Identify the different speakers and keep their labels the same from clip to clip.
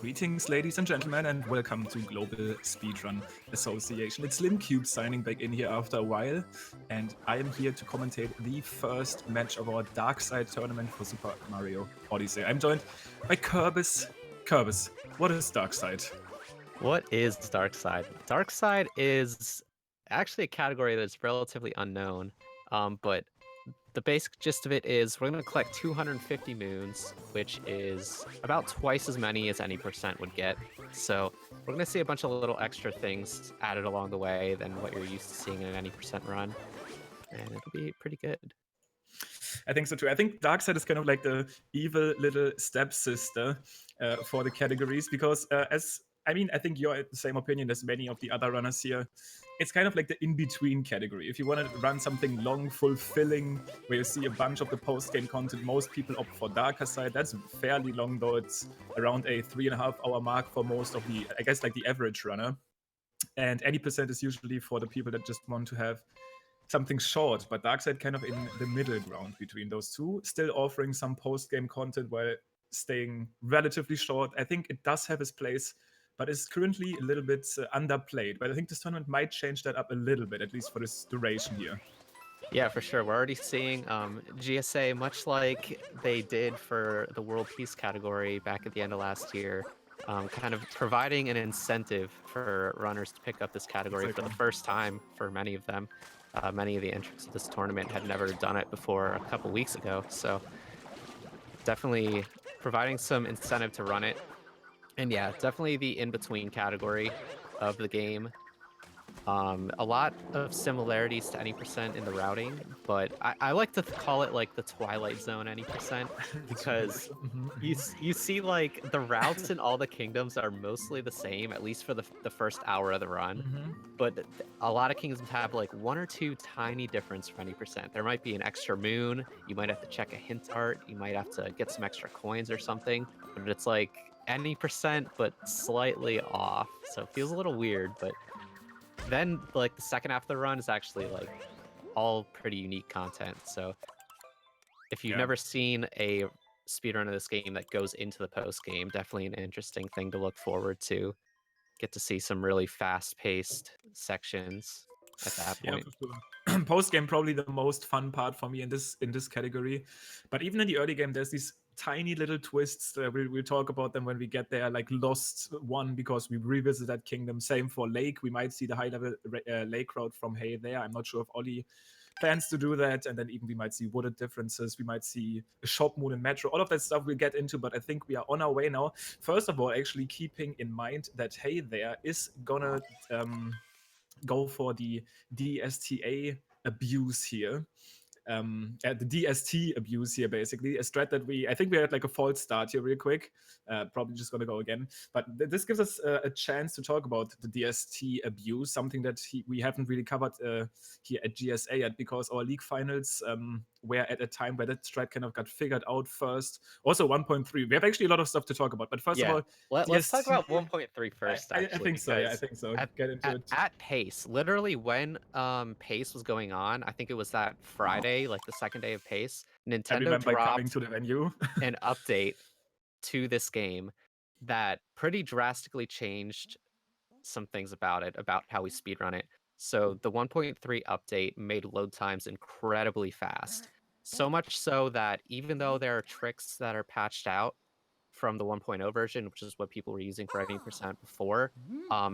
Speaker 1: Greetings, ladies and gentlemen, and welcome to Global Speedrun Association. It's LimCube signing back in here after a while, and I am here to commentate the first match of our Dark Side tournament for Super Mario Odyssey. I'm joined by Kerbis. Kerbis, what is Dark Side?
Speaker 2: What is Dark Side? Dark Side is actually a category that's relatively unknown, but the basic gist of it is we're going to collect 250 moons, which is about twice as many as any percent would get. So we're going to see a bunch of little extra things added along the way than what you're used to seeing in an any percent run, and it'll be pretty good.
Speaker 1: I think so too. I think Dark Side is kind of like the evil little stepsister for the categories because I think you're at the same opinion as many of the other runners here. It's kind of like the in-between category. If you want to run something long, fulfilling, where you see a bunch of the post-game content, most people opt for Darker Side. That's fairly long, though. It's around a 3.5 hour mark for most of the, I guess, like the average runner. And any percent is usually for the people that just want to have something short, but Darkside kind of in the middle ground between those two, still offering some post-game content while staying relatively short. I think it does have its place, but is currently a little bit underplayed. But I think this tournament might change that up a little bit, at least for this duration here.
Speaker 2: Yeah, for sure. We're already seeing GSA, much like they did for the World Peace category back at the end of last year, kind of providing an incentive for runners to pick up this category for the first time for many of them. Many of the entrants to this tournament had never done it before a couple weeks ago, so definitely providing some incentive to run it. And yeah, definitely the in-between category of the game. A lot of similarities to any percent in the routing, but I like to call it like the Twilight Zone any percent because you see like the routes in all the kingdoms are mostly the same, at least for the first hour of the run. But a lot of kingdoms have like one or two tiny difference for any percent. There might be an extra moon, you might have to check a hint art, you might have to get some extra coins or something, but it's like any percent but slightly off, so it feels a little weird. But then like the second half of the run is actually like all pretty unique content. So if you've never seen a speedrun of this game that goes into the post game, definitely an interesting thing to look forward to. Get to see some really fast-paced sections at that point.
Speaker 1: Yeah, for sure. Post game probably the most fun part for me in this category, but even in the early game, there's these tiny little twists. We'll talk about them when we get there, like Lost One, because we revisit that kingdom. Same for Lake. We might see the high-level Lake route from Hay there. I'm not sure if Ollie plans to do that. And then even we might see wooded differences. We might see a shop moon and metro. All of that stuff we'll get into, but I think we are on our way now. First of all, actually keeping in mind that Hay there is gonna go for the DSTA abuse here. The DST abuse here, basically a strat that I think we had like a false start here real quick, probably just gonna go again, but this gives us a chance to talk about the DST abuse, something that we haven't really covered here at GSA yet, because our league finals were at a time where that strat kind of got figured out first. Also 1.3, we have actually a lot of stuff to talk about, but first of all,
Speaker 2: let's talk about 1.3 first.
Speaker 1: I think so. Yeah, I think so. Get into it.
Speaker 2: At Pace, literally when Pace was going on, I think it was that Friday, like the second day of Pace, Nintendo dropped
Speaker 1: to the venue
Speaker 2: an update to this game that pretty drastically changed some things about it, about how we speedrun it. So the 1.3 update made load times incredibly fast. So much so that even though there are tricks that are patched out from the 1.0 version, which is what people were using for any percent before,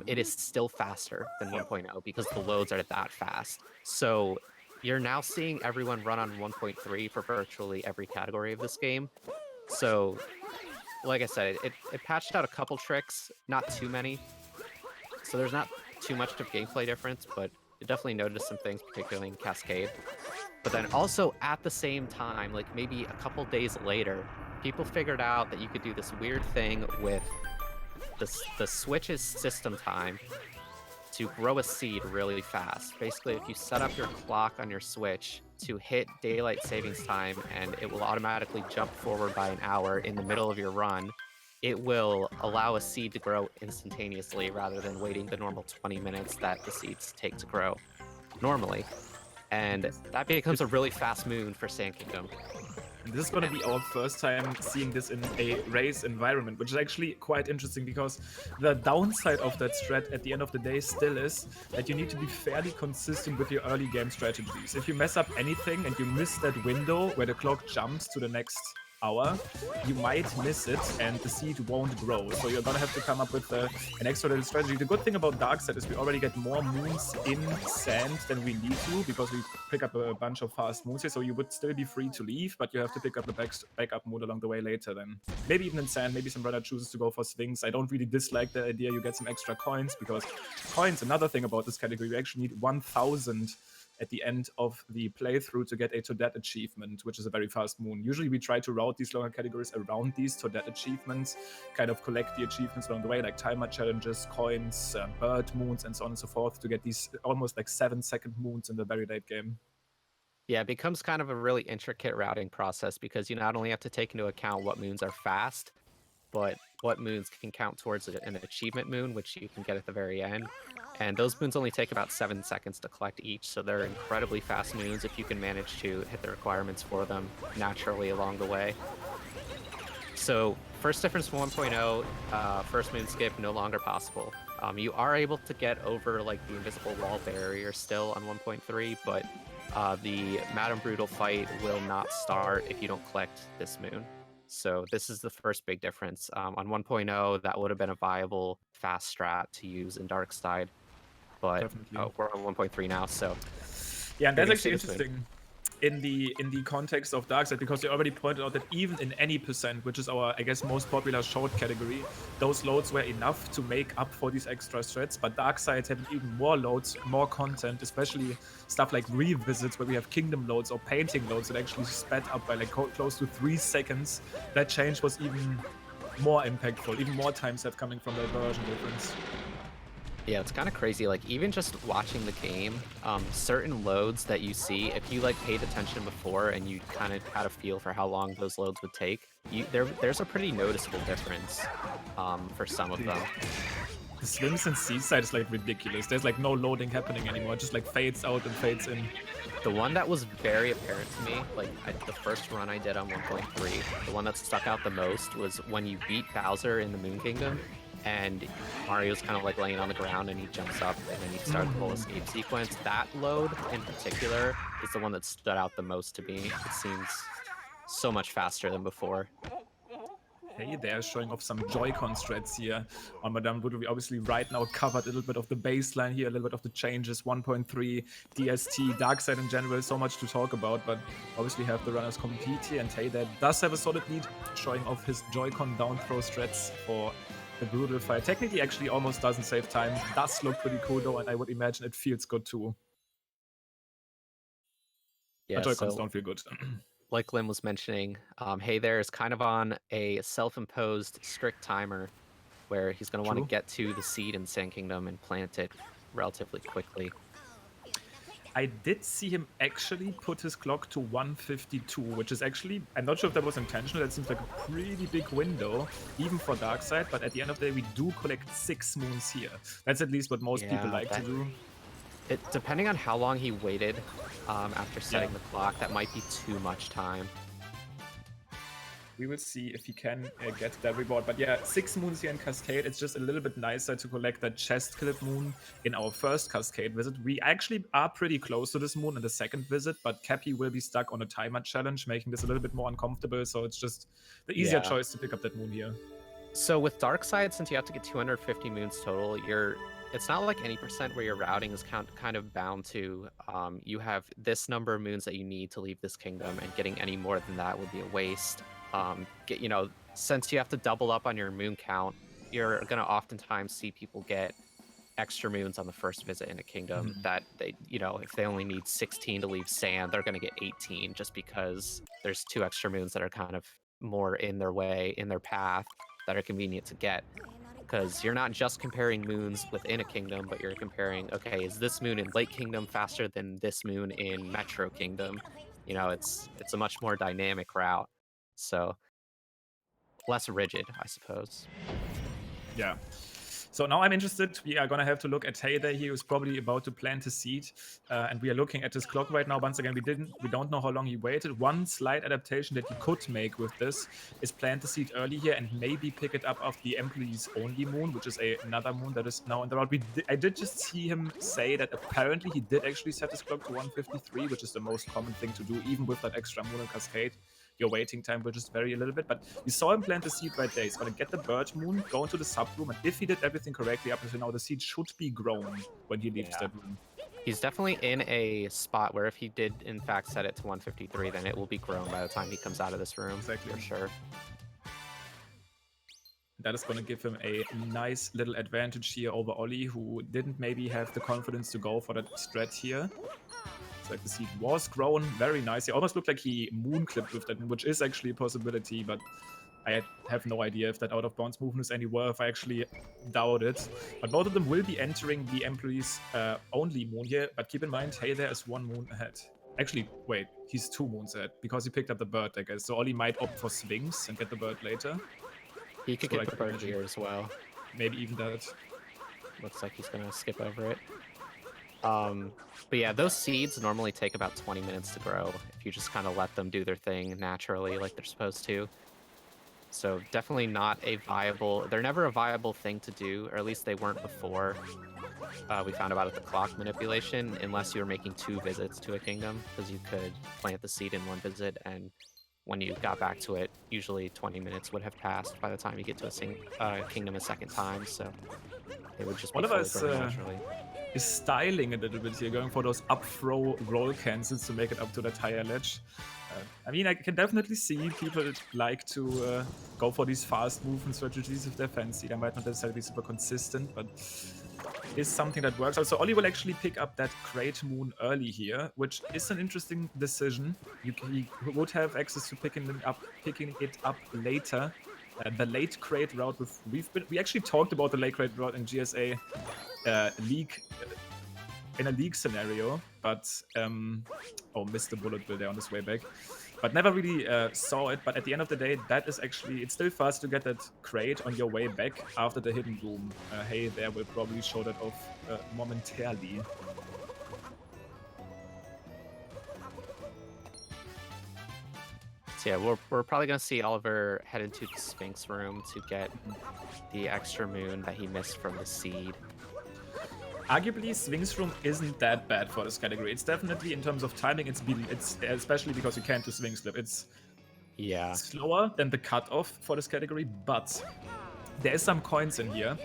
Speaker 2: it is still faster than 1.0 because the loads are that fast. So you're now seeing everyone run on 1.3 for virtually every category of this game. So, like I said, it patched out a couple tricks, not too many. So there's not too much of gameplay difference, but it definitely noticed some things, particularly in Cascade. But then also at the same time, like maybe a couple days later, people figured out that you could do this weird thing with the Switch's system time to grow a seed really fast. Basically, if you set up your clock on your Switch to hit daylight savings time and it will automatically jump forward by an hour in the middle of your run, it will allow a seed to grow instantaneously rather than waiting the normal 20 minutes that the seeds take to grow normally. And that becomes a really fast moon for Sand Kingdom.
Speaker 1: And this is going to be our first time seeing this in a race environment, which is actually quite interesting because the downside of that strat at the end of the day still is that you need to be fairly consistent with your early game strategies. If you mess up anything and you miss that window where the clock jumps to the next hour, you might miss it and the seed won't grow. So you're gonna have to come up with an extra little strategy. The good thing about Darkside is we already get more moons in sand than we need to because we pick up a bunch of fast moons here. So you would still be free to leave, but you have to pick up the backup moon along the way later then. Maybe even in sand, maybe some runner chooses to go for swings. I don't really dislike the idea you get some extra coins because coins, another thing about this category, you actually need 1,000 at the end of the playthrough to get a Toadette achievement, which is a very fast moon. Usually we try to route these longer categories around these Toadette achievements, kind of collect the achievements along the way, like timer challenges, coins, bird moons, and so on and so forth, to get these almost like 7-second moons in the very late game.
Speaker 2: Yeah, it becomes kind of a really intricate routing process because you not only have to take into account what moons are fast, but what moons can count towards an achievement moon, which you can get at the very end. And those moons only take about 7 seconds to collect each, so they're incredibly fast moons if you can manage to hit the requirements for them naturally along the way. So first difference from 1.0, first moon skip no longer possible. You are able to get over like the invisible wall barrier still on 1.3, but the Madame Brutal fight will not start if you don't collect this moon. So this is the first big difference. On 1.0, that would have been a viable fast strat to use in Darkside, but we're on 1.3 now, so
Speaker 1: yeah, and that's actually interesting in the context of Darkside, because you already pointed out that even in any percent, which is our, I guess, most popular short category, those loads were enough to make up for these extra strats. But Darkside having even more loads, more content, especially stuff like revisits where we have kingdom loads or painting loads that actually sped up by like close to 3 seconds. That change was even more impactful, even more time set coming from that version difference.
Speaker 2: Yeah, it's kind of crazy. Like, even just watching the game, certain loads that you see, if you like paid attention before and you kind of had a feel for how long those loads would take, there's a pretty noticeable difference for some of them.
Speaker 1: The swims in Seaside is like ridiculous. There's like no loading happening anymore. It just like fades out and fades in.
Speaker 2: The one that was very apparent to me, like the first run I did on 1.3, the one that stuck out the most was when you beat Bowser in the Moon Kingdom, and Mario's kind of like laying on the ground and he jumps up and then you start the whole escape sequence. That load in particular is the one that stood out the most to me. It seems so much faster than before.
Speaker 1: Hey, they're showing off some Joy-Con strats here on Madame Brutal. We obviously right now covered a little bit of the baseline here, a little bit of the changes, 1.3, DST, Darkside in general, so much to talk about, but obviously have the runners compete here, and Hey there does have a solid lead, showing off his Joy-Con down throw strats for the Brutal fight. Technically, actually almost doesn't save time. Does look pretty cool though, and I would imagine it feels good too.
Speaker 2: Yeah,
Speaker 1: but Joy-Cons don't feel good.
Speaker 2: Like Lim was mentioning, Hey there is kind of on a self-imposed strict timer where he's going to want to get to the seed in Sand Kingdom and plant it relatively quickly.
Speaker 1: I did see him actually put his clock to 152, which is actually, I'm not sure if that was intentional. That seems like a pretty big window, even for Darkside. But at the end of the day, we do collect 6 moons here. That's at least what most people like to do.
Speaker 2: Depending on how long he waited after setting the clock, that might be too much time.
Speaker 1: We will see if he can get that reward. But yeah, 6 moons here in Cascade. It's just a little bit nicer to collect that chest clip moon in our first Cascade visit. We actually are pretty close to this moon in the second visit, but Cappy will be stuck on a timer challenge, making this a little bit more uncomfortable. So it's just the easier choice to pick up that moon here.
Speaker 2: So with Darkside, since you have to get 250 moons total, it's not like any percent where your routing is kind of bound to. You have this number of moons that you need to leave this kingdom, and getting any more than that would be a waste. Since you have to double up on your moon count, you're gonna oftentimes see people get extra moons on the first visit in a kingdom that they, if they only need 16 to leave sand, they're gonna get 18 just because there's 2 extra moons that are kind of more in their way, in their path, that are convenient to get. Because you're not just comparing moons within a kingdom, but you're comparing, okay, is this moon in Lake Kingdom faster than this moon in Metro Kingdom? It's a much more dynamic route. So less rigid, I suppose.
Speaker 1: Yeah. So now I'm interested. We are gonna have to look at Heyday. He was probably about to plant a seed, and we are looking at his clock right now. Once again, we don't know how long he waited. One slight adaptation that he could make with this is plant the seed early here and maybe pick it up after the employees only moon, which is another moon that is now in the route. I did just see him say that apparently he did actually set his clock to 153, which is the most common thing to do, even with that extra moon and cascade. Your waiting time will just vary a little bit, but you saw him plant the seed right there. He's gonna get the bird moon, go into the sub room, and if he did everything correctly up until now, the seed should be grown when he leaves that room.
Speaker 2: He's definitely in a spot where if he did in fact set it to 153, then it will be grown by the time he comes out of this room.
Speaker 1: Exactly.
Speaker 2: For sure.
Speaker 1: That is going to give him a nice little advantage here over Ollie, who didn't maybe have the confidence to go for that strat here. It's like the seed was grown very nice. It almost looked like he moon clipped with that, which is actually a possibility, but I have no idea if that out of bounds movement is any worth. I actually doubt it. But both of them will be entering the employees only moon here. But keep in mind, hey, there is one moon ahead. Actually, wait, he's 2 moons ahead because he picked up the bird, I guess. So Ollie might opt for swings and get the bird later.
Speaker 2: He could get the bird here as well.
Speaker 1: Maybe even that.
Speaker 2: Looks like he's gonna skip over it. But yeah, those seeds normally take about 20 minutes to grow if you just kind of let them do their thing naturally like they're supposed to. So definitely not a viable, they're never a viable thing to do, or at least they weren't before we found about the clock manipulation, unless you were making 2 visits to a kingdom, because you could plant the seed in 1 visit, and when you got back to it, usually 20 minutes would have passed by the time you get to a kingdom a second time, so it would just be fully grown naturally.
Speaker 1: Is styling a little bit here, going for those up throw roll cancels to make it up to that higher ledge. I mean, I can definitely see people like to go for these fast movement strategies if they're fancy. They might not necessarily be super consistent, but is something that works. Also, Ollie will actually pick up that Great Moon early here, which is an interesting decision. He would have access to picking it up later. The late crate route, we actually talked about the late crate route in GSA league in a league scenario, but missed the bullet bill there on his way back. But never really saw it. But at the end of the day, that is actually, it's still fast to get that crate on your way back after the hidden room. Hey, there will probably show that off momentarily.
Speaker 2: So yeah, we're probably gonna see Oliver head into the Sphinx room to get the extra moon that he missed from the seed.
Speaker 1: Arguably, Sphinx room isn't that bad for this category. It's definitely, in terms of timing, it's especially because you can't do Sphinx flip. It's slower than the cutoff for this category, but there is some coins in here.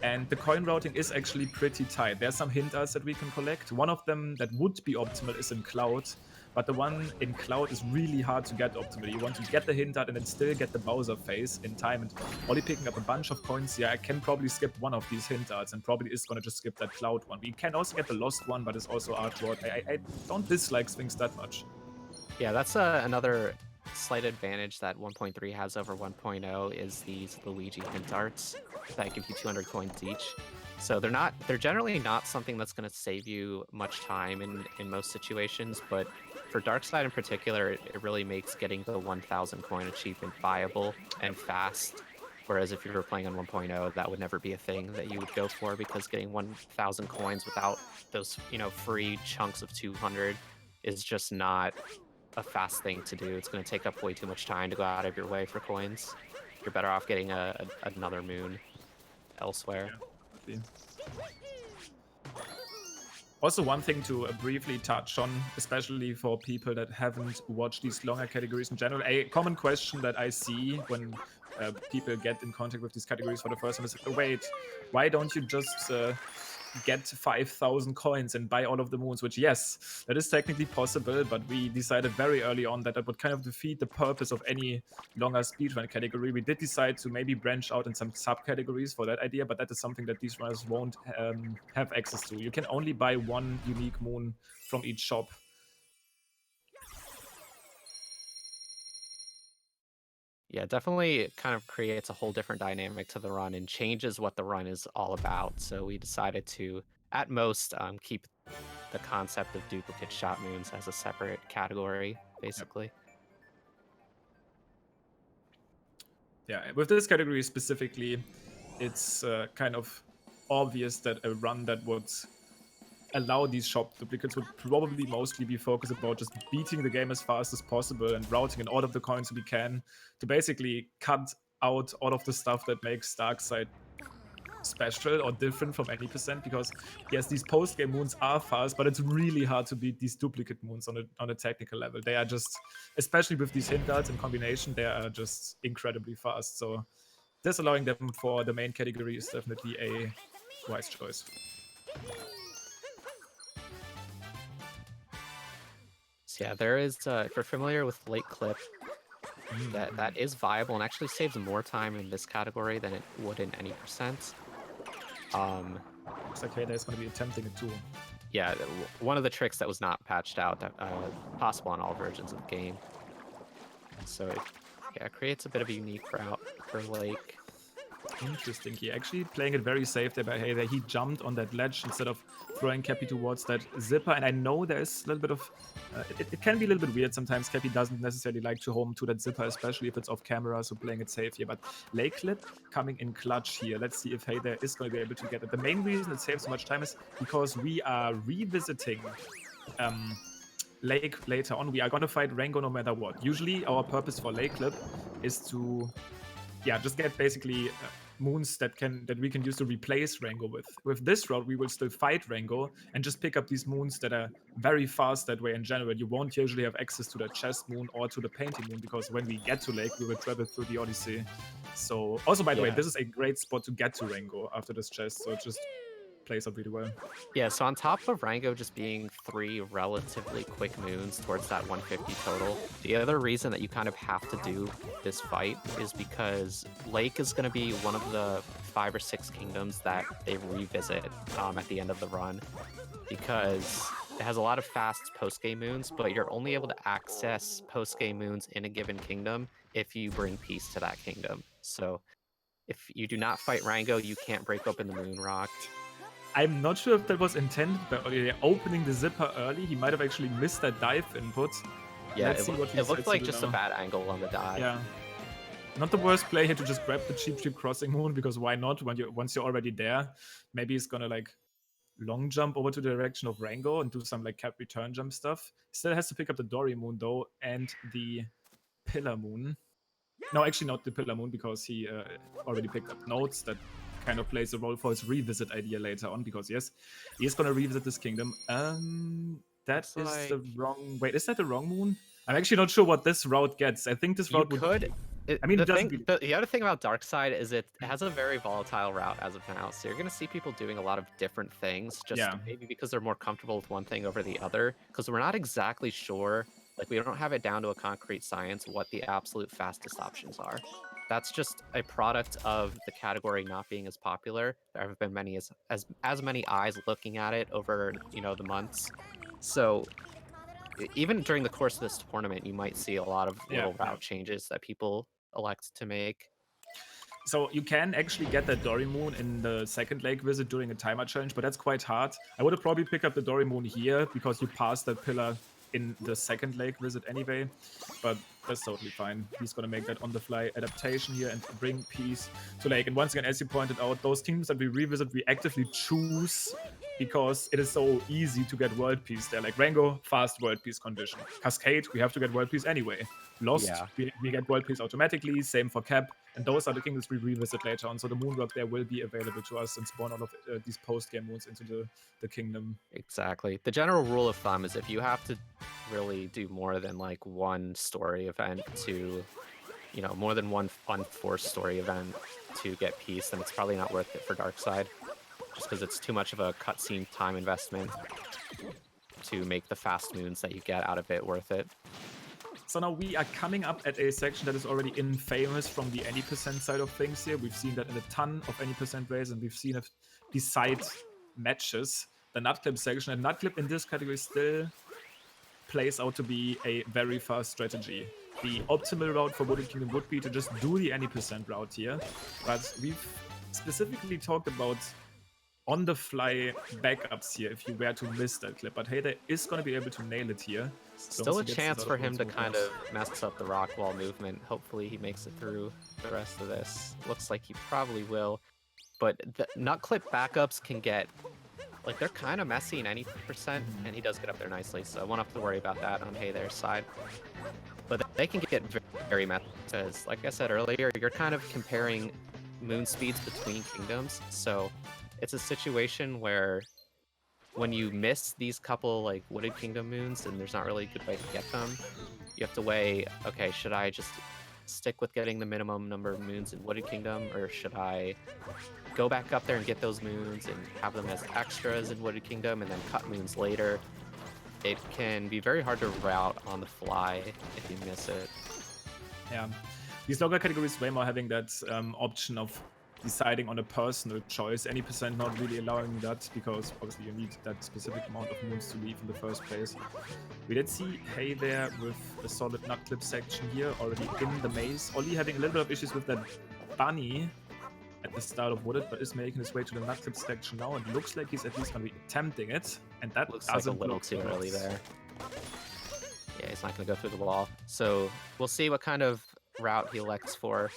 Speaker 1: And the coin routing is actually pretty tight. There's some hint arts that we can collect. One of them that would be optimal is in Cloud, but the one in Cloud is really hard to get optimally. You want to get the hint art and then still get the Bowser phase in time. And Ollie picking up a bunch of coins here, I can probably skip one of these hint arts and probably is going to just skip that Cloud one. We can also get the Lost one, but it's also artwork. I don't dislike Sphinx that much.
Speaker 2: Yeah, that's another slight advantage that 1.3 has over 1.0 is these Luigi hint arts that give you 200 coins each. So they're generally not something that's going to save you much time in most situations, but for Darkside in particular, it really makes getting the 1,000 coin achievement viable and fast. Whereas if you were playing on 1.0, that would never be a thing that you would go for, because getting 1,000 coins without those, free chunks of 200 is just not a fast thing to do. It's going to take up way too much time to go out of your way for coins. You're better off getting another moon elsewhere.
Speaker 1: Yeah, also, one thing to briefly touch on, especially for people that haven't watched these longer categories in general, a common question that I see when people get in contact with these categories for the first time is, wait, why don't you just get 5,000 coins and buy all of the moons? Which, yes, that is technically possible, but we decided very early on that would kind of defeat the purpose of any longer speedrun category. We did decide to maybe branch out in some subcategories for that idea, but that is something that these runners won't have access to. You can only buy 1 unique moon from each shop.
Speaker 2: Yeah, definitely kind of creates a whole different dynamic to the run and changes what the run is all about. So we decided to, at most, keep the concept of duplicate shot moons as a separate category, basically.
Speaker 1: Yeah, with this category specifically, it's kind of obvious that a run that would allow these shop duplicates would probably mostly be focused about just beating the game as fast as possible and routing in all of the coins we can to basically cut out all of the stuff that makes Darkside special or different from any percent, because yes, these post-game moons are fast, but it's really hard to beat these duplicate moons on a technical level. They are just, especially with these hint darts in combination, they are just incredibly fast. So disallowing them for the main category is definitely a wise choice.
Speaker 2: So yeah, there is, if you're familiar with late clip, that is viable and actually saves more time in this category than it would in any percent.
Speaker 1: Looks like Hada is going to be attempting it too.
Speaker 2: Yeah, one of the tricks that was not patched out, that possible on all versions of the game. So it creates a bit of a unique route for Lake.
Speaker 1: Interesting. He actually playing it very safe there by Hada. He jumped on that ledge instead of throwing Cappy towards that zipper. And I know there's a little bit of... it can be a little bit weird sometimes. Cappy doesn't necessarily like to home to that zipper, especially if it's off camera, so playing it safe here. But Lake Clip coming in clutch here. Let's see if Hada is going to be able to get it. The main reason it saves so much time is because we are revisiting... Lake later on. We are going to fight Rango no matter what. Usually our purpose for Lake Clip is to... yeah, just get basically moons that we can use to replace Rango with. With this route, we will still fight Rango and just pick up these moons that are very fast that way in general. You won't usually have access to the chest moon or to the painting moon, because when we get to Lake, we will travel through the Odyssey. So, also, by the way, this is a great spot to get to Rango after this chest, so it just plays out really well.
Speaker 2: Yeah, so on top of Rango just being 3 relatively quick moons towards that 150 total, the other reason that you kind of have to do this fight is because Lake is going to be one of the 5 or 6 kingdoms that they revisit at the end of the run, because it has a lot of fast post-game moons, but you're only able to access post-game moons in a given kingdom if you bring peace to that kingdom. So if you do not fight Rango, you can't break open the moon rock.
Speaker 1: I'm not sure if that was intended, but opening the zipper early, he might have actually missed that dive input.
Speaker 2: Yeah, it looked like just a bad angle on the dive.
Speaker 1: Yeah. Not the worst play here to just grab the cheap crossing moon, because why not? Once you're already there, maybe he's gonna like long jump over to the direction of Rango and do some like cap return jump stuff. Still has to pick up the Dory moon though, and the Pillar moon. No, actually not the Pillar moon, because he already picked up notes that kind of plays a role for his revisit idea later on, because yes, he is gonna revisit this kingdom. That is the wrong... wait, is that the wrong moon? I'm actually not sure what this route gets. I think this route would... I mean,
Speaker 2: the other thing about Darkside is it has a very volatile route as of now, so you're going to see people doing a lot of different things, just maybe because they're more comfortable with one thing over the other, because we're not exactly sure, like we don't have it down to a concrete science what the absolute fastest options are. That's just a product of the category not being as popular. There have been many as many eyes looking at it over, you know, the months. So even during the course of this tournament, you might see a lot of little route changes that people elect to make.
Speaker 1: So you can actually get that Dory moon in the second lake visit during a timer challenge, but that's quite hard. I would have probably picked up the Dory moon here because you passed that pillar in the second lake visit anyway, but that's totally fine. He's going to make that on-the-fly adaptation here and bring peace to Lake. And once again, as you pointed out, those teams that we revisit, we actively choose because it is so easy to get world peace there. Like Rango, fast world peace condition. Cascade, we have to get world peace anyway. Lost, we get world peace automatically. Same for Cap. And those are the kingdoms we revisit later on. So the moonwork there will be available to us and spawn all of these post-game moons into the kingdom.
Speaker 2: Exactly. The general rule of thumb is if you have to really do more than like one story event to, you know, more than one unforced story event to get peace, then it's probably not worth it for Darkside. Just because it's too much of a cutscene time investment to make the fast moons that you get out of it worth it.
Speaker 1: So now we are coming up at a section that is already infamous from the any percent side of things here. We've seen that in a ton of any percent races, and we've seen it decide matches. The Nutclip section, and Nutclip in this category still plays out to be a very fast strategy. The optimal route for Wooded Kingdom would be to just do the any percent route here, but we've specifically talked about on-the-fly backups here if you were to miss that clip. But Hada is going to be able to nail it here.
Speaker 2: Still a chance for him to kind of mess up the rock wall movement. Hopefully he makes it through the rest of this. Looks like he probably will. But the nut clip backups can get, like, they're kind of messy in any percent, and he does get up there nicely, so I won't have to worry about that on Hey There's side. But they can get very messy, because, like I said earlier, you're kind of comparing moon speeds between kingdoms, so it's a situation where when you miss these couple, like, Wooded Kingdom moons, and there's not really a good way to get them, you have to weigh, okay, should I just stick with getting the minimum number of moons in Wooded Kingdom, or should I go back up there and get those moons and have them as extras in Wooded Kingdom and then cut moons later? It can be very hard to route on the fly if you miss it.
Speaker 1: Yeah, these longer categories way more having that option of deciding on a personal choice. Any percent not really allowing that, because obviously you need that specific amount of moons to leave in the first place. We did see Hey there with a solid nut clip section here already in the maze. Oli having a little bit of issues with that bunny at the start of Wooded, but is making his way to the nut clip section now, and looks like he's at least going to be attempting it. And that
Speaker 2: looks like a little too early there. Yeah, he's not going to go through the wall. So we'll see what kind of route he elects for.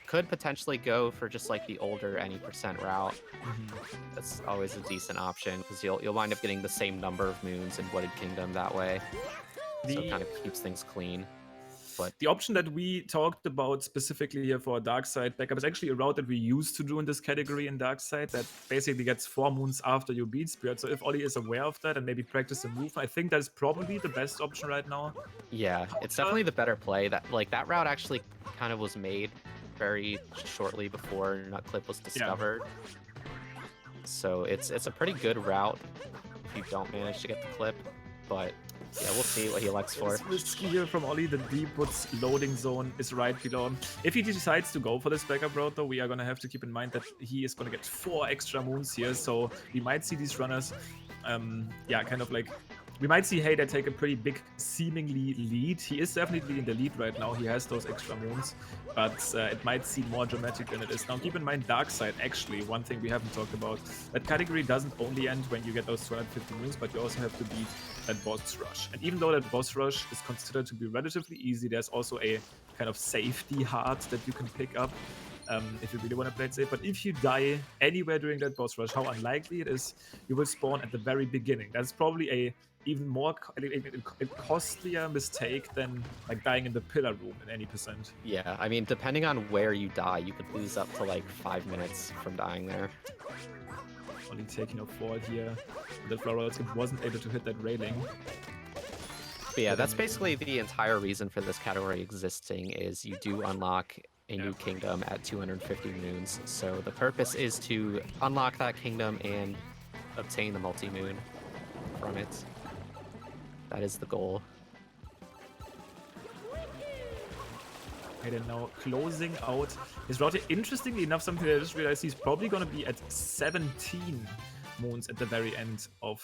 Speaker 2: Could potentially go for just like the older any percent route. That's always a decent option, because you'll wind up getting the same number of moons in Wooded Kingdom that way. So it kind of keeps things clean. But
Speaker 1: the option that we talked about specifically here for Dark Side backup is actually a route that we used to do in this category in Dark Side that basically gets 4 moons after you beat Spirit. So if Oli is aware of that and maybe practice the move, I think that's probably the best option right now.
Speaker 2: Yeah, it's definitely the better play. That route actually kind of was made very shortly before Nut Clip was discovered. Yeah. So it's a pretty good route if you don't manage to get the clip, but yeah, we'll see what he elects for.
Speaker 1: It's risky here from Oli. The deep woods loading zone is right below him. If he decides to go for this backup route, though, we are going to have to keep in mind that he is going to get 4 extra moons here. So we might see these runners, yeah, kind of like... We might see Hey there take a pretty big, seemingly lead. He is definitely in the lead right now. He has those extra moons, but it might seem more dramatic than it is. Now, keep in mind, Dark Side, actually, one thing we haven't talked about. That category doesn't only end when you get those 250 moons, but you also have to beat that boss rush. And even though that boss rush is considered to be relatively easy, there's also a kind of safety heart that you can pick up. If you really want to play it safe. But if you die anywhere during that boss rush, how unlikely it is, you will spawn at the very beginning. That's probably a even more a costlier mistake than like dying in the pillar room in any percent.
Speaker 2: Yeah, I mean, depending on where you die, you could lose up to like 5 minutes from dying there.
Speaker 1: Only taking a fall here. The Floral Skip wasn't able to hit that railing.
Speaker 2: But yeah, that's basically the entire reason for this category existing, is you do unlock a new kingdom at 250 moons. So the purpose is to unlock that kingdom and obtain the multi-moon from it. That is the goal.
Speaker 1: And then now closing out his route. Interestingly enough, something that I just realized, he's probably going to be at 17 moons at the very end of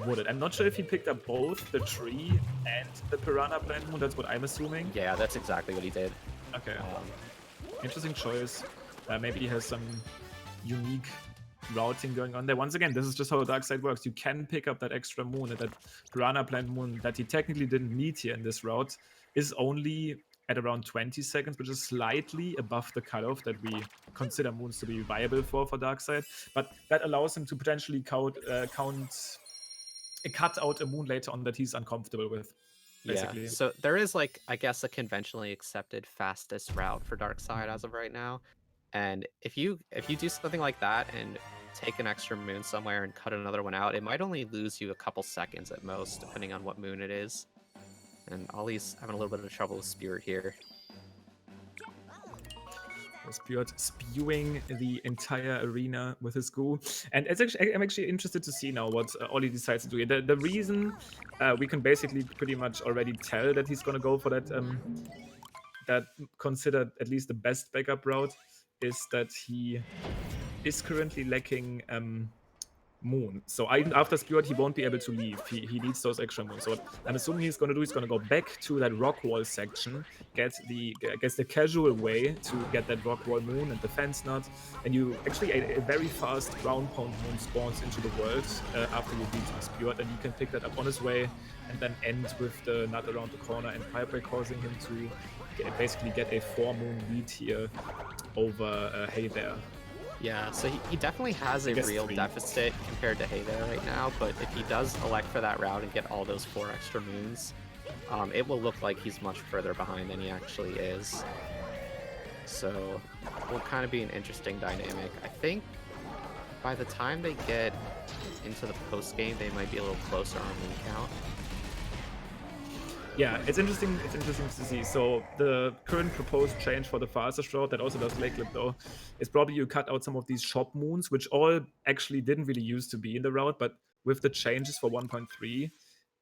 Speaker 1: Wooded. I'm not sure if he picked up both the tree and the Piranha Plant moon. That's what I'm assuming.
Speaker 2: Yeah, that's exactly what he did.
Speaker 1: Okay. Interesting choice. Maybe he has some unique routing going on there. Once again, this is just how Dark Side works. You can pick up that extra moon, and that Piranha Plant moon that he technically didn't need here in this route is only at around 20 seconds, which is slightly above the cutoff that we consider moons to be viable for Dark Side. But that allows him to potentially cut out a moon later on that he's uncomfortable with. Basically.
Speaker 2: Yeah, so there is, like, I guess, a conventionally accepted fastest route for Dark Side as of right now. And if you do something like that and take an extra moon somewhere and cut another one out, it might only lose you a couple seconds at most, depending on what moon it is. And Ollie's having a little bit of trouble with Spirit here.
Speaker 1: Spirit spewing the entire arena with his goo. And I'm actually interested to see now what Ollie decides to do. The reason we can basically pretty much already tell that he's going to go for that, that considered at least the best backup route, is that he is currently lacking moon. So even after Spirit, he won't be able to leave. He needs those extra moons. So what I'm assuming he's going to go back to that rock wall section, get the casual way to get that rock wall moon and the fence nut, and you actually a very fast ground pound moon spawns into the world after you beat Spirit, and you can pick that up on his way and then end with the nut around the corner and pipe break, causing him to basically get a 4 moon lead here over Hey there.
Speaker 2: Yeah, so he definitely has a
Speaker 1: guess
Speaker 2: real
Speaker 1: 3.
Speaker 2: deficit compared to Hey There right now, but if he does elect for that route and get all those 4 extra moons, it will look like he's much further behind than he actually is. So will kind of be an interesting dynamic. I think by the time they get into the post game, they might be a little closer on moon count.
Speaker 1: Yeah, it's interesting. It's interesting to see. So the current proposed change for the fastest route that also does leg clip though is probably you cut out some of these shop moons, which all actually didn't really used to be in the route, but with the changes for 1.3,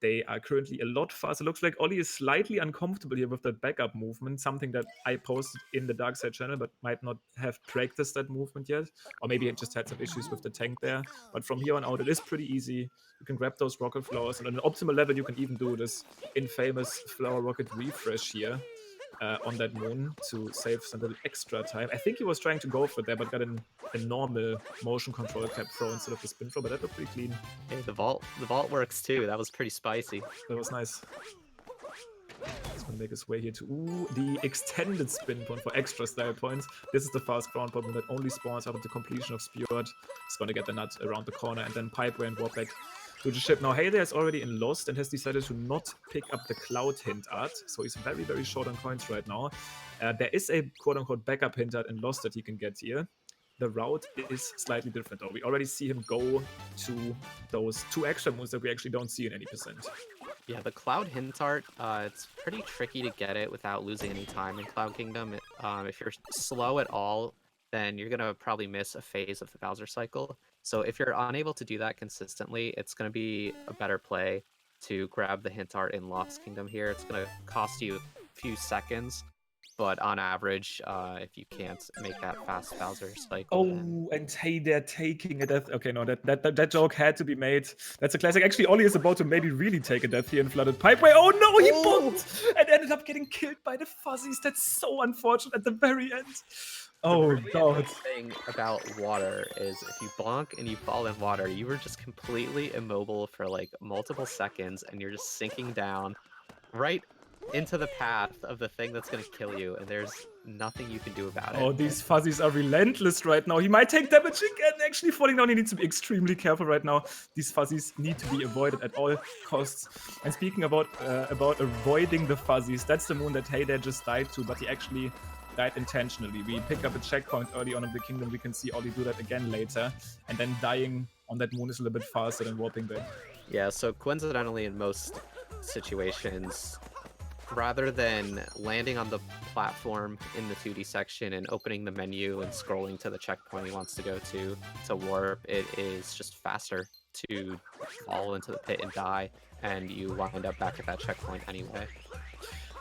Speaker 1: they are currently a lot faster. Looks like Ollie is slightly uncomfortable here with that backup movement, something that I posted in the Dark Side channel, but might not have practiced that movement yet. Or maybe it just had some issues with the tank there. But from here on out, it is pretty easy. You can grab those rocket flowers, and on an optimal level, you can even do this infamous flower rocket refresh here on that moon to save some little extra time. I think he was trying to go for it there, but got a normal motion control cap throw instead of the spin throw, but that looked pretty clean.
Speaker 2: Hey, the vault works too. That was pretty spicy.
Speaker 1: That was nice. He's gonna make his way here to the extended spin point for extra style points. This is the fast ground problem that only spawns after the completion of Speedrun. He's gonna get the nut around the corner and then pipeway and walk back to the ship. Now Hey There is already in Lost and has decided to not pick up the cloud hint art, so he's very, very short on coins right now. There is a quote-unquote backup hint art in Lost that he can get here. The route is slightly different though. We already see him go to those 2 extra moves that we actually don't see in any percent.
Speaker 2: Yeah, the Cloud Hint Art, it's pretty tricky to get it without losing any time in Cloud Kingdom. If you're slow at all, then you're going to probably miss a phase of the Bowser cycle. So if you're unable to do that consistently, it's going to be a better play to grab the Hint Art in Lost Kingdom here. It's going to cost you a few seconds, but on average, if you can't make that fast Bowser cycle, then...
Speaker 1: and Hey There taking a death. Okay, no, that joke had to be made. That's a classic. Actually, Ollie is about to maybe really take a death here in Flooded Pipeway. Oh no, he booked and ended up getting killed by the fuzzies. That's so unfortunate at the very end. Oh god.
Speaker 2: The thing about water is if you bonk and you fall in water, you were just completely immobile for like multiple seconds and you're just sinking down right into the path of the thing that's going to kill you, and there's nothing you can do about it.
Speaker 1: Oh, these fuzzies are relentless right now. He might take damage again. Actually, falling down, he needs to be extremely careful right now. These fuzzies need to be avoided at all costs. And speaking about avoiding the fuzzies, that's the moon that Hey There just died to, but he actually died intentionally. We pick up a checkpoint early on in the kingdom. We can see Ollie do that again later. And then dying on that moon is a little bit faster than warping back.
Speaker 2: Yeah, so coincidentally in most situations, rather than landing on the platform in the 2D section and opening the menu and scrolling to the checkpoint he wants to go to warp, it is just faster to fall into the pit and die, and you wind up back at that checkpoint anyway.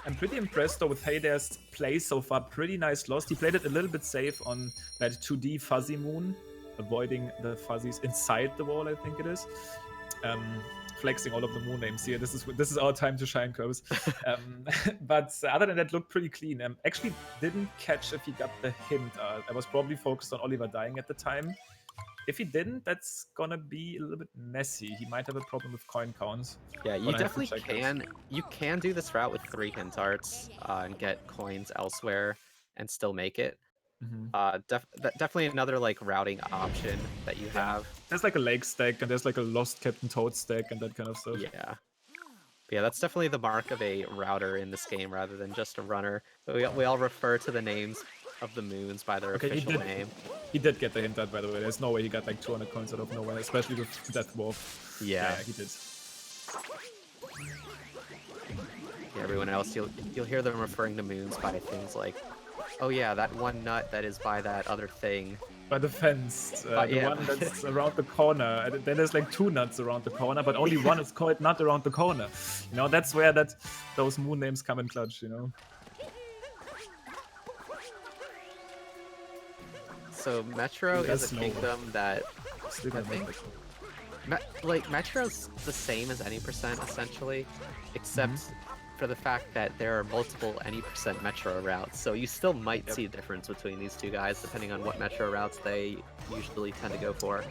Speaker 1: I'm pretty impressed though with Hey There's play so far. Pretty nice Lost. He played it a little bit safe on that 2D fuzzy moon, avoiding the fuzzies inside the wall, I think it is. Flexing all of the moon names here. This is our time to shine, Cobes. But other than that, looked pretty clean. Actually didn't catch if he got the hint. I was probably focused on Oliver dying at the time. If he didn't, that's gonna be a little bit messy. He might have a problem with coin counts.
Speaker 2: Yeah, you definitely can. You can do this route with 3 hint arts and get coins elsewhere and still make it. Definitely another like routing option that you have.
Speaker 1: There's like a lake stack and there's like a Lost Captain Toad stack and that kind of stuff.
Speaker 2: Yeah. But yeah, that's definitely the mark of a router in this game rather than just a runner. So we all refer to the names of the moons by their official name.
Speaker 1: He did get the hint out, by the way. There's no way he got like 200 coins out of nowhere, especially with Death Wolf.
Speaker 2: Yeah,
Speaker 1: he did.
Speaker 2: Yeah, everyone else, you'll hear them referring to moons by things like, oh yeah, that one nut that is by that other thing.
Speaker 1: By the fence, the one that's around the corner. And then there's like 2 nuts around the corner, but only one is called nut around the corner. You know, that's where those moon names come in clutch, you know?
Speaker 2: So Metro is a kingdom that I think, like Metro's the same as any percent essentially, except for the fact that there are multiple any percent Metro routes. So you still might see a difference between these two guys depending on what Metro routes they usually tend to go for.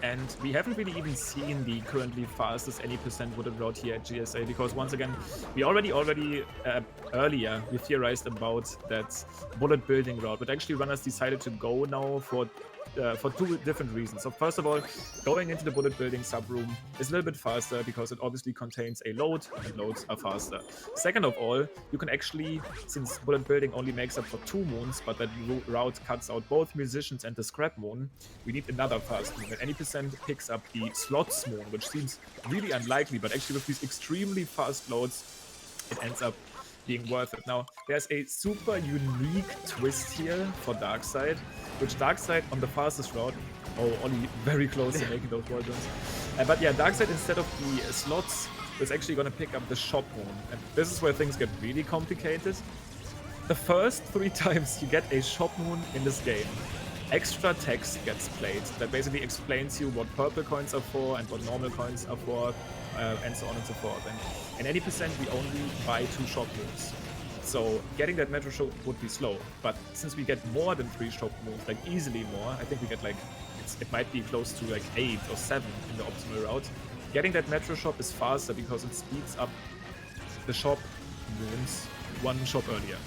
Speaker 1: And we haven't really even seen the currently fastest any percent wooded route here at GSA, because once again, we already earlier we theorized about that bullet building route, but actually runners decided to go now for two different reasons. So first of all, going into the bullet building subroom is a little bit faster because it obviously contains a load, and loads are faster. Second of all, you can actually, since bullet building only makes up for 2 moons, but that route cuts out both musicians and the scrap moon, we need another fast moon. And any percent picks up the slots moon, which seems really unlikely, but actually with these extremely fast loads, it ends up being worth it. Now, there's a super unique twist here for Darkside, which Darkside on the fastest route, oh, Ollie very close to making those wall jumps. But yeah, Darkside instead of the slots is actually going to pick up the shop moon. And this is where things get really complicated. The first 3 times you get a shop moon in this game, extra text gets played that basically explains you what purple coins are for and what normal coins are for, and so on and so forth. And in any percent, we only buy 2 shop moons. So getting that metro shop would be slow. But since we get more than 3 shop moons, like easily more, I think we get like, it might be close to like 8 or 7 in the optimal route. Getting that metro shop is faster because it speeds up the shop moons 1 shop earlier.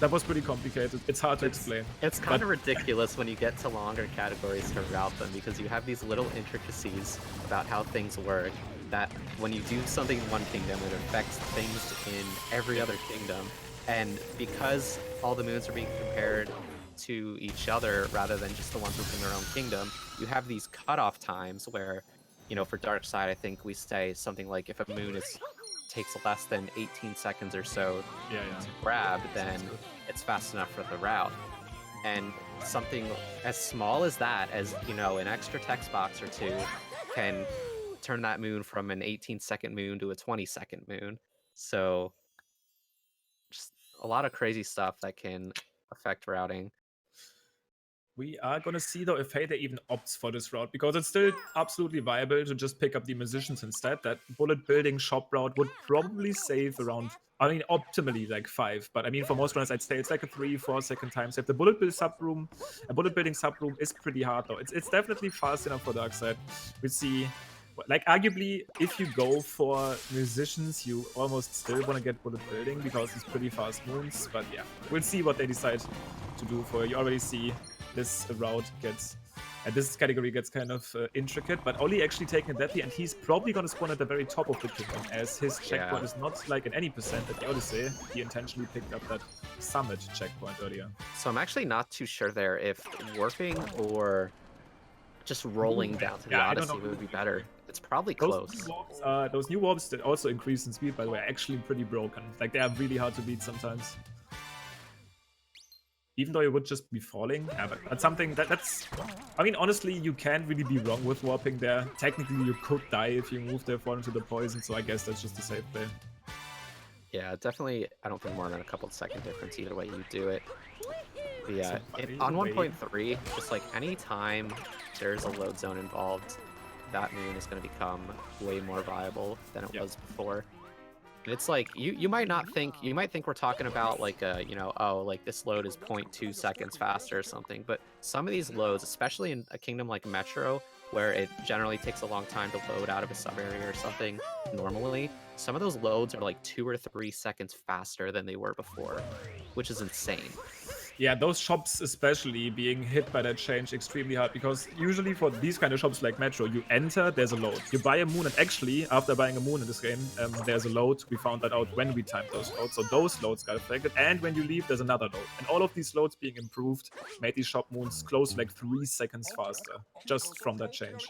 Speaker 1: That was pretty complicated. It's hard to explain.
Speaker 2: It's kind of ridiculous when you get to longer categories to route them, because you have these little intricacies about how things work that when you do something in one kingdom, it affects things in every other kingdom. And because all the moons are being compared to each other rather than just the ones within their own kingdom, you have these cutoff times where, you know, for Darkside, I think we say something like if a moon takes less than 18 seconds or so to grab, then it's fast enough for the route. And something as small as that, as, you know, an extra text box or 2 can turn that moon from an 18-second moon to a 20-second moon. So just a lot of crazy stuff that can affect routing.
Speaker 1: We are going to see, though, if Hayday even opts for this route, because it's still absolutely viable to just pick up the musicians instead. That bullet building shop route would probably save around, I mean, optimally like 5. But I mean, for most runners, I'd say it's like a 3-4 second time save. The bullet building subroom is pretty hard, though. It's definitely fast enough for Darkside. We see, like, arguably, if you go for musicians, you almost still want to get bullet building because it's pretty fast moons. But yeah, we'll see what they decide to do for you. You already see this route gets, and this category gets kind of intricate, but Oli actually taking it deadly, and he's probably going to spawn at the very top of the kingdom, as his checkpoint is not like in any percent at the Odyssey. He intentionally picked up that summit checkpoint earlier.
Speaker 2: So I'm actually not too sure there if warping or just rolling down to the Odyssey would be better. It's probably close.
Speaker 1: Those new warps that also increase in speed, by the way, are actually pretty broken. Like, they are really hard to beat sometimes. Even though you would just be falling. Yeah, but that's something that's... I mean, honestly, you can't really be wrong with warping there. Technically, you could die if you move there, fall into the poison, so I guess that's just a safe play.
Speaker 2: Yeah, definitely, I don't think more than a couple second difference either way you do it. But yeah, on 1.3, just like any time there's a load zone involved, that moon is going to become way more viable than it was before. And it's like, you might not think, you might think we're talking about like a, you know, oh, like this load is 0.2 seconds faster or something, but some of these loads, especially in a kingdom like Metro, where it generally takes a long time to load out of a sub-area or something normally, some of those loads are like 2 or 3 seconds faster than they were before, which is insane.
Speaker 1: Yeah, those shops especially being hit by that change extremely hard, because usually for these kind of shops like Metro, you enter, there's a load. You buy a moon, and actually, after buying a moon in this game, there's a load. We found that out when we timed those loads, so those loads got affected, and when you leave, there's another load. And all of these loads being improved made these shop moons close to like 3 seconds faster, just from that change.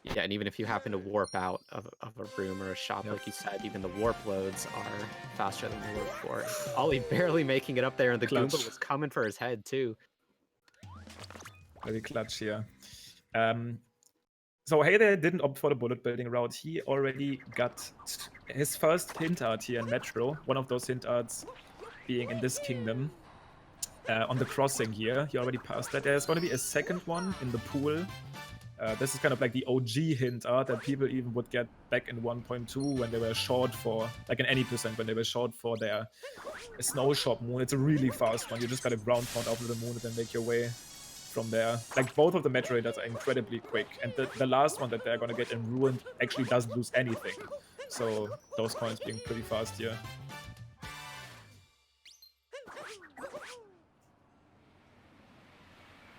Speaker 2: Yeah, and even if you happen to warp out of a room or a shop, like you said, even the warp loads are faster than they were before. Ollie barely making it up there, and the Goomba was coming for his head, too.
Speaker 1: Very clutch here. So Hayday didn't opt for the bullet building route. He already got his first hint art here in Metro, one of those hint arts being in this kingdom. On the crossing here, he already passed that. There's going to be a second one in the pool. This is kind of like the OG hint art that people even would get back in 1.2 when they were short for, like in any percent, when they were short for their snow shop moon. It's a really fast one. You just got to ground pound out of the moon and then make your way from there. Like, both of the Metro Raiders are incredibly quick, and the last one that they're gonna get in Ruined actually doesn't lose anything. So those coins being pretty fast here.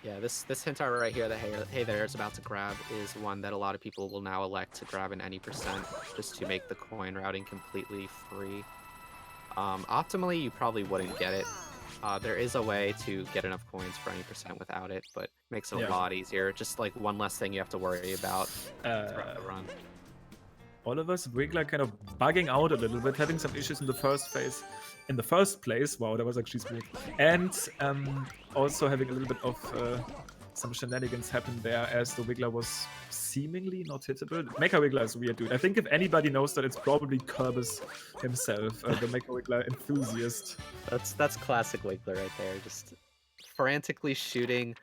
Speaker 2: Yeah, this hint art right here that Hey There is about to grab is one that a lot of people will now elect to grab in any percent just to make the coin routing completely free. Optimally, you probably wouldn't get it. There is a way to get enough coins for any percent without it, but makes it a lot easier. Just like one less thing you have to worry about throughout the run.
Speaker 1: Oliver's Wiggler kind of bugging out a little bit, having some issues in the first place. In the first place, wow, that was actually smooth. And also having a little bit of some shenanigans happen there as the Wiggler was seemingly not hittable. Mecha Wiggler is a weird dude. I think if anybody knows that, it's probably Kerbis himself, the Mecha Wiggler enthusiast.
Speaker 2: That's classic Wiggler right there, just frantically shooting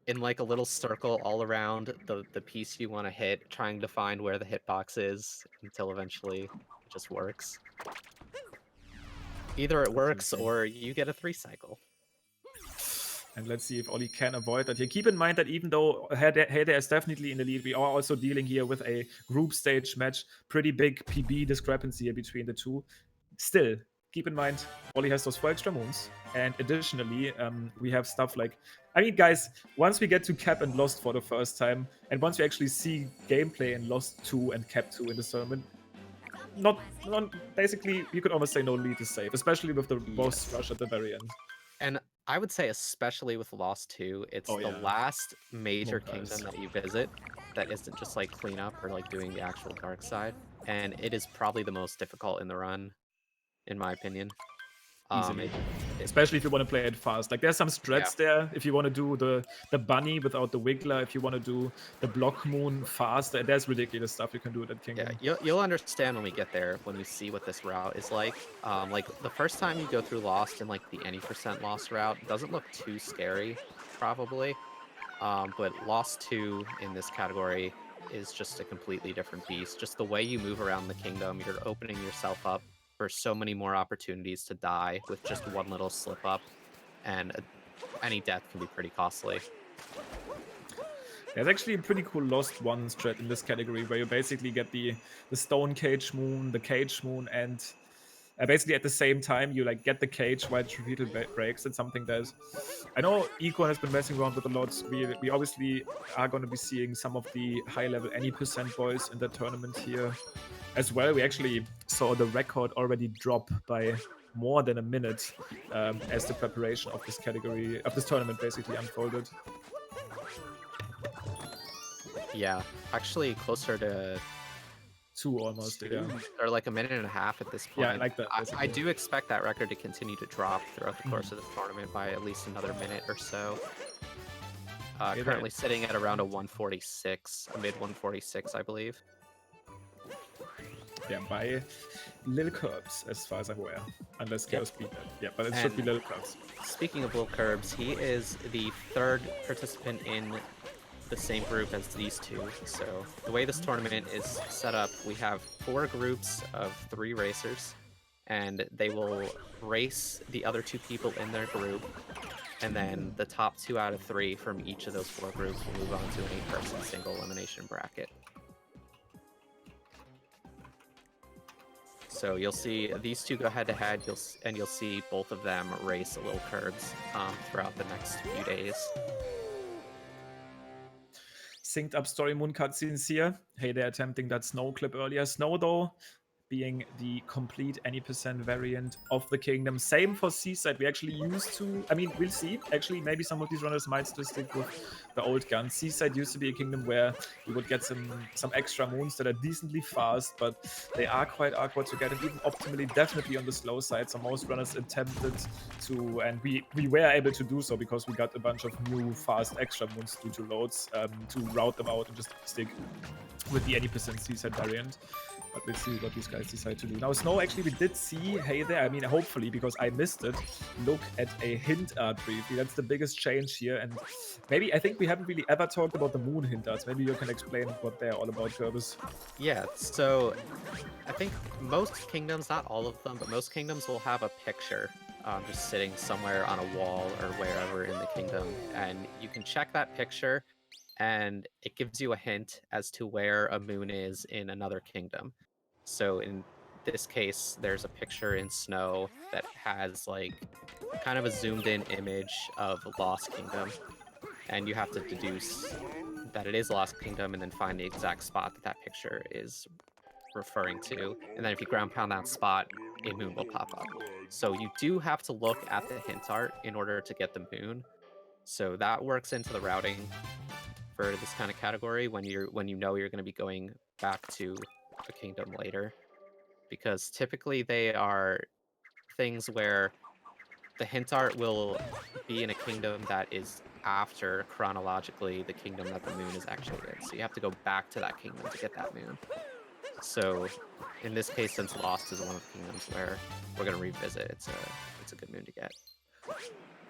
Speaker 2: in like a little circle all around the piece you want to hit, trying to find where the hitbox is until eventually it just works. Either it works or you get a 3 cycle.
Speaker 1: And let's see if Oli can avoid that here. Keep in mind that even though Hey There is definitely in the lead, we are also dealing here with a group stage match. Pretty big PB discrepancy here between the two. Still, keep in mind, Oli has those 4 extra moons. And additionally, we have stuff like... I mean, guys, once we get to Cap and Lost for the first time, and once we actually see gameplay in Lost 2 and Cap 2 in this tournament, basically, you could almost say no lead is safe, especially with the boss rush at the very end.
Speaker 2: And I would say, especially with Lost 2, it's the last major kingdom that you visit that isn't just like cleanup or like doing the actual dark side. And it is probably the most difficult in the run, in my opinion.
Speaker 1: Easily. Especially if you want to play it fast. Like, there's some strats there. If you want to do the bunny without the Wiggler, if you want to do the block moon fast, there's ridiculous stuff you can do at that kingdom.
Speaker 2: Yeah, you'll understand when we get there, when we see what this route is like. Like, the first time you go through Lost and like the any percent Lost route doesn't look too scary, probably. But Lost 2 in this category is just a completely different beast. Just the way you move around the kingdom, you're opening yourself up for so many more opportunities to die with just one little slip up, and any death can be pretty costly.
Speaker 1: There's actually a pretty cool Lost 1 strat in this category where you basically get the stone cage moon, the cage moon, and basically at the same time you like get the cage while Trifetal breaks. It's something that I know Econ has been messing around with a lot. We obviously are going to be seeing some of the high level any percent boys in the tournament here as well. We actually saw the record already drop by more than a minute as the preparation of this category, of this tournament basically unfolded.
Speaker 2: Yeah, actually closer to
Speaker 1: 2 almost,
Speaker 2: or like a minute and a half at this point.
Speaker 1: Yeah, I like that.
Speaker 2: I do expect that record to continue to drop throughout the course of the tournament by at least another minute or so. Currently sitting at around a 146, a mid 146, I believe.
Speaker 1: Yeah, by Lil Curbs, as far as I'm aware. Unless Chaos beat that. Yeah, but it should be Lil Curbs.
Speaker 2: Speaking of Lil Curbs, he is the 3rd participant in the same group as these two. So the way this tournament is set up, we have 4 groups of 3 racers, and they will race the other 2 people in their group, and then the top 2 out of 3 from each of those 4 groups will move on to an 8-person single elimination bracket. So you'll see these 2 go head-to-head, and you'll see both of them race Lil Curbs throughout the next few days.
Speaker 1: Synced up story moon cutscenes here. Hey, they're attempting that snow clip earlier. Snow, though, being the complete any percent variant of the kingdom. Same for Seaside. We actually used to... I mean, we'll see. Actually, maybe some of these runners might still stick with the old gun. Seaside used to be a kingdom where you would get some extra moons that are decently fast, but they are quite awkward to get, and even optimally definitely on the slow side. So most runners attempted to, and we were able to do so because we got a bunch of new fast extra moons due to loads to route them out and just stick with the any percent Seaside variant. But we'll see what these guys decide to do. Now, Snow, actually, we did see Hey There. I mean, hopefully, because I missed it, look at a hint art briefly. That's the biggest change here. And maybe, I think we haven't really ever talked about the moon hint arts. Maybe you can explain what they're all about, Kerbis.
Speaker 2: Yeah, so I think most kingdoms, not all of them, but most kingdoms will have a picture just sitting somewhere on a wall or wherever in the kingdom, and you can check that picture, and it gives you a hint as to where a moon is in another kingdom. So in this case, there's a picture in snow that has like kind of a zoomed in image of Lost Kingdom, and you have to deduce that it is Lost Kingdom and then find the exact spot that that picture is referring to. And then if you ground pound that spot, a moon will pop up. So you do have to look at the hint art in order to get the moon. So that works into the routing for this kind of category when you know you're going to be going back to a kingdom later, because typically they are things where the hint art will be in a kingdom that is after chronologically the kingdom that the moon is actually in. So you have to go back to that kingdom to get that moon. So in this case, since Lost is one of the kingdoms where we're gonna revisit, it's a good moon to get.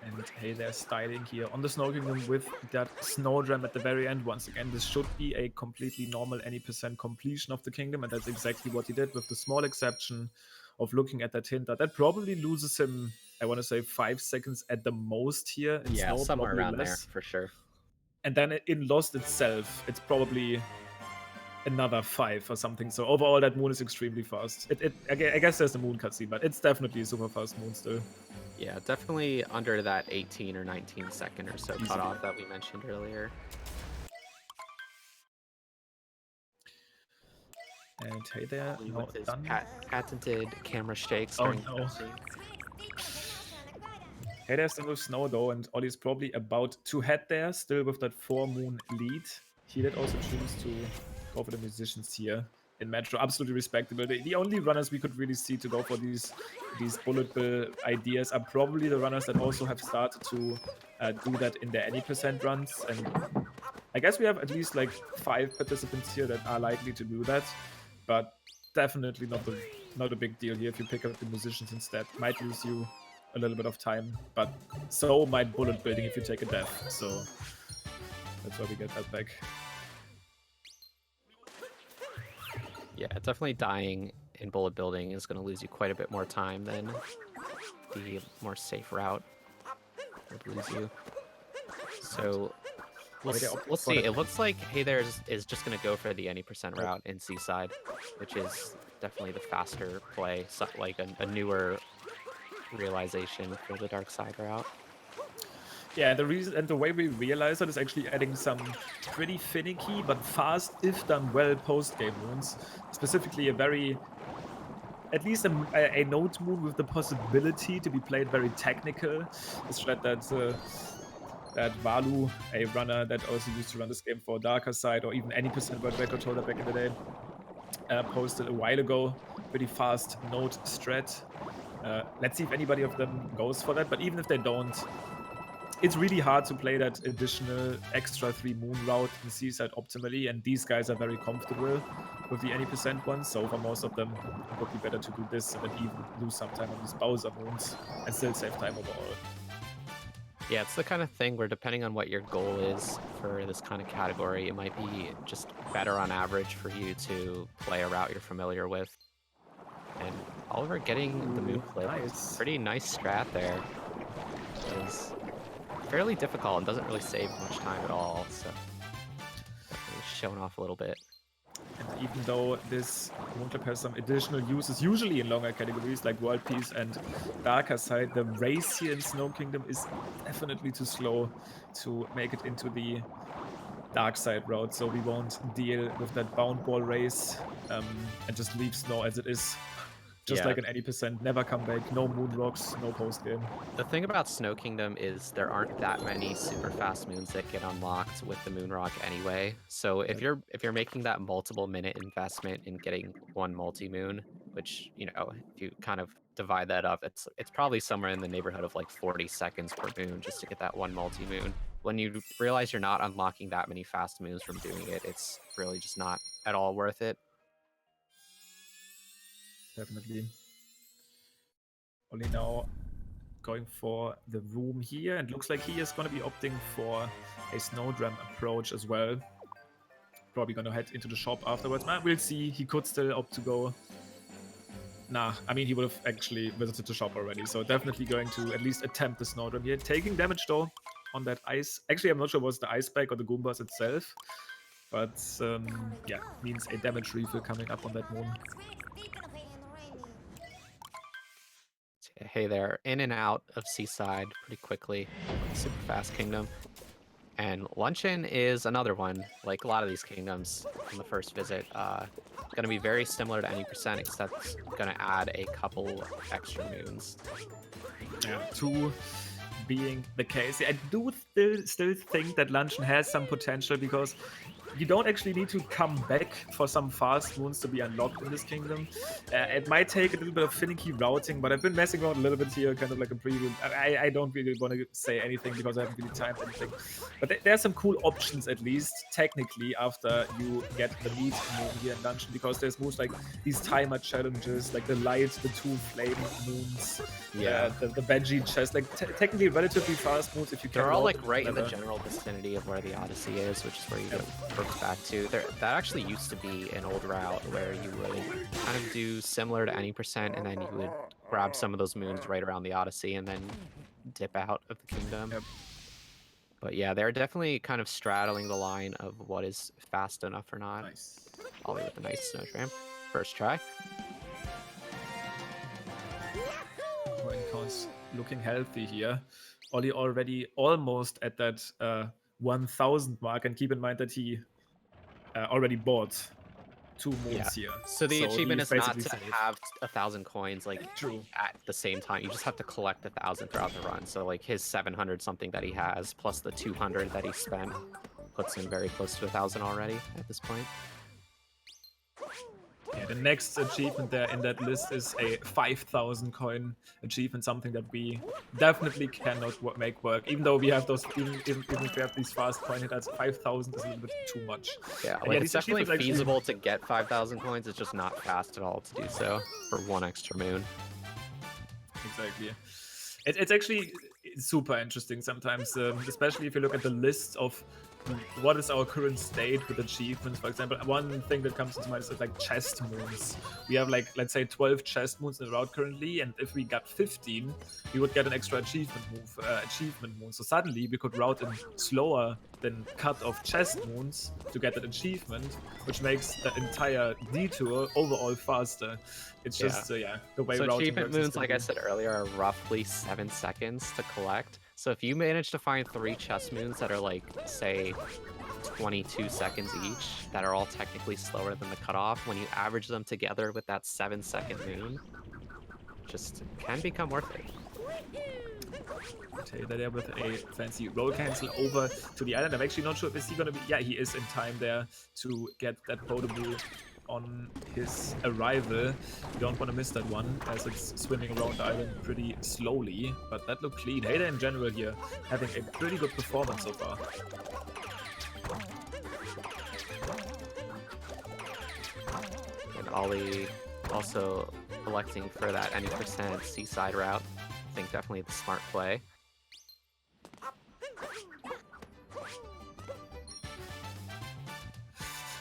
Speaker 1: And hey, they're styling here on the Snow Kingdom with that snow drum at the very end. Once again, this should be a completely normal any percent completion of the kingdom, and that's exactly what he did, with the small exception of looking at that hint. That probably loses him, I want to say, 5 seconds at the most here. In
Speaker 2: Yeah,
Speaker 1: Snow,
Speaker 2: somewhere
Speaker 1: probably
Speaker 2: around there
Speaker 1: less.
Speaker 2: for sure.
Speaker 1: And then in Lost itself, it's probably another 5 or something. So overall, that moon is extremely fast. I guess there's the moon cutscene, but it's definitely a super fast moon still.
Speaker 2: Yeah, definitely under that 18 or 19 second or so cutoff that we mentioned earlier.
Speaker 1: And hey there, no,
Speaker 2: With his
Speaker 1: done.
Speaker 2: patented camera shakes
Speaker 1: Oh
Speaker 2: during
Speaker 1: no.
Speaker 2: cutscene.
Speaker 1: Hey, there's still Snow though, and Ollie's probably about to head there, still with that 4 moon lead. He did also choose to go for the musicians here in Metro. Absolutely respectable. The only runners we could really see to go for these bullet bill ideas are probably the runners that also have started to do that in their any percent runs. And I guess we have at least like 5 participants here that are likely to do that, but definitely not a big deal here if you pick up the musicians instead. Might lose you a little bit of time, but so might bullet building if you take a death. So that's why we get that back.
Speaker 2: Yeah, definitely dying in bullet building is going to lose you quite a bit more time than the more safe route would lose you. So we'll see. It looks like Hey There is just going to go for the any percent route in Seaside, which is definitely the faster play, like a newer realization for the dark side route.
Speaker 1: Yeah, the reason and the way we realize it is actually adding some pretty finicky but fast, if done well, post-game moons. Specifically at least a note moon with the possibility to be played very technical. It's that Valu, a runner that also used to run this game for Darker Side or even any percent world record holder back in the day, posted a while ago. Pretty fast note strat. Let's see if anybody of them goes for that. But even if they don't, it's really hard to play that additional extra 3 moon route in Seaside optimally, and these guys are very comfortable with the any percent ones, so for most of them it would be better to do this and then even lose some time on these Bowser moons and still save time overall.
Speaker 2: Yeah, it's the kind of thing where depending on what your goal is for this kind of category, it might be just better on average for you to play a route you're familiar with. And Oliver getting the moon flip,
Speaker 1: nice.
Speaker 2: pretty nice strat there. It was fairly difficult and doesn't really save much time at all, so definitely showing off a little bit.
Speaker 1: And even though this Moonclip has some additional uses, usually in longer categories like World Peace and Darker Side, the race here in Snow Kingdom is definitely too slow to make it into the Dark Side route, so we won't deal with that bound ball race and just leave Snow as it is. Just like an 80%, never come back, no moon rocks, no post game.
Speaker 2: The thing about Snow Kingdom is there aren't that many super fast moons that get unlocked with the moon rock anyway. So if you're making that multiple minute investment in getting one multi-moon, which, you know, if you kind of divide that up, it's probably somewhere in the neighborhood of like 40 seconds per moon just to get that one multi-moon. When you realize you're not unlocking that many fast moons from doing it, it's really just not at all worth it.
Speaker 1: Definitely. Only now going for the room here, and looks like he is going to be opting for a snowdram approach as well. Probably going to head into the shop afterwards. We'll see. He could still opt to go Nah, I mean, he would have actually visited the shop already, so definitely going to at least attempt the Snowdrop here. Taking damage, though, on that ice. Actually, I'm not sure what's the ice bag or the Goombas itself, but yeah, means a damage refill coming up on that moon.
Speaker 2: Hey there, in and out of Seaside pretty quickly. Super fast kingdom. And Luncheon is another one, like a lot of these kingdoms on the first visit. Going to be very similar to any percent, except it's going to add a couple extra moons.
Speaker 1: Yeah, 2 being the case. I do still think that Luncheon has some potential because you don't actually need to come back for some fast moons to be unlocked in this kingdom. It might take a little bit of finicky routing, but I've been messing around a little bit here, kind of like a preview. I don't really want to say anything because I haven't really timed anything. But there are some cool options, at least, technically, after you get the meat moon here in Dungeon, because there's moves like these timer challenges, like the light, the 2 flame moons, the veggie chest, like technically relatively fast moves if you can.
Speaker 2: They're all like right in the general vicinity of where the Odyssey is, which is where you get back to. That actually used to be an old route where you would kind of do similar to any percent, and then you would grab some of those moons right around the Odyssey and then dip out of the kingdom.
Speaker 1: Yep.
Speaker 2: But yeah, they're definitely kind of straddling the line of what is fast enough or not.
Speaker 1: Nice.
Speaker 2: Ollie with a nice snow tram. First try.
Speaker 1: Coin counts looking healthy here. Ollie already almost at that 1000 mark, and keep in mind that he already bought 2 moons here.
Speaker 2: So the achievement is not to
Speaker 1: safe.
Speaker 2: have 1,000 coins like at the same time. You just have to collect 1,000 throughout the run. So like his 700 something that he has plus the 200 that he spent puts him very close to 1,000 already at this point.
Speaker 1: Yeah, the next achievement there in that list is a 5,000 coin achievement, something that we definitely cannot make work. Even though we have those, even if we have these fast coin hitters, 5,000 is a little bit too much.
Speaker 2: Yeah, like it's definitely feasible to get 5,000 coins. It's just not fast at all to do so for 1 extra moon.
Speaker 1: Exactly. It's actually super interesting sometimes, especially if you look at the list of what is our current state with achievements. For example, one thing that comes to mind is like chest moons. We have like, let's say 12 chest moons in the route currently, and if we got 15, we would get an extra achievement moon. So suddenly we could route in slower than cut off chest moons to get that achievement, which makes the entire detour overall faster. It's just the way
Speaker 2: so
Speaker 1: routing
Speaker 2: achievement
Speaker 1: works
Speaker 2: moons, like I said earlier, are roughly 7 seconds to collect. So if you manage to find 3 chest moons that are like, say, 22 seconds each, that are all technically slower than the cutoff, when you average them together with that 7-second moon, just can become worth it.
Speaker 1: Taylor there with a fancy roll cancel over to the island. I'm actually not sure if he gonna be. Yeah, he is in time there to get that potable on his arrival. You don't want to miss that one, as it's swimming around the island pretty slowly, but that looked clean. Hayden in general here having a pretty good performance so far.
Speaker 2: And Ollie also electing for that any percent Seaside route. I think definitely the smart play.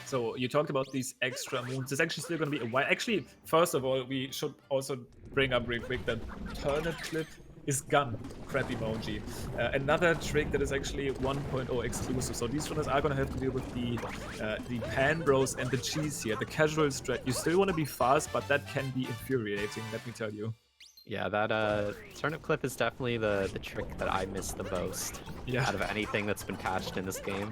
Speaker 1: So you talked about these extra moons. There's actually still going to be a while. Actually, first of all, we should also bring up real quick that turnip clip is gone. Crap emoji. Another trick that is actually 1.0 exclusive. So these runners are going to have to deal with the pan bros and the cheese here. The casual strat. You still want to be fast, but that can be infuriating, let me tell you.
Speaker 2: Yeah, that turnip clip is definitely the trick that I miss the most out of anything that's been patched in this game.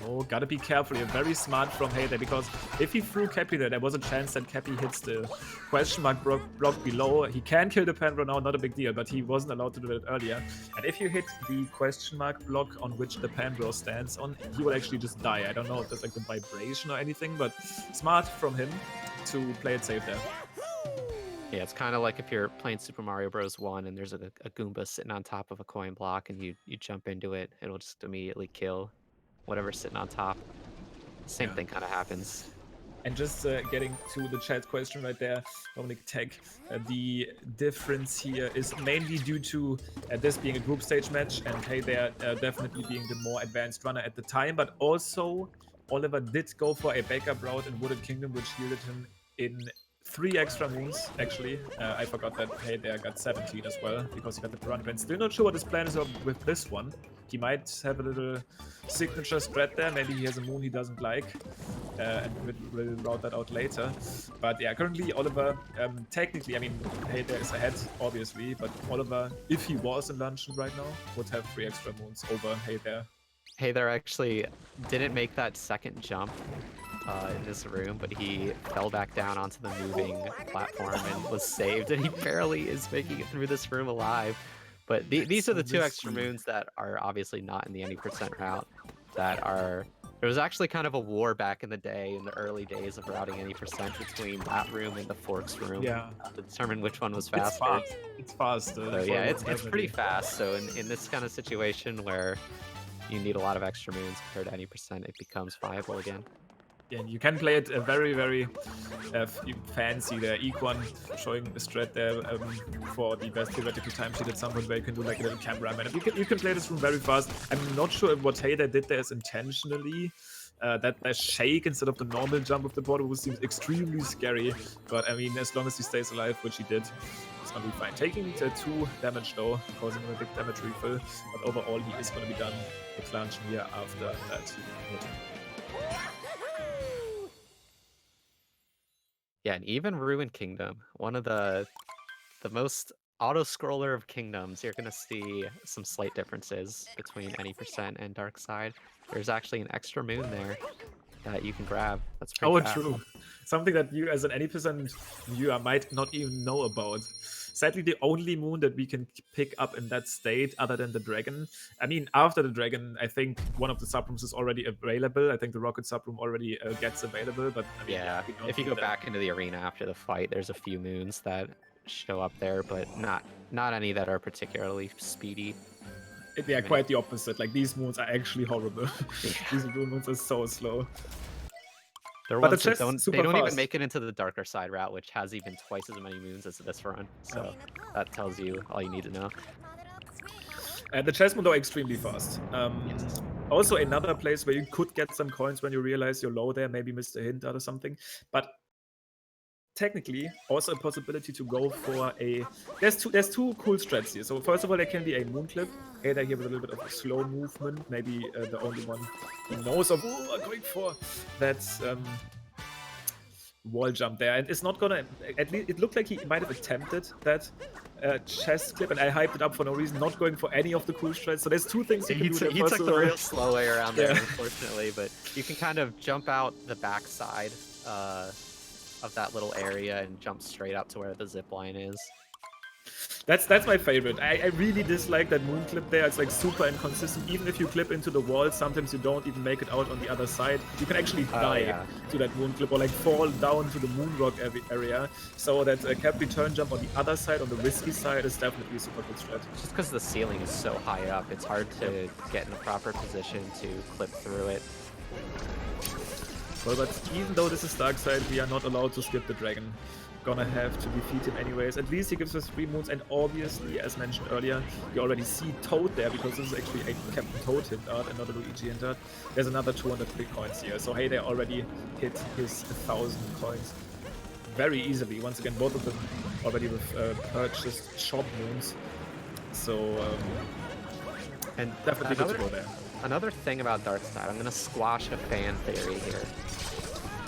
Speaker 1: Oh, gotta be careful here. Very smart from Hayden, because if he threw Cappy there was a chance that Cappy hits the question mark block below. He can kill the Pandro now, not a big deal, but he wasn't allowed to do that earlier. And if you hit the question mark block on which the Pandro stands on, he will actually just die. I don't know if there's like the vibration or anything, but smart from him to play it safe there.
Speaker 2: Yeah, it's kind of like if you're playing Super Mario Bros. 1 and there's a Goomba sitting on top of a coin block and you jump into it, it'll just immediately kill whatever's sitting on top. Same thing kind of happens.
Speaker 1: And just getting to the chat question right there, Dominic Tech, the difference here is mainly due to this being a group stage match, and hey, they're definitely being the more advanced runner at the time, but also Oliver did go for a backup route in Wooded Kingdom, which yielded him in 3 extra moons, actually. I forgot that Hey There got 17 as well, because he got the piranha. Still not sure what his plan is with this one. He might have a little signature spread there. Maybe he has a moon he doesn't like. And we'll route that out later. But yeah, currently Oliver, technically, I mean, Hey There is ahead, obviously. But Oliver, if he was in Luncheon right now, would have 3 extra moons over Hey There.
Speaker 2: Hey There actually didn't make that second jump in this room, but he fell back down onto the moving platform and was saved, and he barely is making it through this room alive. But these are the 2 extra moons that are obviously not in the any percent route, that are... There was actually kind of a war back in the day, in the early days of routing any percent, between that room and the Forks room, to determine which one was faster.
Speaker 1: It's fast.
Speaker 2: So yeah, it's pretty fast. So in this kind of situation where you need a lot of extra moons compared to any percent, it becomes viable again.
Speaker 1: Yeah, you can play it very, very fancy there. Equan showing a strat there for the best theoretical timesheet at some point where you can do like a little cameraman. You can play this room very fast. I'm not sure if what Hader did there is intentionally. That shake instead of the normal jump of the board, which seems extremely scary. But I mean, as long as he stays alive, which he did, it's gonna be fine. Taking 2 damage though, causing a big damage refill. But overall, he is gonna be done with Luncheon here after that.
Speaker 2: Yeah, and even Ruined Kingdom, one of the most auto-scroller of kingdoms, you're gonna see some slight differences between any percent and Dark Side. There's actually an extra moon there that you can grab. That's pretty fast.
Speaker 1: True. Something that you, as an any percent viewer, might not even know about. Sadly, the only moon that we can pick up in that state, other than the dragon. I mean, after the dragon, I think one of the subrooms is already available. I think the rocket subroom already gets available. But I mean,
Speaker 2: yeah, if you go back into the arena after the fight, there's a few moons that show up there, but not any that are particularly speedy.
Speaker 1: They are quite the opposite. Like, these moons are actually horrible.
Speaker 2: Yeah.
Speaker 1: These blue moons are so slow.
Speaker 2: They're
Speaker 1: But
Speaker 2: ones
Speaker 1: the
Speaker 2: that
Speaker 1: chest
Speaker 2: they don't
Speaker 1: super
Speaker 2: even
Speaker 1: fast.
Speaker 2: make it into the Darker Side route, which has even twice as many moons as this run. So that tells you all you need to know.
Speaker 1: The chess moon, though, extremely fast.
Speaker 2: Yes.
Speaker 1: Also, another place where you could get some coins when you realize you're low there, maybe missed a hint out or something. But technically, also a possibility to go for a... There's two cool strats here. So first of all, there can be a moon clip. Ada here with a little bit of a slow movement. Maybe the only one he knows of going for. That's wall jump there. And it's not gonna... At least it looked like he might have attempted that chest clip, and I hyped it up for no reason, not going for any of the cool strats. So there's 2 things you can do there.
Speaker 2: He took the real slow way around there,
Speaker 1: Yeah.
Speaker 2: unfortunately, but you can kind of jump out the backside of that little area and jump straight up to where the zip line is.
Speaker 1: That's my favorite. I really dislike that moon clip there. It's like super inconsistent. Even if you clip into the wall, sometimes you don't even make it out on the other side. You can actually die to that moon clip or like fall down to the moon rock area. So that cap return jump on the other side, on the risky side, is definitely a super good strat.
Speaker 2: Just because the ceiling is so high up, it's hard to get in the proper position to clip through it.
Speaker 1: Well, but even though this is Dark Side, we are not allowed to skip the dragon. Gonna have to defeat him anyways. At least he gives us 3 moons, and obviously, as mentioned earlier, you already see Toad there, because this is actually a Captain Toad hint art and not a Luigi hint art. There's another 203 coins here, so hey, they already hit his 1,000 coins very easily. Once again, both of them already with purchased shop moons, so
Speaker 2: and
Speaker 1: definitely good to go there.
Speaker 2: Another thing about Dark Side, I'm gonna squash a fan theory here.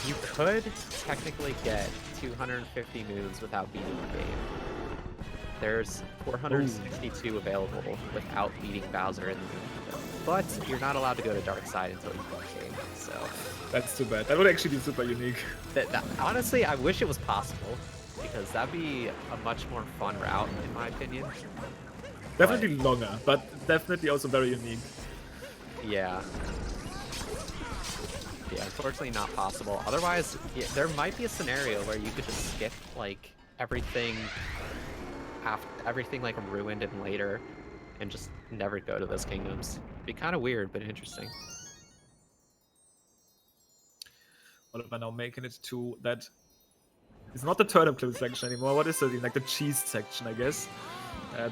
Speaker 2: You could technically get 250 moons without beating the game. There's 462 available without beating Bowser in the moon. But you're not allowed to go to Dark Side until you beat the game, so...
Speaker 1: That's too bad. That would actually be super unique.
Speaker 2: Honestly, I wish it was possible, because that'd be a much more fun route, in my opinion.
Speaker 1: Definitely longer, but definitely also very unique.
Speaker 2: Yeah. Yeah, unfortunately not possible. Otherwise, yeah, there might be a scenario where you could just skip like everything like Ruined and later, and just never go to those kingdoms. It'd be kind of weird, but interesting.
Speaker 1: What am I now making it to that? It's not the turnip clip section anymore. What is it? Like the cheese section, I guess.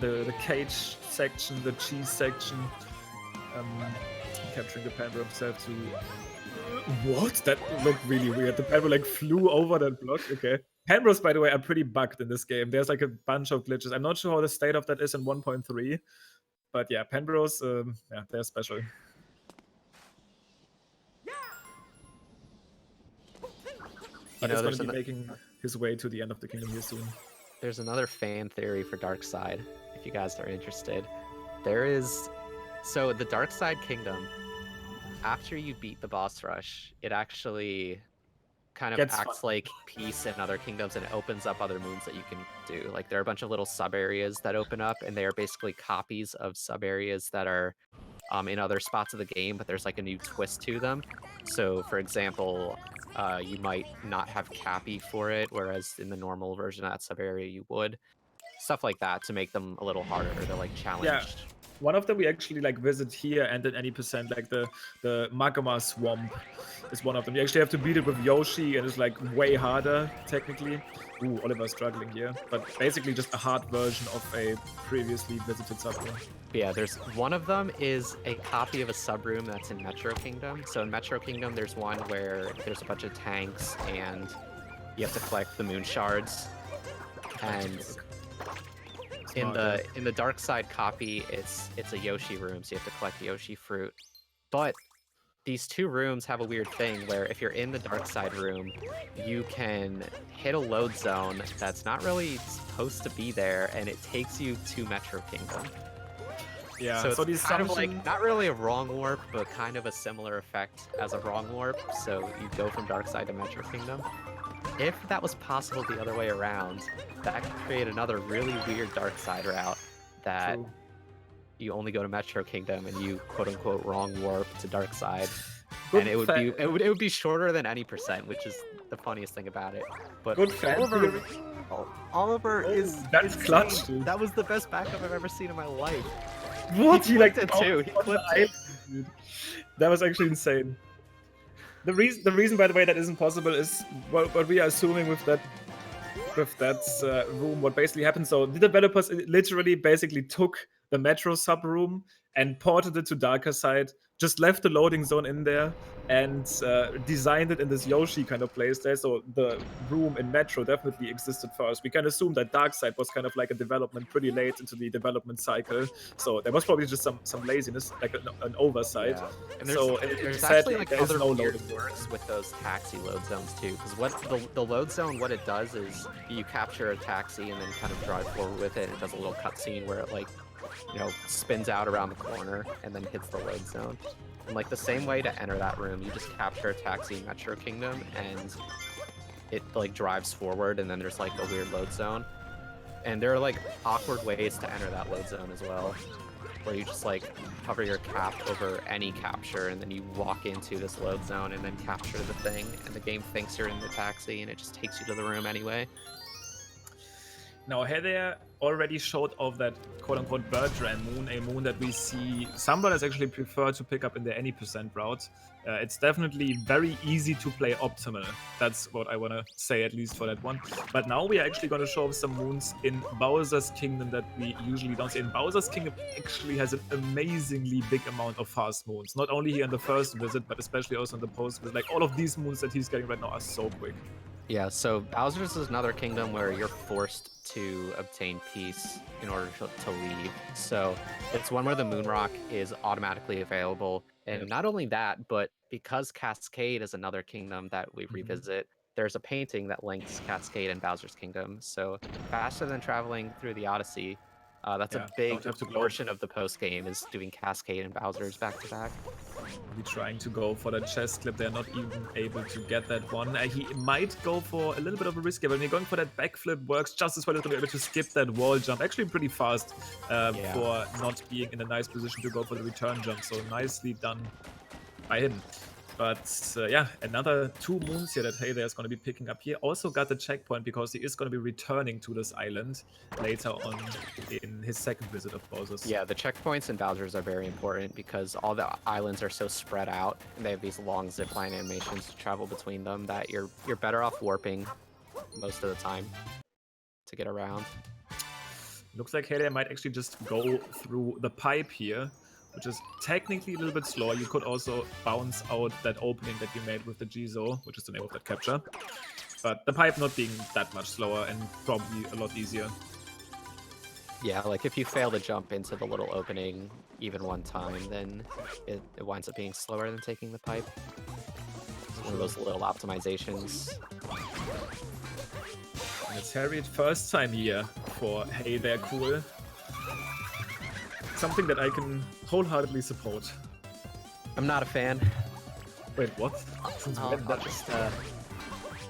Speaker 1: The cage section, the cheese section. Capturing the Panda himself to What? That looked really weird. The Penbro like flew over that block. Okay. Penbros, by the way, are pretty bugged in this game. There's like a bunch of glitches. I'm not sure how the state of that is in 1.3, but yeah, Penbros, yeah, they're special. But it's going to be making his way to the end of the kingdom here soon.
Speaker 2: There's another fan theory for Darkside, if you guys are interested. There is... So the Darkside Kingdom, after you beat the boss rush, it actually kind of acts like peace in other kingdoms, and it opens up other moons that you can do. Like, there are a bunch of little sub-areas that open up, and they are basically copies of sub-areas that are in other spots of the game, but there's like a new twist to them. So, for example, you might not have Cappy for it, whereas in the normal version of that sub-area you would. Stuff like that to make them a little harder to like challenge.
Speaker 1: Yeah. One of them we actually like visit here and at any percent, like the Magma Swamp is one of them. You actually have to beat it with Yoshi and it's like way harder technically. Ooh, Oliver's struggling here, but basically just a hard version of a previously visited subroom.
Speaker 2: Yeah, there's one of them is a copy of a subroom that's in Metro Kingdom. So in Metro Kingdom, there's one where there's a bunch of tanks and you have to collect the moon shards. And in the Darkside copy, it's a Yoshi room, so you have to collect Yoshi fruit. But these two rooms have a weird thing where if you're in the Darkside room, you can hit a load zone that's not really supposed to be there, and it takes you to Metro Kingdom.
Speaker 1: Yeah,
Speaker 2: so it's kind of like not really a wrong warp, but kind of a similar effect as a wrong warp. So you go from Darkside to Metro Kingdom. If that was possible the other way around, that could create another really weird Darkside route that you only go to Metro Kingdom and you quote-unquote wrong warp to Darkside. And it would be shorter than any percent, which is the funniest thing about it. But Oliver is
Speaker 1: that's clutch, dude.
Speaker 2: That was the best backup I've ever seen in my life.
Speaker 1: What?
Speaker 2: He liked it too. He clipped it.
Speaker 1: That was actually insane. The reason, by the way, that isn't possible is what we are assuming with that room. What basically happened? So the developers literally basically took the Metro sub room and ported it to Darker Side. Just left the loading zone in there and designed it in this Yoshi kind of place there. So the room in Metro definitely existed first. We can assume that Darkside was kind of like a development pretty late into the development cycle. So there was probably just some laziness, like an oversight.
Speaker 2: Yeah. And
Speaker 1: there's
Speaker 2: actually like other weird works with those taxi load zones too. Because what the load zone, what it does is you capture a taxi and then kind of drive forward with it. It does a little cutscene where it like, spins out around the corner and then hits the load zone. And like the same way to enter that room, you just capture a taxi in Metro Kingdom and it like drives forward and then there's like a weird load zone. And there are like awkward ways to enter that load zone as well, where you just like hover your cap over any capture and then you walk into this load zone and then capture the thing and the game thinks you're in the taxi and it just takes you to the room anyway.
Speaker 1: Now, Heather already showed off that quote-unquote Birdran moon, a moon that we see some brothers actually prefer to pick up in the any percent route. It's definitely very easy to play optimal. That's what I want to say, at least for that one. But now we are actually going to show off some moons in Bowser's Kingdom that we usually don't see. And Bowser's Kingdom actually has an amazingly big amount of fast moons. Not only here in the first visit, but especially also in the post visit. Like, all of these moons that he's getting right now are so quick.
Speaker 2: Yeah, so Bowser's is another kingdom where you're forced to obtain peace in order to leave. So it's one where the moon rock is automatically available. And not only that, but because Cascade is another kingdom that we revisit, there's a painting that links Cascade and Bowser's Kingdom. So faster than traveling through the Odyssey, that's a big portion of the post-game is doing Cascade and Bowser's back-to-back.
Speaker 1: Be trying to go for that chest clip. They're not even able to get that one. He might go for a little bit of a risk here, but when you're going for that backflip, works just as well as to be able to skip that wall jump. Actually pretty fast for not being in a nice position to go for the return jump. So nicely done by him. But yeah, another 2 moons here that Hey is going to be picking up here. Also got the checkpoint because he is going to be returning to this island later on in his second visit of Bowser's.
Speaker 2: Yeah, the checkpoints in Bowser's are very important because all the islands are so spread out and they have these long zipline animations to travel between them that you're better off warping most of the time to get around.
Speaker 1: Looks like Hey might actually just go through the pipe here, which is technically a little bit slower. You could also bounce out that opening that you made with the GSO, which is the name of that capture. But the pipe not being that much slower and probably a lot easier.
Speaker 2: Yeah, like if you fail to jump into the little opening even one time, then it winds up being slower than taking the pipe. It's one of those little optimizations.
Speaker 1: And it's Harriet first time here for Hey There Cool. Something that I can wholeheartedly support.
Speaker 2: I'm not a fan.
Speaker 1: Wait, what? Since when?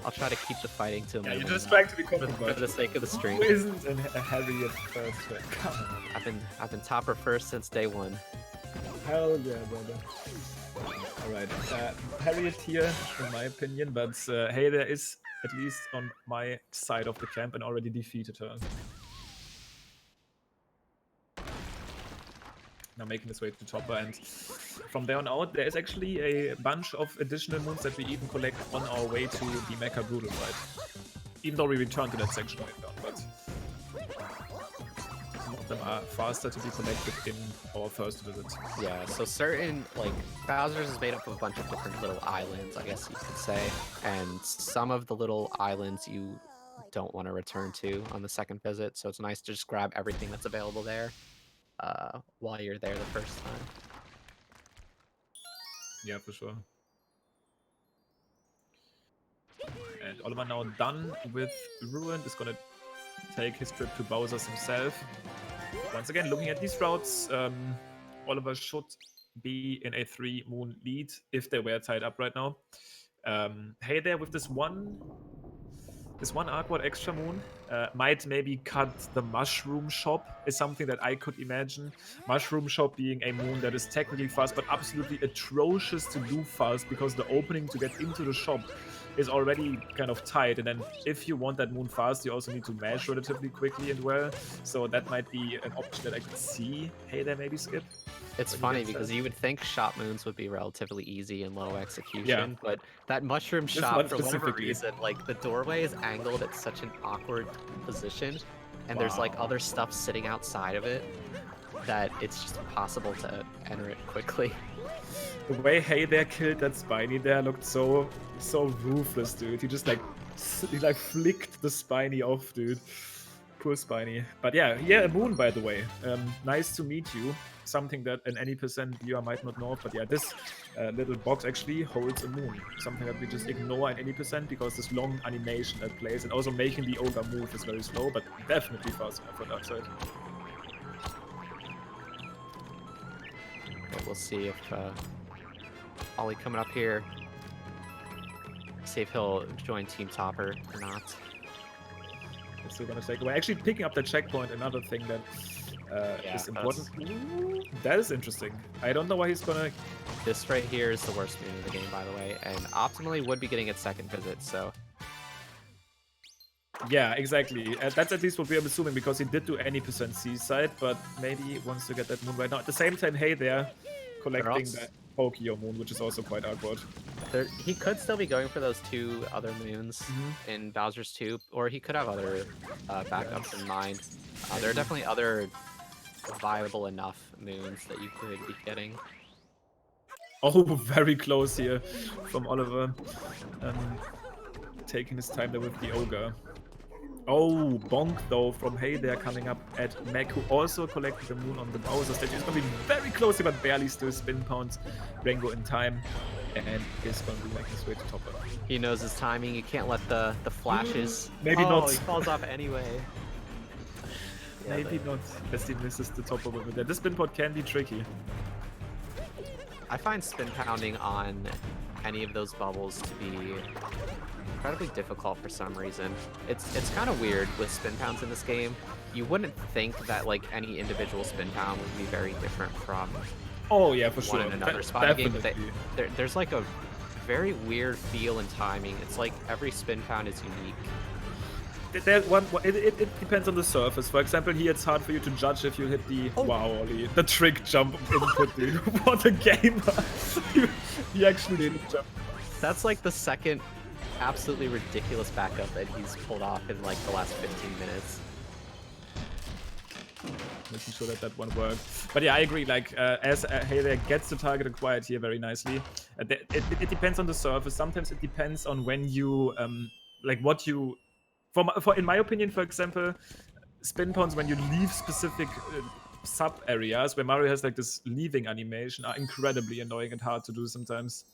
Speaker 2: I'll try to keep the fighting to a minimum.
Speaker 1: You're just trying to be
Speaker 2: for
Speaker 1: comfortable.
Speaker 2: the sake of the stream.
Speaker 1: Who isn't a Harriet first? Come on.
Speaker 2: I've been topper first since day one.
Speaker 1: Hell yeah, brother. Alright, Harriet here, in my opinion, but Hey There is at least on my side of the camp and already defeated her. Now making his way to Topper, and from there on out, there is actually a bunch of additional moons that we even collect on our way to the Mecha Brutal fight. Even though we return to that section right now, but some of them are faster to be collected in our first visit.
Speaker 2: Yeah, so certain, like, Bowser's is made up of a bunch of different little islands, I guess you could say, and some of the little islands you don't want to return to on the second visit, so it's nice to just grab everything that's available there while you're there the first time.
Speaker 1: Yeah, for sure. And Oliver now done with Ruin is gonna take his trip to Bowser's himself. Once again, looking at these routes, Oliver should be in a 3-moon lead if they were tied up right now. Hey There with this one awkward extra moon might maybe cut the Mushroom Shop is something that I could imagine. Mushroom Shop being a moon that is technically fast but absolutely atrocious to do fast because the opening to get into the shop is already kind of tight, and then if you want that moon fast, you also need to mash relatively quickly and well, so that might be an option that I could see Hey There maybe skip.
Speaker 2: It's funny because you would think shot moons would be relatively easy and low execution, but that mushroom shot, for whatever reason, like the doorway is angled at such an awkward position, and there's like other stuff sitting outside of it that it's just impossible to enter it quickly.
Speaker 1: The way Hey There killed that Spiny there looked so ruthless, dude. He just like flicked the Spiny off, dude. Poor Spiny. But yeah, a moon, by the way. Nice to meet you. Something that an any percent viewer might not know of, but yeah, this little box actually holds a moon. Something that we just ignore in any percent because this long animation that plays, and also making the ogre move is very slow, but definitely fast enough for that side.
Speaker 2: Okay, we'll see if Ollie coming up here. See if he'll join Team Topper or not.
Speaker 1: It's still gonna take away. Actually, picking up the checkpoint, another thing that is important. Ooh, that is interesting. I don't know why he's gonna...
Speaker 2: This right here is the worst moon in the game, by the way, and optimally would be getting its second visit, so...
Speaker 1: Yeah, exactly. That's at least what we are assuming, because he did do any percent Seaside, but maybe he wants to get that moon right now. At the same time, Hey There, collecting that Pokio moon, which is also quite awkward.
Speaker 2: He could still be going for those 2 other moons in Bowser's 2, or he could have other backups in mind. There are definitely other viable enough moons that you could be getting.
Speaker 1: Oh, very close here from Oliver. Taking his time there with the ogre. Oh, bonk though from Hey There coming up at Mac, who also collected the moon on the Bowser stage. He's going to be very close here, but barely still spin pounds Rango in time. And is going to be making his way to Topper.
Speaker 2: He knows his timing. You can't let the flashes...
Speaker 1: Maybe not.
Speaker 2: He falls off anyway.
Speaker 1: Maybe not, as he misses the Topper over there. This spin pot can be tricky.
Speaker 2: I find spin pounding on any of those bubbles to be incredibly difficult for some reason. It's kind of weird with spin pounds in this game. You wouldn't think that like any individual spin pound would be very different from
Speaker 1: for sure.
Speaker 2: one in another spot in the game, but there's like a very weird feel and timing. It's like every spin pound is unique.
Speaker 1: It depends on the surface. For example, here it's hard for you to judge if you hit the wow, Ollie, the trick jump input, dude. What a gamer! He actually did a jump.
Speaker 2: That's like the second absolutely ridiculous backup that he's pulled off in like the last 15 minutes.
Speaker 1: making sure that one worked. But yeah, I agree. Like as Hayday gets the target acquired here very nicely. It depends on the surface. Sometimes it depends on when you like what you. For in my opinion, for example, spin pawns when you leave specific sub areas where Mario has like this leaving animation are incredibly annoying and hard to do sometimes.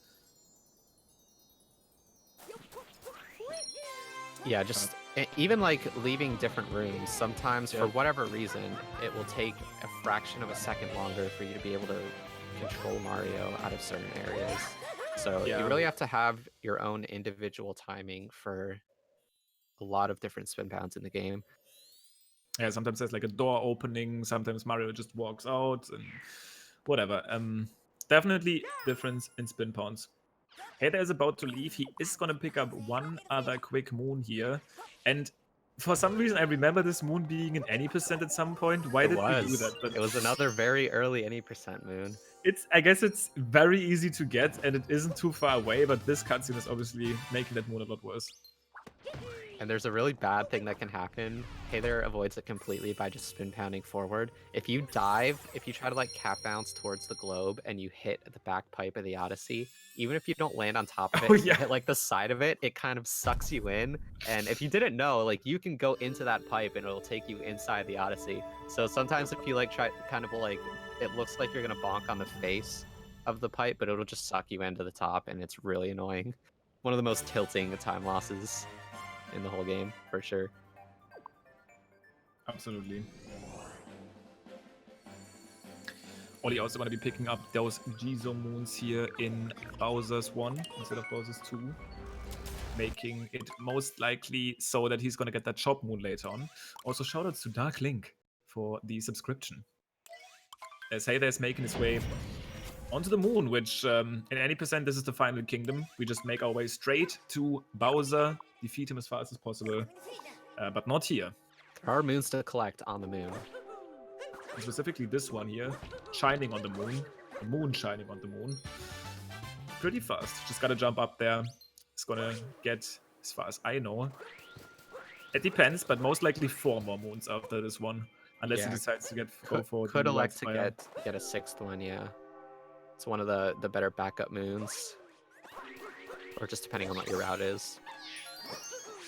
Speaker 2: Yeah, just even like leaving different rooms, sometimes for whatever reason, it will take a fraction of a second longer for you to be able to control Mario out of certain areas. So you really have to have your own individual timing for a lot of different spin bounds in the game.
Speaker 1: Yeah, sometimes there's like a door opening, sometimes Mario just walks out and whatever. Definitely difference in spin pawns. Hader is about to leave. He is going to pick up one other quick moon here. And for some reason, I remember this moon being in any percent at some point. Why did we do that? But
Speaker 2: it was another very early any percent moon.
Speaker 1: I guess it's very easy to get, and it isn't too far away, but this cutscene is obviously making that moon a lot worse.
Speaker 2: And there's a really bad thing that can happen. Hayder avoids it completely by just spin pounding forward. If you dive, if you try to like cap bounce towards the globe and you hit the back pipe of the Odyssey, even if you don't land on top of it, you hit like the side of it, it kind of sucks you in. And if you didn't know, like you can go into that pipe and it'll take you inside the Odyssey. So sometimes if you like try kind of like, it looks like you're gonna bonk on the face of the pipe, but it'll just suck you into the top and it's really annoying. One of the most tilting time losses in the whole game, for sure.
Speaker 1: Absolutely. Oli also going to be picking up those Jizo moons here in Bowser's 1 instead of Bowser's 2. Making it most likely so that he's going to get that Chop moon later on. Also, shoutouts to Dark Link for the subscription. As Hayder is making his way onto the moon, which in any percent, this is the final kingdom. We just make our way straight to Bowser, defeat him as fast as possible, but not here.
Speaker 2: There are moons to collect on the moon.
Speaker 1: And specifically this one here, shining on the moon shining on the moon. Pretty fast, just gotta jump up there. It's gonna get, as far as I know, it depends, but most likely 4 more moons after this one. Unless he decides to go for
Speaker 2: could elect to get a 6th one, yeah. It's one of the better backup moons. Or just depending on what your route is.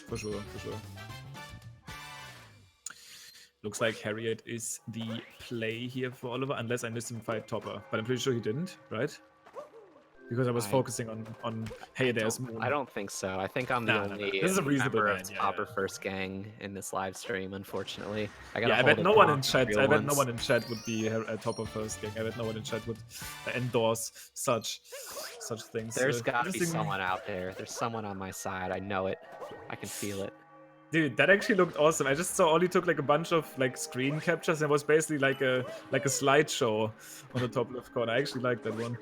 Speaker 1: For sure. Looks like Harriet is the play here for Oliver, unless I missed him fight Topper. But I'm pretty sure he didn't, right? Because I was focusing on Hayder's moon.
Speaker 2: I don't think so. I think I'm the only
Speaker 1: This is a reasonable
Speaker 2: member of Topper First Gang in this live stream, unfortunately.
Speaker 1: I bet no one in chat. I bet no one in chat would be a Topper First Gang. I bet no one in chat would endorse such things.
Speaker 2: There's gotta be someone out there. There's someone on my side. I know it. I can feel it.
Speaker 1: Dude, that actually looked awesome. I just saw Ollie took like a bunch of like screen captures and it was basically like a slideshow on the top left corner. I actually like that one.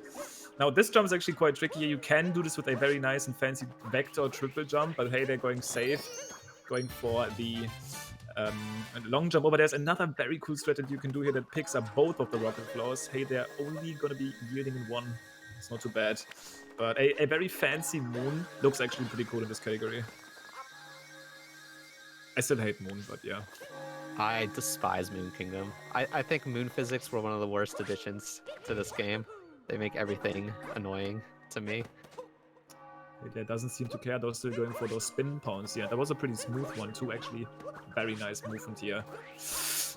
Speaker 1: Now this jump is actually quite tricky. You can do this with a very nice and fancy vector triple jump, but hey, they're going safe, going for the long jump over. There's another very cool strategy you can do here that picks up both of the rocket floors. Hey, they're only gonna be yielding in one. It's not too bad, but a very fancy moon looks actually pretty cool in this category. I still hate Moon, but yeah.
Speaker 2: I despise Moon Kingdom. I think Moon physics were one of the worst additions to this game. They make everything annoying to me.
Speaker 1: It doesn't seem to care. They're still going for those spin pawns here. That was a pretty smooth one too, actually. Very nice movement here.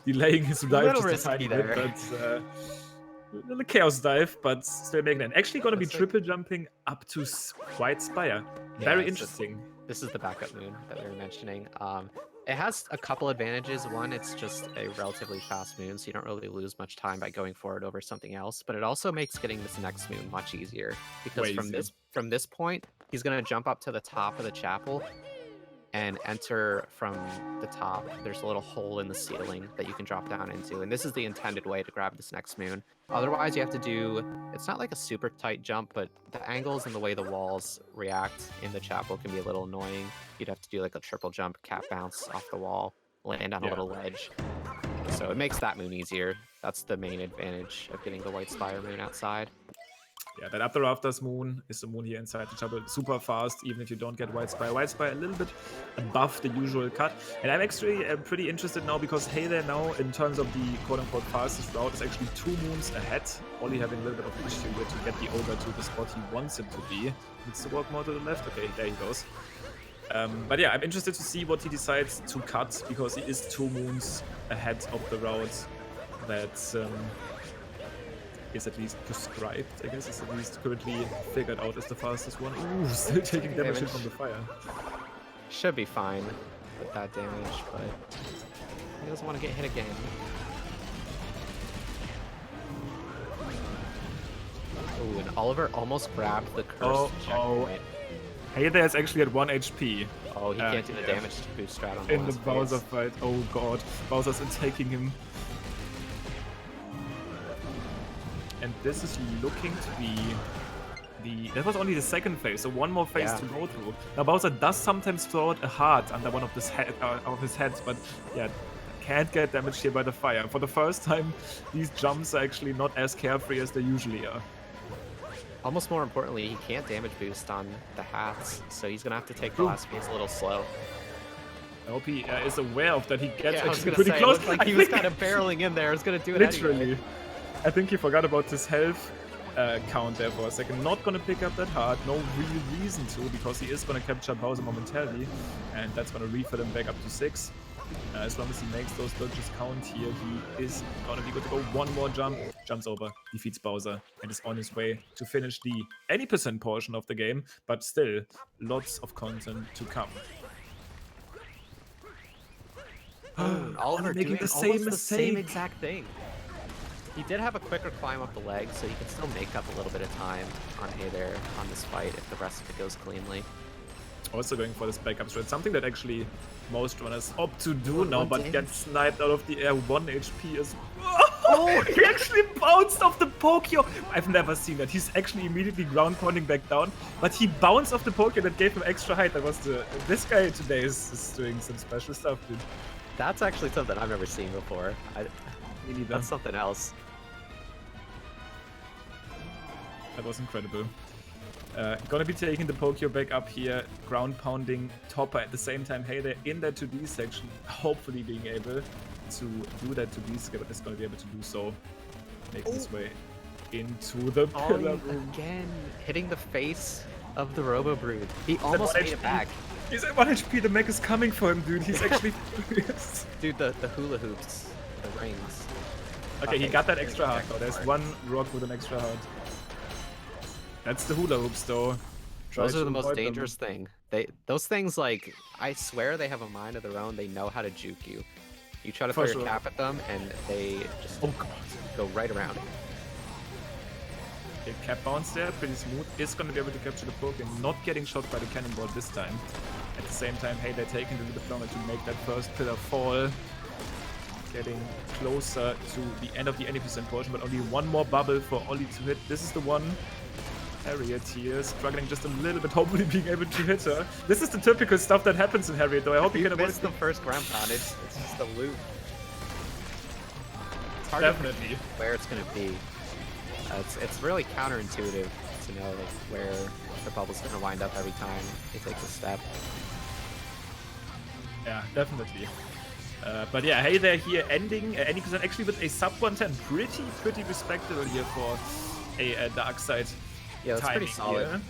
Speaker 1: Delaying his dive just a tiny bit, but a little chaos dive, but still making it. Actually going to be triple jumping up to White Spire. Very interesting.
Speaker 2: This is the backup moon that we were mentioning. It has a couple advantages. One, it's just a relatively fast moon, so you don't really lose much time by going for it over something else. But it also makes getting this next moon much easier, because from this point, he's gonna jump up to the top of the chapel and enter from the top. There's a little hole in the ceiling that you can drop down into, and this is the intended way to grab this next moon. Otherwise, you have to do, it's not like a super tight jump, but the angles and the way the walls react in the chapel can be a little annoying. You'd have to do like a triple jump, cap bounce off the wall, land on a little ledge. So it makes that moon easier. That's the main advantage of getting the White Spire moon outside.
Speaker 1: Yeah, that up the rafters moon is the moon here inside the trouble. Super fast, even if you don't get White Spire. White Spire a little bit above the usual cut. And I'm actually pretty interested now because Hey there now, in terms of the quote-unquote fastest route, is actually 2 moons ahead. Only having a little bit of issue here to get the ogre to the spot he wants him to be. Needs to walk more to the left. Okay, there he goes. But yeah, I'm interested to see what he decides to cut because he is 2 moons ahead of the route that is at least prescribed, I guess, is at least currently figured out as the fastest one. Ooh, still taking damage hit from the fire.
Speaker 2: Should be fine with that damage, but he doesn't want to get hit again. Ooh, and Oliver almost grabbed the cursed checkpoint.
Speaker 1: Hey there is actually at 1 HP.
Speaker 2: Oh, he can't do the damage to boost strat on the
Speaker 1: in the Bowser fight. Oh god, Bowser's taking him. And this is looking to be that was only the second phase, so one more phase to go through. Now Bowser does sometimes throw out a heart under one of his heads, but yeah, can't get damaged here by the fire. For the first time, these jumps are actually not as carefree as they usually are.
Speaker 2: Almost more importantly, he can't damage boost on the hats, so he's gonna have to take the last phase a little slow.
Speaker 1: I hope he is aware of that. He gets actually
Speaker 2: pretty
Speaker 1: close.
Speaker 2: It looked like he was kind of barreling in there. I was gonna do it
Speaker 1: literally.
Speaker 2: Anyway.
Speaker 1: I think he forgot about his health count there for a second. Not gonna pick up that heart. No real reason to, because he is gonna capture Bowser momentarily, and that's gonna refill him back up to 6. As long as he makes those dodges count here, he is gonna be good to go. One more jump, jumps over, defeats Bowser, and is on his way to finish the 80% portion of the game, but still, lots of content to come.
Speaker 2: Oliver making the same exact thing. He did have a quicker climb up the leg, so he can still make up a little bit of time on Hey there on this fight if the rest of it goes cleanly.
Speaker 1: Also going for this backup strat, something that actually most runners opt to do now, but gets sniped out of the air. 1 HP is... Oh, he actually bounced off the Pokio. I've never seen that. He's actually immediately ground pounding back down, but he bounced off the Pokio that gave him extra height. That was the... This guy today is doing some special stuff, dude.
Speaker 2: That's actually something I've never seen before.
Speaker 1: Me neither.
Speaker 2: That's something else.
Speaker 1: That was incredible. Gonna be taking the Pokio back up here, ground pounding Topper at the same time. Hey there in that 2D section, hopefully being able to do that 2D skip, is gonna be able to do so. Making his way into the pillar room.
Speaker 2: Again, hitting the face of the Robo Brood. He almost made it back.
Speaker 1: He's at 1 HP, the mech is coming for him, dude. He's actually furious.
Speaker 2: Dude, the hula hoops, the rings.
Speaker 1: Okay, he got that extra heart though. There's one rock with an extra heart. That's the hula hoops though.
Speaker 2: Those are the most dangerous thing. Those things, like, I swear they have a mind of their own. They know how to juke you. You try to throw your cap at them, and they just go right around it.
Speaker 1: Okay, cap bounce there, pretty smooth. Is going to be able to capture the poke and not getting shot by the cannonball this time. At the same time, hey, they're taking the diplomat to make that first pillar fall. Getting closer to the end of the 80% portion, but only one more bubble for Ollie to hit. This is the one. Harriet here, struggling just a little bit, hopefully being able to hit her. This is the typical stuff that happens in Harriet, though. I hope you can avoid
Speaker 2: the first ground pound. It's just a loop. It's hard
Speaker 1: Definitely.
Speaker 2: to predict where it's going to be. It's really counterintuitive to know like where the bubble's going to wind up every time it takes a step.
Speaker 1: Yeah, definitely. But yeah, hey there here, ending 80% actually with a sub 110. Pretty respectable here for a dark side.
Speaker 2: Yeah, that's pretty solid.
Speaker 1: Here.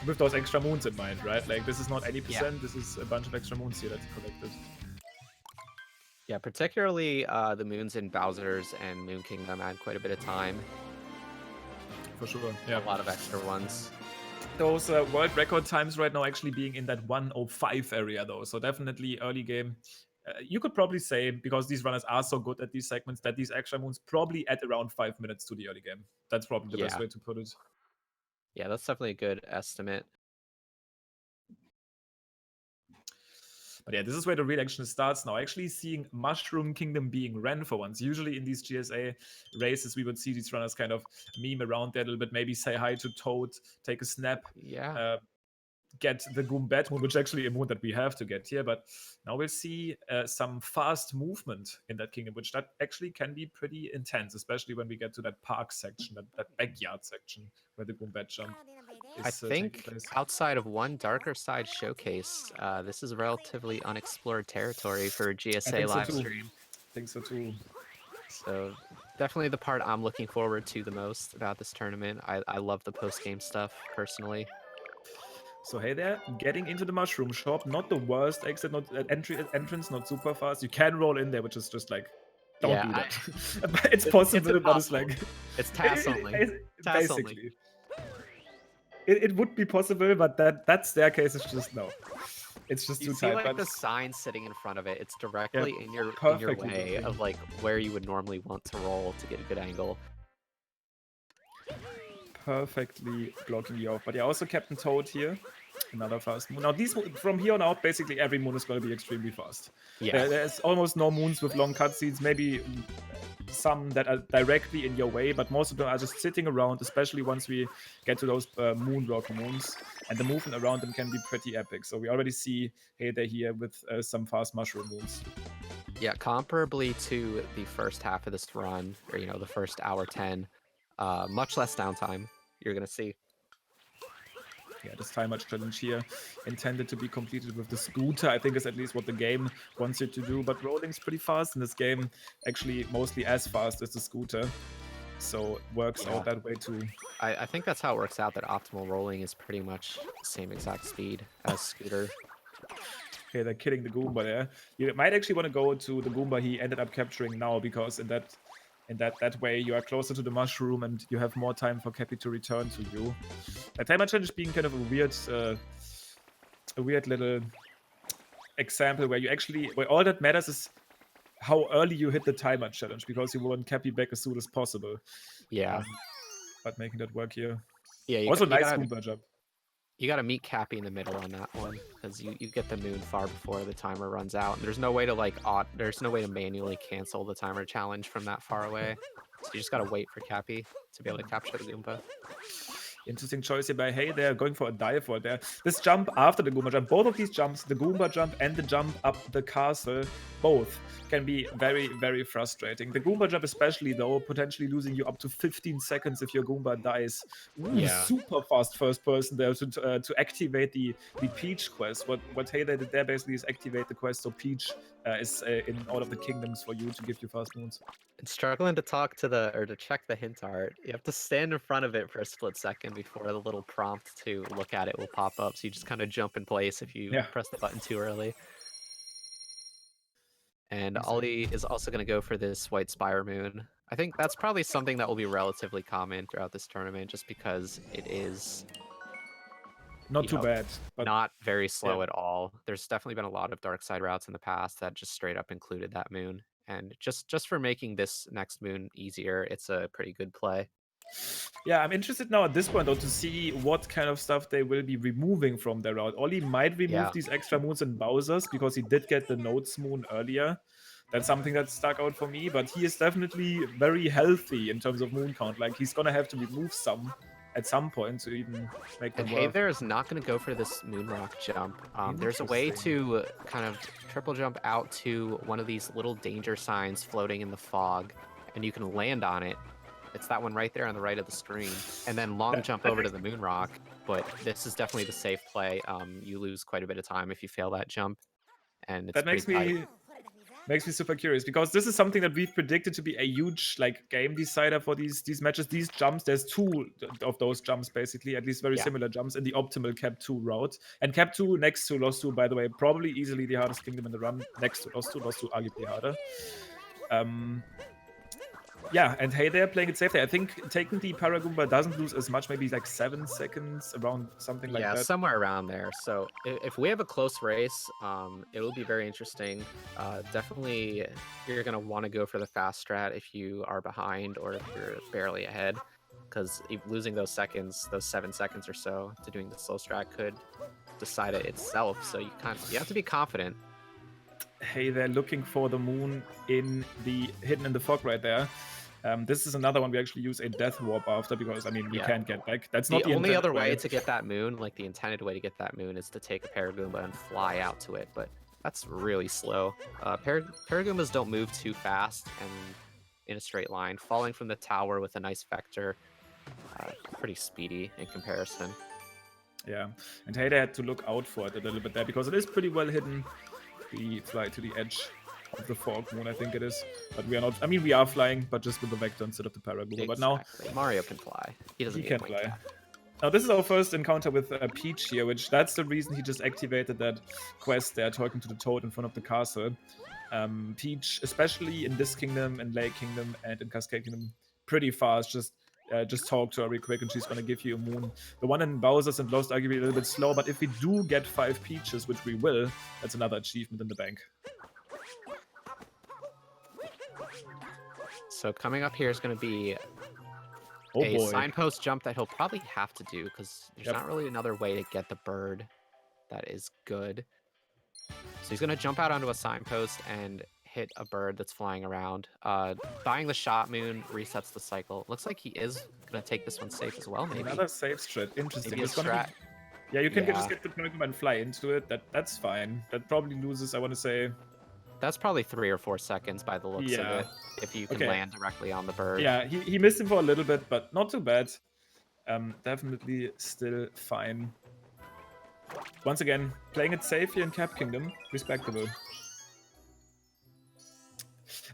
Speaker 1: With those extra moons in mind, right? Like, this is not 80%, this is a bunch of extra moons here that's collected.
Speaker 2: Yeah, particularly the moons in Bowser's and Moon Kingdom add quite a bit of time.
Speaker 1: For sure, yeah.
Speaker 2: A lot of extra ones.
Speaker 1: Those world record times right now actually being in that 1:05 area, though. So definitely early game. You could probably say, because these runners are so good at these segments, that these extra moons probably add around 5 minutes to the early game. That's probably the best way to put it.
Speaker 2: Yeah, that's definitely a good estimate.
Speaker 1: But yeah, this is where the real action starts now. Actually seeing Mushroom Kingdom being ran for once. Usually in these GSA races, we would see these runners kind of meme around there a little bit, maybe say hi to Toad, take a snap.
Speaker 2: Yeah.
Speaker 1: get the Goombet moon, which is actually a moon that we have to get here. But now we'll see some fast movement in that kingdom, which that actually can be pretty intense, especially when we get to that park section, that backyard section where the Goombet jump
Speaker 2: I
Speaker 1: is taking
Speaker 2: think
Speaker 1: place.
Speaker 2: outside of one Darker Side showcase, this is relatively unexplored territory for
Speaker 1: I
Speaker 2: GSA
Speaker 1: think so
Speaker 2: live
Speaker 1: too.
Speaker 2: stream.
Speaker 1: I think so too.
Speaker 2: So definitely the part I'm looking forward to the most about this tournament. I love the post-game stuff personally.
Speaker 1: So hey there, getting into the mushroom shop, not the worst exit, not entrance, not super fast. You can roll in there, which is just like, don't
Speaker 2: Yeah,
Speaker 1: do that. It's
Speaker 2: it's
Speaker 1: possible, but it's
Speaker 2: impossible.
Speaker 1: like,
Speaker 2: It's TAS only. TAS only.
Speaker 1: basically, it would be possible, but that staircase is just no. It's just
Speaker 2: You
Speaker 1: too
Speaker 2: see
Speaker 1: tight.
Speaker 2: like
Speaker 1: But
Speaker 2: the sign sitting in front of it. It's
Speaker 1: yeah,
Speaker 2: directly in your
Speaker 1: perfectly
Speaker 2: way
Speaker 1: blocking.
Speaker 2: of like where you would normally want to roll to get a good angle.
Speaker 1: Perfectly blocking you off. But yeah, also Captain Toad here. Another fast moon. Now, these from here on out, basically every moon is going to be extremely fast.
Speaker 2: Yeah.
Speaker 1: There's almost no moons with long cutscenes. Maybe some that are directly in your way, but most of them are just sitting around, especially once we get to those moon rock moons. And the movement around them can be pretty epic. So we already see Hey There here with some fast mushroom moons.
Speaker 2: Yeah, comparably to the first half of this run, or the first hour 10, much less downtime. You're gonna see.
Speaker 1: Yeah, this timer challenge here intended to be completed with the scooter, I think is at least what the game wants you to do. But rolling's pretty fast in this game, actually mostly as fast as the scooter. So it works out that way too.
Speaker 2: I think that's how it works out, that optimal rolling is pretty much the same exact speed as scooter.
Speaker 1: Okay, they're killing the Goomba there. You might actually want to go to the Goomba he ended up capturing now, because in that way you are closer to the mushroom and you have more time for Cappy to return to you. That timer challenge being kind of a weird little example where all that matters is how early you hit the timer challenge, because you want Cappy back as soon as possible.
Speaker 2: Yeah.
Speaker 1: But making that work here.
Speaker 2: Yeah.
Speaker 1: Also, nice Goomba jump.
Speaker 2: You gotta meet Cappy in the middle on that one, because you get the moon far before the timer runs out. And there's no way to manually cancel the timer challenge from that far away. So you just gotta wait for Cappy to be able to capture the Goomba.
Speaker 1: Interesting choice here by Hey. They're going for a dive for there. This jump after the Goomba jump, both of these jumps, the Goomba jump and the jump up the castle, both can be very, very frustrating. The Goomba jump especially, though, potentially losing you up to 15 seconds if your Goomba dies. Ooh,
Speaker 2: Yeah.
Speaker 1: super fast first person there to activate the Peach quest. What Hey There did there basically is activate the quest, so Peach is in all of the kingdoms for you to give you fast moons.
Speaker 2: It's struggling to to check the hint art. You have to stand in front of it for a split second before the little prompt to look at it will pop up. So you just kind of jump in place if you press the button too early. And Ollie is also going to go for this White Spire Moon. I think that's probably something that will be relatively common throughout this tournament, just because it is
Speaker 1: not too bad, but
Speaker 2: not very slow at all. There's definitely been a lot of dark side routes in the past that just straight up included that moon. And just for making this next moon easier, it's a pretty good play.
Speaker 1: Yeah, I'm interested now at this point, though, to see what kind of stuff they will be removing from their route. Ollie might remove these extra moons in Bowser's, because he did get the Notes moon earlier. That's something that stuck out for me, but he is definitely very healthy in terms of moon count. Like, he's gonna have to remove some at some point to even make them
Speaker 2: And
Speaker 1: work.
Speaker 2: Hey There is not going to go for this Moonrock jump. There's a way to kind of triple jump out to one of these little danger signs floating in the fog, and you can land on it. It's that one right there on the right of the screen. And then long jump over to the Moonrock, but this is definitely the safe play. You lose quite a bit of time if you fail that jump, and it's
Speaker 1: makes me super curious, because this is something that we've predicted to be a huge game decider for these matches. These jumps, there's two of those jumps basically, at least very similar jumps in the optimal Cap 2 route. And Cap 2 next to Lost 2, by the way, probably easily the hardest kingdom in the run, next to Lost 2. Lost 2 arguably harder. Yeah, and Hey There playing it safe there. I think taking the Paragoomba doesn't lose as much, maybe like 7 seconds, around something like that.
Speaker 2: Yeah, somewhere around there. So if we have a close race, it will be very interesting. Definitely, you're going to want to go for the fast strat if you are behind or if you're barely ahead, because losing those 7 seconds or so to doing the slow strat could decide it itself. So you have to be confident.
Speaker 1: Hey There looking for the moon hidden in the fog right there. This is another one we actually use a death warp after because, I mean, we
Speaker 2: Yeah.
Speaker 1: can't get back. That's
Speaker 2: The
Speaker 1: not the
Speaker 2: only
Speaker 1: intended
Speaker 2: other way to get that moon, like the intended way to get that moon, is to take a Paragoomba and fly out to it, but that's really slow. Paragoombas don't move too fast and in a straight line. Falling from the tower with a nice vector, pretty speedy in comparison.
Speaker 1: Yeah, and Hayden had to look out for it a little bit there because it is pretty well hidden. We fly to the edge of the Fog Moon, I think it is. But we are not, I mean, we are flying, but just with the vector instead of the Paragoomba. But now
Speaker 2: Mario can fly. He doesn't
Speaker 1: he
Speaker 2: need a
Speaker 1: can
Speaker 2: wing
Speaker 1: fly.
Speaker 2: cap.
Speaker 1: Now this is our first encounter with Peach here, which that's the reason he just activated that quest there, talking to the Toad in front of the castle. Peach, especially in this kingdom, in Lake Kingdom, and in Cascade Kingdom, pretty fast. Just talk to her real quick and she's gonna give you a moon. The one in Bowser's and Lost arguably a little bit slow, but if we do get 5 Peaches, which we will, that's another achievement in the bank.
Speaker 2: So coming up here is going to be
Speaker 1: Oh
Speaker 2: a
Speaker 1: boy.
Speaker 2: signpost jump that he'll probably have to do because there's not really another way to get the bird that is good. So he's going to jump out onto a signpost and hit a bird that's flying around. Buying the shot moon resets the cycle. Looks like he is going to take this one safe as well, maybe.
Speaker 1: Another safe strat. Interesting.
Speaker 2: Maybe
Speaker 1: It's gonna be... Yeah, you can just get the Paragoomba and fly into it. That's fine. That probably loses, I want to say...
Speaker 2: That's probably 3 or 4 seconds by the looks of it, if you can land directly on the bird.
Speaker 1: Yeah, he missed him for a little bit, but not too bad. Definitely still fine. Once again, playing it safe here in Cap Kingdom, respectable.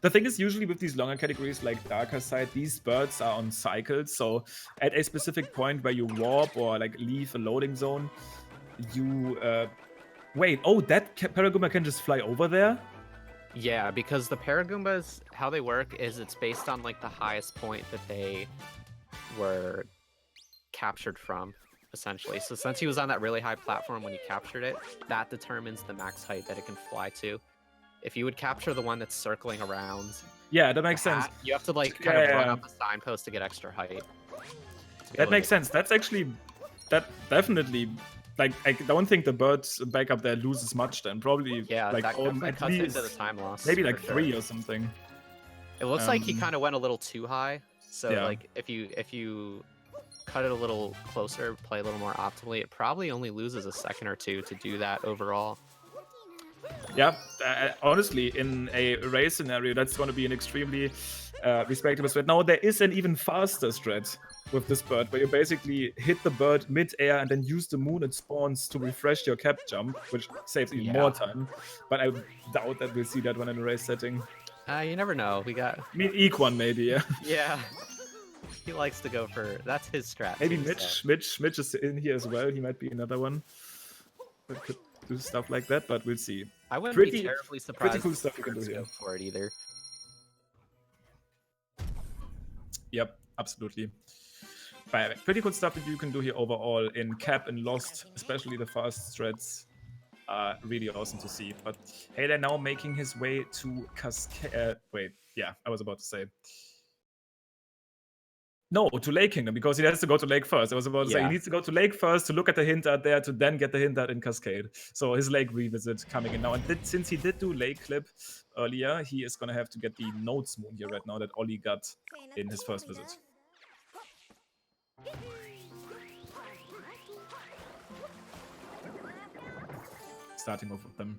Speaker 1: The thing is, usually with these longer categories like Darker Side, these birds are on cycles, so at a specific point where you warp or like leave a loading zone, you... Wait, oh, that Paragoomba can just fly over there?
Speaker 2: Yeah, because the Paragoombas, how they work is it's based on like the highest point that they were captured from, essentially. So since he was on that really high platform when you captured it, that determines the max height that it can fly to. If you would capture the one that's circling around,
Speaker 1: yeah, that makes sense.
Speaker 2: You have to like kind of run up a signpost to get extra height.
Speaker 1: That makes sense. That definitely. Like, I don't think the birds back up there loses much then. Probably, like,
Speaker 2: that definitely
Speaker 1: at
Speaker 2: cuts
Speaker 1: least,
Speaker 2: into the time loss.
Speaker 1: maybe like 3 or something.
Speaker 2: It looks like he kind of went a little too high. So, like, if you cut it a little closer, play a little more optimally, it probably only loses a second or 2 to do that overall.
Speaker 1: Yeah, honestly, in a race scenario, that's going to be an extremely respectable strat. Now, there is an even faster strat with this bird, where you basically hit the bird mid-air and then use the moon and spawns to refresh your cap jump, which saves even more time. But I doubt that we'll see that one in a race setting.
Speaker 2: You never know. I
Speaker 1: mean, Equan maybe, yeah.
Speaker 2: Yeah. He likes to go for... That's his strat.
Speaker 1: Maybe Mitch is in here as well. He might be another one that could do stuff like that, but we'll see.
Speaker 2: I wouldn't be terribly surprised.
Speaker 1: Pretty cool stuff you can do here.
Speaker 2: For it either.
Speaker 1: Yep, absolutely. But pretty cool stuff that you can do here overall in Cap and Lost, especially the fast strats. Really awesome to see. But hey, they're now making his way to Cascade. Wait, yeah, I was about to say. No, to Lake Kingdom, because he has to go to Lake first. I was about to say he needs to go to Lake first to look at the hint out there to then get the hint out in Cascade. So his Lake revisit coming in now. And since he did do Lake Clip earlier, he is going to have to get the Notes Moon here right now that Ollie got in his first visit. Starting off with them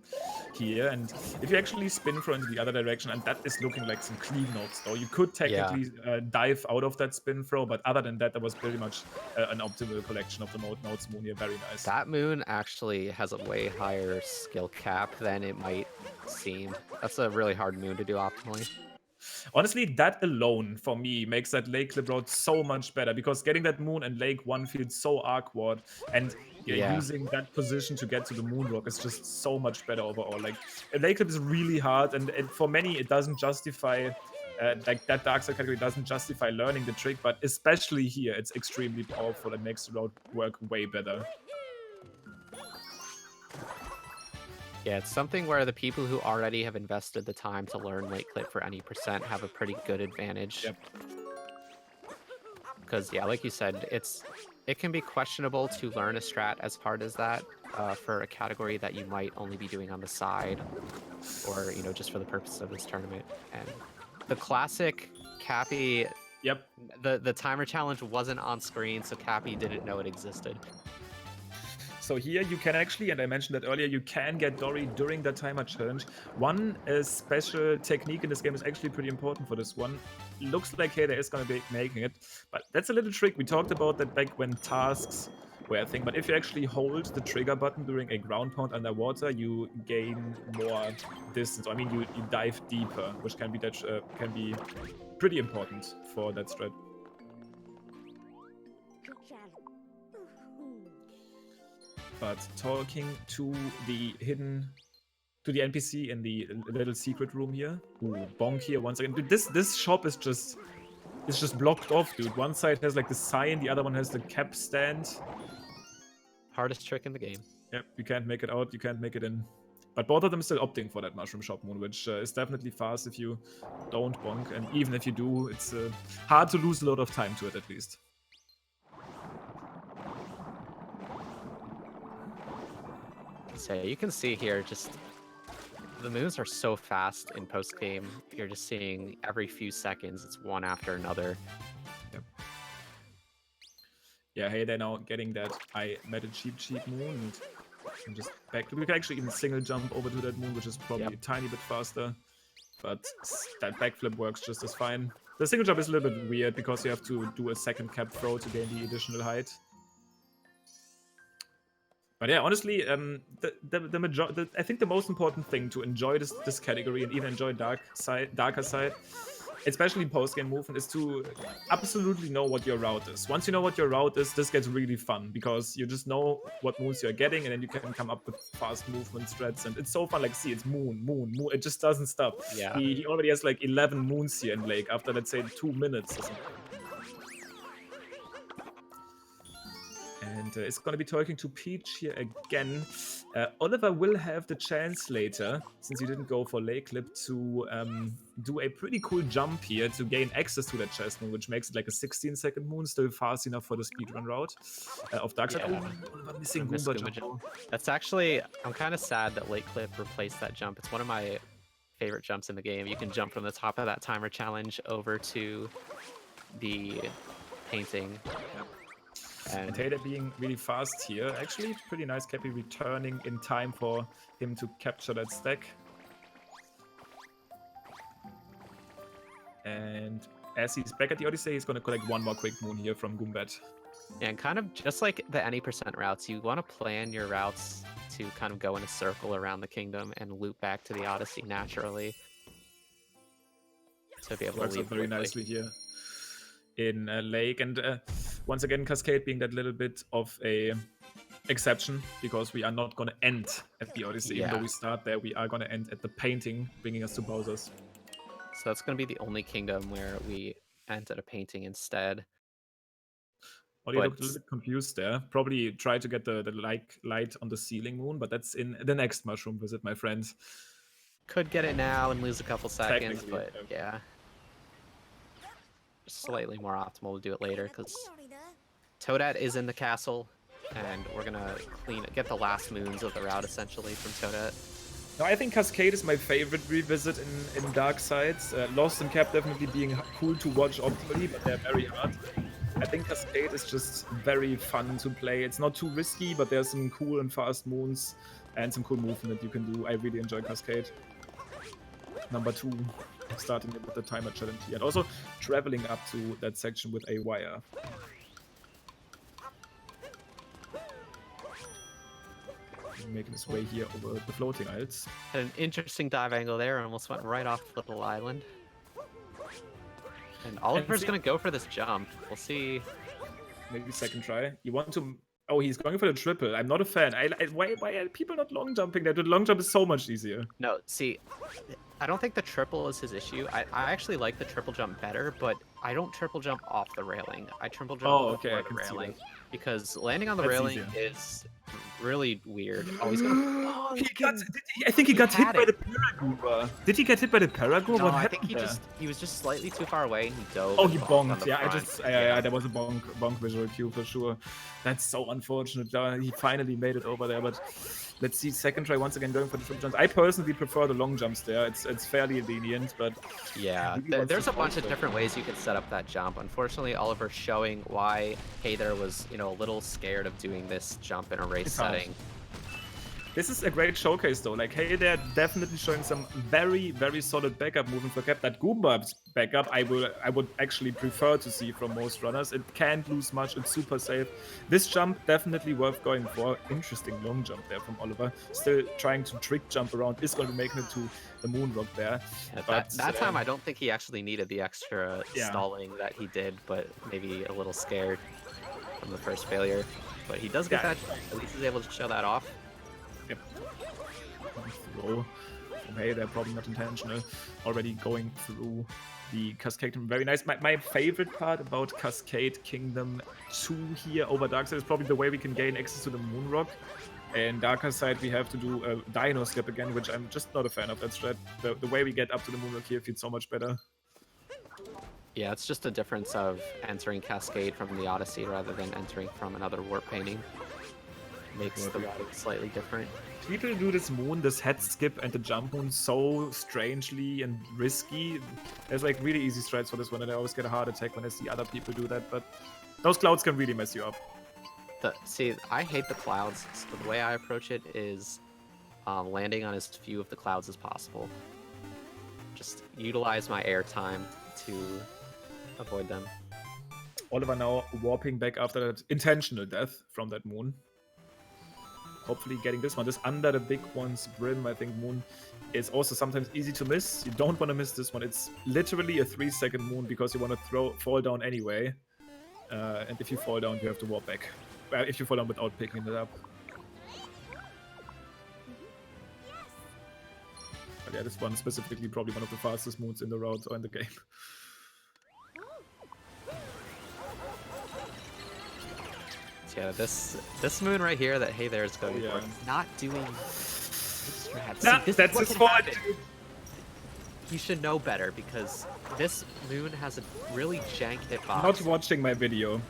Speaker 1: here, and if you actually spin throw into the other direction, and that is looking like some clean notes though, you could technically dive out of that spin throw, but other than that, that was pretty much an optimal collection of the Notes Moon here. Very nice.
Speaker 2: That moon actually has a way higher skill cap than it might seem. That's a really hard moon to do optimally.
Speaker 1: Honestly, that alone for me makes that Lake Clip route so much better, because getting that moon and Lake 1 feels so awkward, and using that position to get to the moon rock is just so much better overall. Like, Lake Clip is really hard, and for many it doesn't justify like that Dark Side category doesn't justify learning the trick, but especially here it's extremely powerful and makes the route work way better.
Speaker 2: Yeah, it's something where the people who already have invested the time to learn Lake Clip for any percent have a pretty good advantage.
Speaker 1: Yep.
Speaker 2: Because, yeah, like you said, it can be questionable to learn a strat as hard as that for a category that you might only be doing on the side, or, you know, just for the purpose of this tournament. And the classic Cappy,
Speaker 1: Yep.
Speaker 2: the timer challenge wasn't on screen, so Cappy didn't know it existed.
Speaker 1: So here you can actually, and I mentioned that earlier, you can get Dory during the timer challenge. One special technique in this game is actually pretty important for this one. Looks like Hader is going to be making it, but that's a little trick. We talked about that back when tasks were a thing, but if you actually hold the trigger button during a ground pound underwater, you gain more distance. I mean, you dive deeper, which can be pretty important for that strat. But talking to the NPC in the little secret room here. Ooh, bonk here once again. Dude, this shop is just blocked off, dude. One side has like the sign, the other one has the cap stand.
Speaker 2: Hardest trick in the game.
Speaker 1: Yep, you can't make it out, you can't make it in. But both of them still opting for that mushroom shop moon, which is definitely fast if you don't bonk. And even if you do, it's hard to lose a lot of time to it at least.
Speaker 2: So you can see here, just the moves are so fast in post game. You're just seeing every few seconds, it's one after another.
Speaker 1: Yep. Yeah, hey, they're now getting that I met a cheap moon and just back. We can actually even single jump over to that moon, which is probably a tiny bit faster. But that backflip works just as fine. The single jump is a little bit weird because you have to do a second cap throw to gain the additional height. But yeah, honestly, I think the most important thing to enjoy this category and even enjoy darker side, especially post-game movement, is to absolutely know what your route is. Once you know what your route is, this gets really fun because you just know what moves you're getting, and then you can come up with fast movement strats. And it's so fun. Like, see, it's moon. It just doesn't stop.
Speaker 2: Yeah.
Speaker 1: He already has like 11 moons here in Lake after, let's say, 2 minutes or something. And it's going to be talking to Peach here again. Oliver will have the chance later, since he didn't go for Lake Clip, to do a pretty cool jump here to gain access to that chest moon, which makes it like a 16-second moon, still fast enough for the speedrun route of Darkside.
Speaker 2: Yeah.
Speaker 1: Oh, Oliver missing Goomba jump.
Speaker 2: That's actually, I'm kind of sad that Lake Clip replaced that jump. It's one of my favorite jumps in the game. You can jump from the top of that timer challenge over to the painting.
Speaker 1: Yep. And Taylor being really fast here. Actually, pretty nice. Cappy returning in time for him to capture that stack. And as he's back at the Odyssey, he's going to collect one more quick moon here from Goombat.
Speaker 2: And kind of just like the any % routes, you want to plan your routes to kind of go in a circle around the kingdom and loop back to the Odyssey naturally. To be able to
Speaker 1: works
Speaker 2: leave
Speaker 1: out very nicely here in Lake. And once again, Cascade being that little bit of a exception, because we are not going to end at the Odyssey. Even though we start there, we are going to end at the painting, bringing us to Bowser's.
Speaker 2: So that's going to be the only kingdom where we end at a painting instead.
Speaker 1: Well, you looked a little bit confused there. Probably try to get the light on the ceiling moon, but that's in the next mushroom visit, my friend.
Speaker 2: Could get it now and lose a couple seconds, but yeah. Slightly more optimal to do it later, because Toadette is in the castle, and we're gonna get the last moons of the route essentially from Toadette.
Speaker 1: No, I think Cascade is my favorite revisit in Dark Sides. Lost and Cap definitely being cool to watch optimally, but they're very hard. I think Cascade is just very fun to play. It's not too risky, but there's some cool and fast moons and some cool movement that you can do. I really enjoy Cascade. Number 2. Starting with the timer challenge here, and also traveling up to that section with a wire. Making his way here over the floating isles.
Speaker 2: Had an interesting dive angle there, almost went right off the little island. And Oliver's gonna go for this jump. We'll see.
Speaker 1: Maybe second try. You want to... Oh, he's going for the triple. I'm not a fan. Why are people not long jumping there? The long jump is so much easier.
Speaker 2: No, see, I don't think the triple is his issue. I actually like the triple jump better, but I don't triple jump off the railing. I triple jump off the railing. Because landing on the railing is really weird. Oh, he's gonna...
Speaker 1: I think he got hit by the Paragooba. Did he get hit by the Paragooba?
Speaker 2: No, I think he was just slightly too far away and he dove.
Speaker 1: Oh, he bonked. Yeah, there was a bonk visual cue for sure. That's so unfortunate. He finally made it over there, but Let's see, second try once again going for the triple jumps. I personally prefer the long jumps there. It's fairly lenient, but
Speaker 2: Yeah,
Speaker 1: really wants
Speaker 2: there's
Speaker 1: to
Speaker 2: a bunch of
Speaker 1: force it.
Speaker 2: different ways you can set up that jump. Unfortunately, Oliver's showing why Hey There was, a little scared of doing this jump in a race
Speaker 1: It's hard.
Speaker 2: setting.
Speaker 1: This is a great showcase though. Like, hey, they're definitely showing some very, very solid backup movement for Cap. That Goomba backup, I would actually prefer to see from most runners. It can't lose much. It's super safe. This jump definitely worth going for. Interesting long jump there from Oliver. Still trying to trick jump around. Is going to make it to the moonwalk there.
Speaker 2: Yeah,
Speaker 1: But
Speaker 2: that time, I don't think he actually needed the extra
Speaker 1: yeah.
Speaker 2: stalling that he did, but maybe a little scared from the first failure. But he does get that. At least he's able to show that off.
Speaker 1: Yep. Throw from Hey, they're probably not intentional. Already going through the Cascade Kingdom. Very nice. My favorite part about Cascade Kingdom 2 here over Dark Side is probably the way we can gain access to the Moon Rock. And Darker Side, we have to do a Dino Skip again, which I'm just not a fan of that strat. The way we get up to the Moon Rock here feels so much better.
Speaker 2: Yeah, it's just a difference of entering Cascade from the Odyssey rather than entering from another warp painting. Makes the routing slightly different.
Speaker 1: People do this moon, this head skip and the jump moon so strangely and risky. There's like really easy strats for this one, and I always get a heart attack when I see other people do that, but those clouds can really mess you up.
Speaker 2: See, I hate the clouds, so the way I approach it is landing on as few of the clouds as possible. Just utilize my air time to avoid them.
Speaker 1: Oliver now warping back after that intentional death from that moon. Hopefully getting this one. This under the big one's brim, I think moon is also sometimes easy to miss. You don't want to miss this one. It's literally a 3-second moon because you want to fall down anyway. And if you fall down, you have to warp back. If you fall down without picking it up. But yeah, this one specifically probably one of the fastest moons in the route or in the game.
Speaker 2: Yeah, this moon right here that Hey There is going for, not doing strats.
Speaker 1: Nah, that's his fault.
Speaker 2: You should know better because this moon has a really jank hitbox.
Speaker 1: Not watching my video.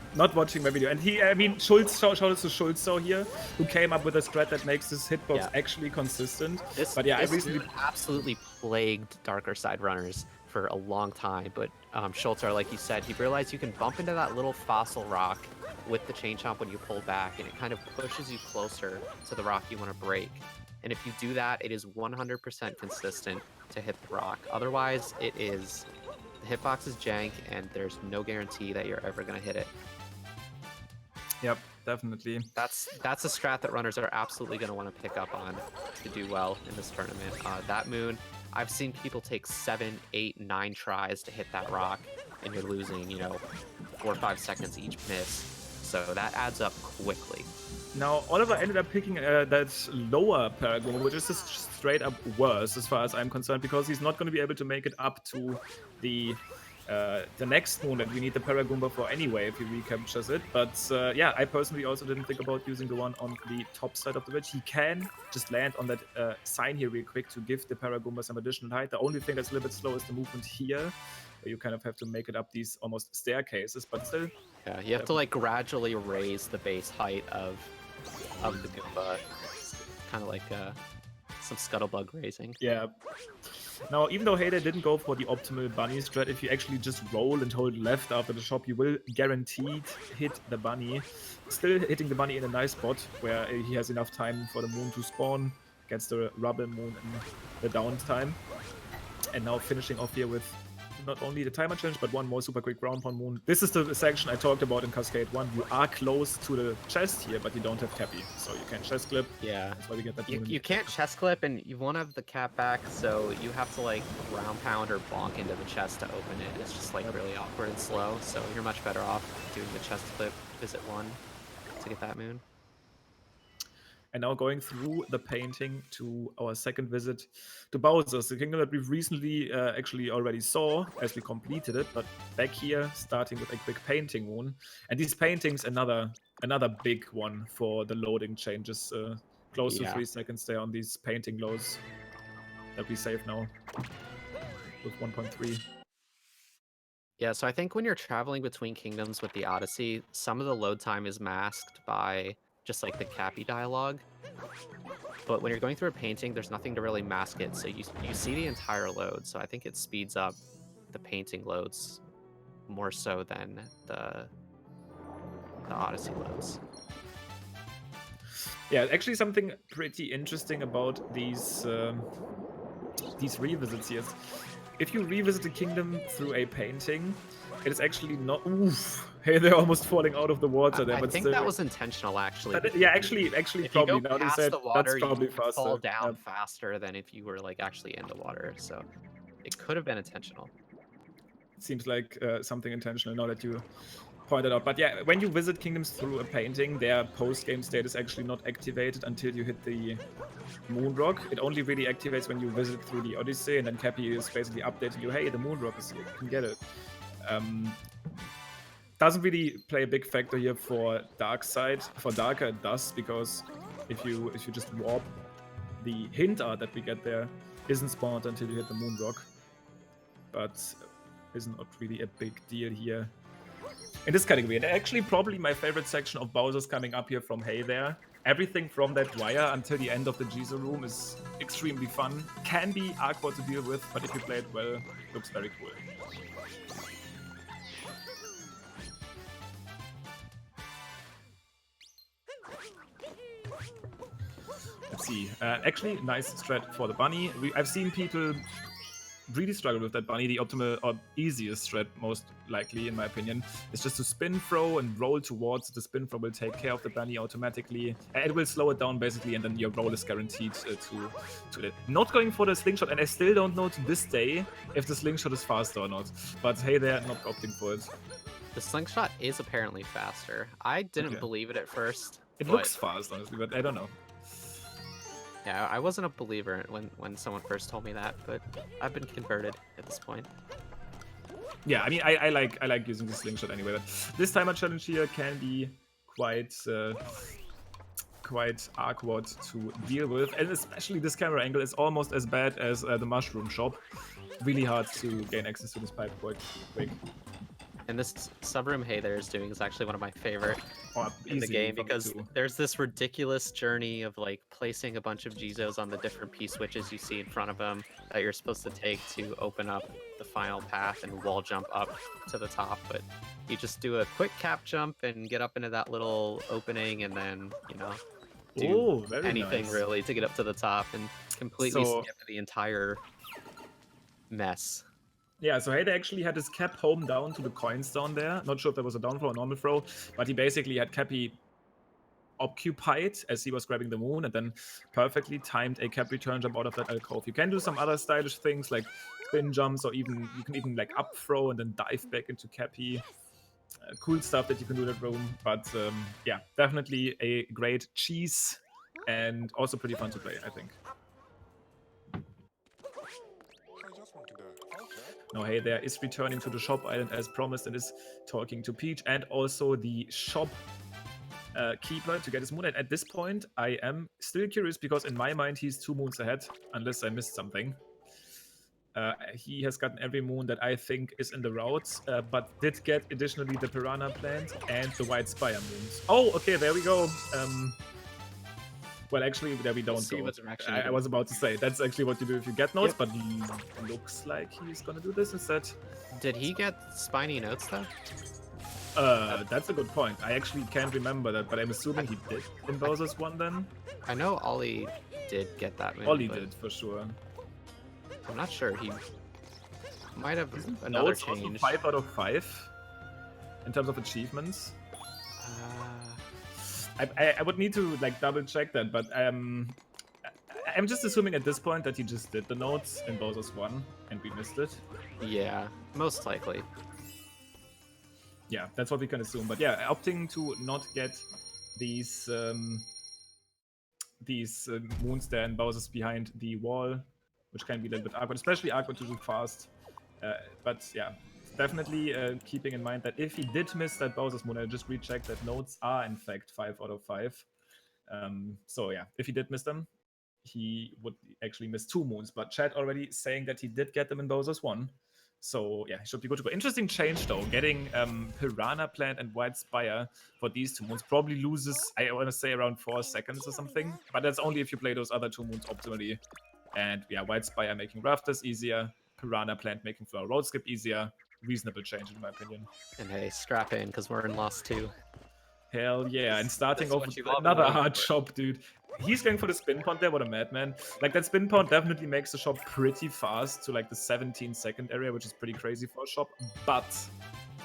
Speaker 1: And I mean, Schultz, shout out to Schultz here, who came up with a strat that makes this hitbox actually consistent.
Speaker 2: This moon absolutely plagued Darker Side runners for a long time, but Schultz, like you said, he realized you can bump into that little fossil rock with the chain chomp when you pull back, and it kind of pushes you closer to the rock you want to break. And if you do that, it is 100% consistent to hit the rock. Otherwise, the hitbox is jank, and there's no guarantee that you're ever going to hit it.
Speaker 1: Yep, definitely.
Speaker 2: That's a strat that runners are absolutely going to want to pick up on to do well in this tournament. That moon, I've seen people take 7, 8, 9 tries to hit that rock, and you're losing, 4 or 5 seconds each miss. So that adds up quickly.
Speaker 1: Now, Oliver ended up picking that lower Paragon, which is just straight up worse as far as I'm concerned, because he's not going to be able to make it up to the next moon that we need the Paragumba for anyway if he recaptures it. But yeah, I personally also didn't think about using the one on the top side of the bridge. He can just land on that sign here real quick to give the Paragumba some additional height. The only thing that's a little bit slow is the movement here. You kind of have to make it up these almost staircases, but still.
Speaker 2: Yeah, you have to like gradually raise the base height of the Goomba. Kind of like some scuttlebug raising.
Speaker 1: Yeah. Now, even though Hey There didn't go for the optimal bunny strat, if you actually just roll and hold left after the shop, you will guaranteed hit the bunny. Still hitting the bunny in a nice spot where he has enough time for the moon to spawn, gets the rubble moon in the downtime. And now finishing off here with not only the timer challenge, but one more super quick ground pound moon. This is the section I talked about in Cascade 1. You are close to the chest here, but you don't have Cappy, so you can chest clip.
Speaker 2: Yeah.
Speaker 1: That's why we get that
Speaker 2: you can't chest clip, and you won't have the cap back, so you have to like ground pound or bonk into the chest to open it. It's just like really awkward and slow, so you're much better off doing the chest clip visit 1 to get that moon.
Speaker 1: And now going through the painting to our second visit to Bowser's, the kingdom that we've recently actually already saw as we completed it, but back here, starting with a quick painting moon. And these paintings, another big one for the loading changes, close to 3 seconds there on these painting lows that we save now with 1.3.
Speaker 2: Yeah, so I think when you're traveling between kingdoms with the Odyssey, some of the load time is masked by just like the Cappy dialogue. But when you're going through a painting, there's nothing to really mask it, so you see the entire load. So I think it speeds up the painting loads more so than the Odyssey loads.
Speaker 1: Yeah, actually something pretty interesting about these revisits here is if you revisit a kingdom through a painting, it is actually not. Oof! Hey, they're almost falling out of the water there.
Speaker 2: I
Speaker 1: But
Speaker 2: think
Speaker 1: still,
Speaker 2: that was intentional, actually.
Speaker 1: yeah, actually,
Speaker 2: If
Speaker 1: probably.
Speaker 2: you go
Speaker 1: Now they
Speaker 2: past
Speaker 1: said
Speaker 2: the
Speaker 1: that's
Speaker 2: water,
Speaker 1: probably
Speaker 2: you
Speaker 1: faster.
Speaker 2: fall down faster than if you were like actually in the water. So it could have been intentional.
Speaker 1: It seems like something intentional now that you pointed out. But yeah, when you visit kingdoms through a painting, their post-game state is actually not activated until you hit the moon rock. It only really activates when you visit through the Odyssey, and then Cappy is basically updating you, hey, the moon rock is here, you can get it. Doesn't really play a big factor here for Dark Side. For Darker it does, because if you just warp, the hint art that we get there isn't spawned until you hit the moon rock. But is not really a big deal here in this category. And actually probably my favorite section of Bowser's coming up here from Hey There. Everything from that wire until the end of the GSA room is extremely fun. Can be awkward to deal with, but if you play it well, looks very cool. Let's see. Actually, nice strat for the bunny. I've seen people really struggle with that bunny. The optimal or easiest strat, most likely in my opinion, is just to spin throw and roll towards. The spin throw will take care of the bunny automatically. It will slow it down basically, and then your roll is guaranteed to it. Not going for the slingshot, and I still don't know to this day if the slingshot is faster or not. But hey, they're not opting for it.
Speaker 2: The slingshot is apparently faster. I didn't believe it at first.
Speaker 1: It looks fast, honestly, but I don't know.
Speaker 2: Yeah, I wasn't a believer when someone first told me that, but I've been converted at this point.
Speaker 1: Yeah, I mean, I like using the slingshot anyway. But this timer challenge here can be quite awkward to deal with, and especially this camera angle is almost as bad as the mushroom shop. Really hard to gain access to this pipe quite quick.
Speaker 2: And this subroom Hey There is doing is actually one of my favorite in the game, because there's this ridiculous journey of like placing a bunch of Gizos on the different P-switches you see in front of them that you're supposed to take to open up the final path and wall jump up to the top. But you just do a quick cap jump and get up into that little opening, and then, you know, do anything really to get up to the top and completely skip the entire mess.
Speaker 1: Yeah, so Hayden actually had his cap home down to the coins down there. Not sure if that was a down throw or normal throw, but he basically had Cappy occupied as he was grabbing the moon, and then perfectly timed a cap return jump out of that alcove. You can do some other stylish things like spin jumps, or even you can even like up throw and then dive back into Cappy. Cool stuff that you can do in that room, but yeah, definitely a great cheese and also pretty fun to play, I think. Now, Hey There is returning to the shop island as promised and is talking to Peach and also the shop keeper to get his moon. And at this point, I am still curious because in my mind, he's 2 moons ahead, unless I missed something. He has gotten every moon that I think is in the routes, but did get additionally the Piranha plant and the White Spire moons. Oh, okay, there we go. Well, actually, there we don't go. I was about to say, that's actually what you do if you get notes, but looks like he's gonna do this instead.
Speaker 2: Did he get spiny notes, though?
Speaker 1: That's a good point. I actually can't remember that, but I'm assuming he did in Bowser's one then.
Speaker 2: I know Ollie did get that moon.
Speaker 1: Ollie did, for sure.
Speaker 2: I'm not sure. He might have another change.
Speaker 1: Also 5 out of 5 in terms of achievements. I would need to like double check that, but I'm just assuming at this point that he just did the notes in Bowser's 1 and we missed it.
Speaker 2: Yeah, most likely.
Speaker 1: Yeah, that's what we can assume. But yeah, opting to not get these moons there and Bowser's behind the wall, which can be a little bit awkward, especially awkward to do fast. But yeah, definitely keeping in mind that if he did miss that Bowser's moon, I just rechecked that notes are in fact 5 out of 5. So yeah, if he did miss them, he would actually miss 2 moons. But chat already saying that he did get them in Bowser's 1. So yeah, it should be good to go. Interesting change though. Getting Piranha Plant and White Spire for these 2 moons probably loses, I want to say, around 4 seconds or something. But that's only if you play those other 2 moons optimally. And yeah, White Spire making Rafters easier, Piranha Plant making Flower Road Skip easier. Reasonable change in my opinion.
Speaker 2: And hey, strap in because we're in loss 2.
Speaker 1: Hell yeah, and starting
Speaker 2: This is
Speaker 1: off
Speaker 2: what
Speaker 1: with
Speaker 2: you've all been
Speaker 1: another
Speaker 2: waiting
Speaker 1: hard
Speaker 2: for.
Speaker 1: shop, dude. He's going for the spin pond there, what a madman. Like, that spin pond definitely makes the shop pretty fast to, like, the 17-second area, which is pretty crazy for a shop, but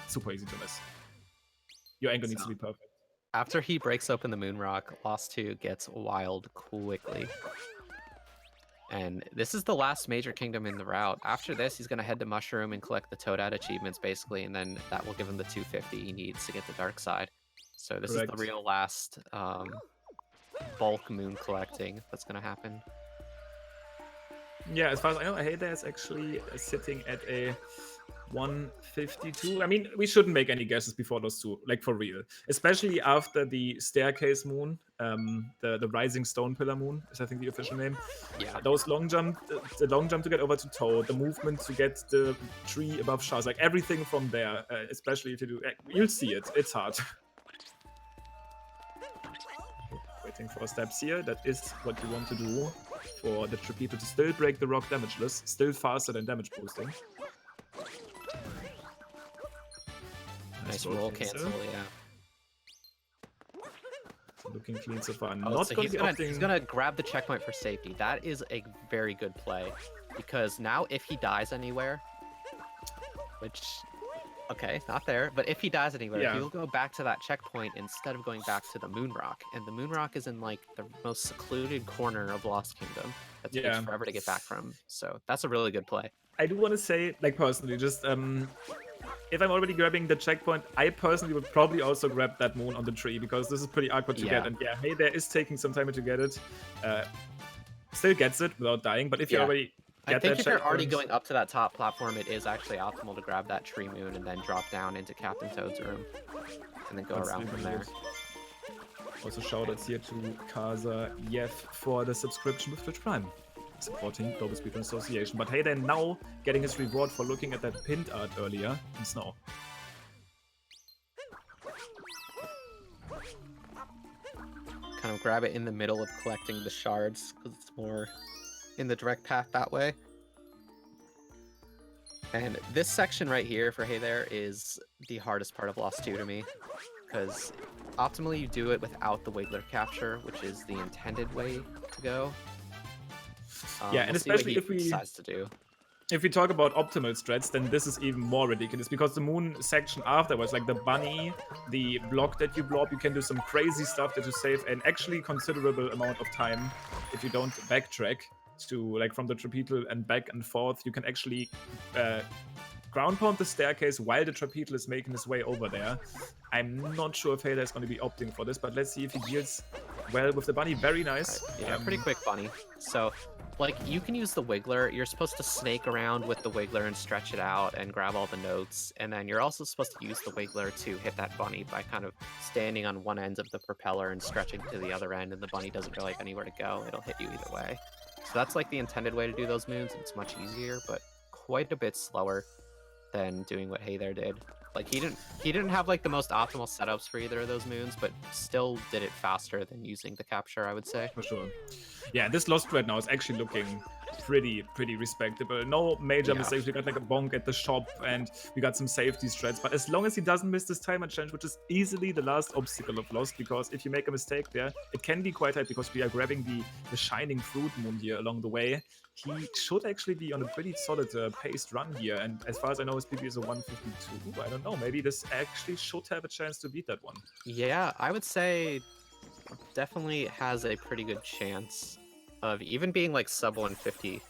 Speaker 1: super easy to miss. Your angle needs to be perfect.
Speaker 2: After he breaks open the moon rock, loss 2 gets wild quickly. And this is the last major kingdom in the route. After this, he's going to head to Mushroom and collect the Toadette achievements, basically, and then that will give him the 250 he needs to get the Dark Side. So this is the real last bulk moon collecting that's going to happen.
Speaker 1: Yeah, as far as I know, Hey there is actually sitting at a 152. I mean, we shouldn't make any guesses before those two, like for real. Especially after the Staircase Moon, the Rising Stone Pillar Moon is I think the official name.
Speaker 2: Yeah.
Speaker 1: Those long jump, the long jump to get over to Toad, the movement to get the tree above Shaz, like everything from there. Especially if you do, you'll see it. It's hard. Waiting for steps here. That is what you want to do for the people to still break the rock damageless, still faster than damage boosting.
Speaker 2: Nice roll cancel, yeah.
Speaker 1: Looking clean so far.
Speaker 2: Oh, so he's gonna grab the checkpoint for safety. That is a very good play, because now if he dies anywhere, which, okay, not there, but if he dies anywhere, he'll go back to that checkpoint instead of going back to the moon rock. And the moon rock is in like the most secluded corner of Lost Kingdom. That takes forever to get back from. So that's a really good play. I
Speaker 1: do want to say, like personally, just if I'm already grabbing the checkpoint, I personally would probably also grab that moon on the tree, because this is pretty awkward to get. And yeah, Hey there is taking some time to get it. Still gets it without dying, but if you already
Speaker 2: I think if you're already going up to that top platform, it is actually optimal to grab that tree moon and then drop down into Captain Toad's room. And then go around from there.
Speaker 1: Also shoutouts here to Kaza Yev for the subscription with Twitch Prime, supporting Global Speedrun Association. But Hey there now getting his reward for looking at that pinned art earlier in Snow.
Speaker 2: Kind of grab it in the middle of collecting the shards, because it's more in the direct path that way. And this section right here for Hey there is the hardest part of Lost 2 to me, because optimally you do it without the Wiggler capture, which is the intended way to go.
Speaker 1: Yeah, and especially if we
Speaker 2: decides to do.
Speaker 1: If we talk about optimal strats, then this is even more ridiculous, because the moon section afterwards, like the bunny, the block that you blow up, you can do some crazy stuff that you save an actually considerable amount of time if you don't backtrack to, like, from the Trapetal and back and forth. You can actually ground pound the staircase while the Trapetal is making his way over there. I'm not sure if Hey there is going to be opting for this, but let's see if he deals well with the bunny. Very nice.
Speaker 2: Yeah, pretty quick bunny. So, like, you can use the Wiggler. You're supposed to snake around with the Wiggler and stretch it out and grab all the notes. And then you're also supposed to use the Wiggler to hit that bunny by kind of standing on one end of the propeller and stretching to the other end, and the bunny doesn't really have anywhere to go. It'll hit you either way. So that's like the intended way to do those moves. It's much easier, but quite a bit slower than doing what Hey there did. Like, he didn't have like the most optimal setups for either of those moons, but still did it faster than using the capture, I would say.
Speaker 1: For sure. Yeah, this Lost right now is actually looking pretty respectable. No major mistakes. We got like a bonk at the shop, and we got some safety strats. But as long as he doesn't miss this timer challenge, which is easily the last obstacle of Lost, because if you make a mistake there, it can be quite hard, because we are grabbing the shining fruit moon here along the way. He should actually be on a pretty solid paced run here, and as far as I know, his PP is a 152. I don't know, maybe this actually should have a chance to beat that one.
Speaker 2: Yeah, I would say definitely has a pretty good chance of even being like sub 150,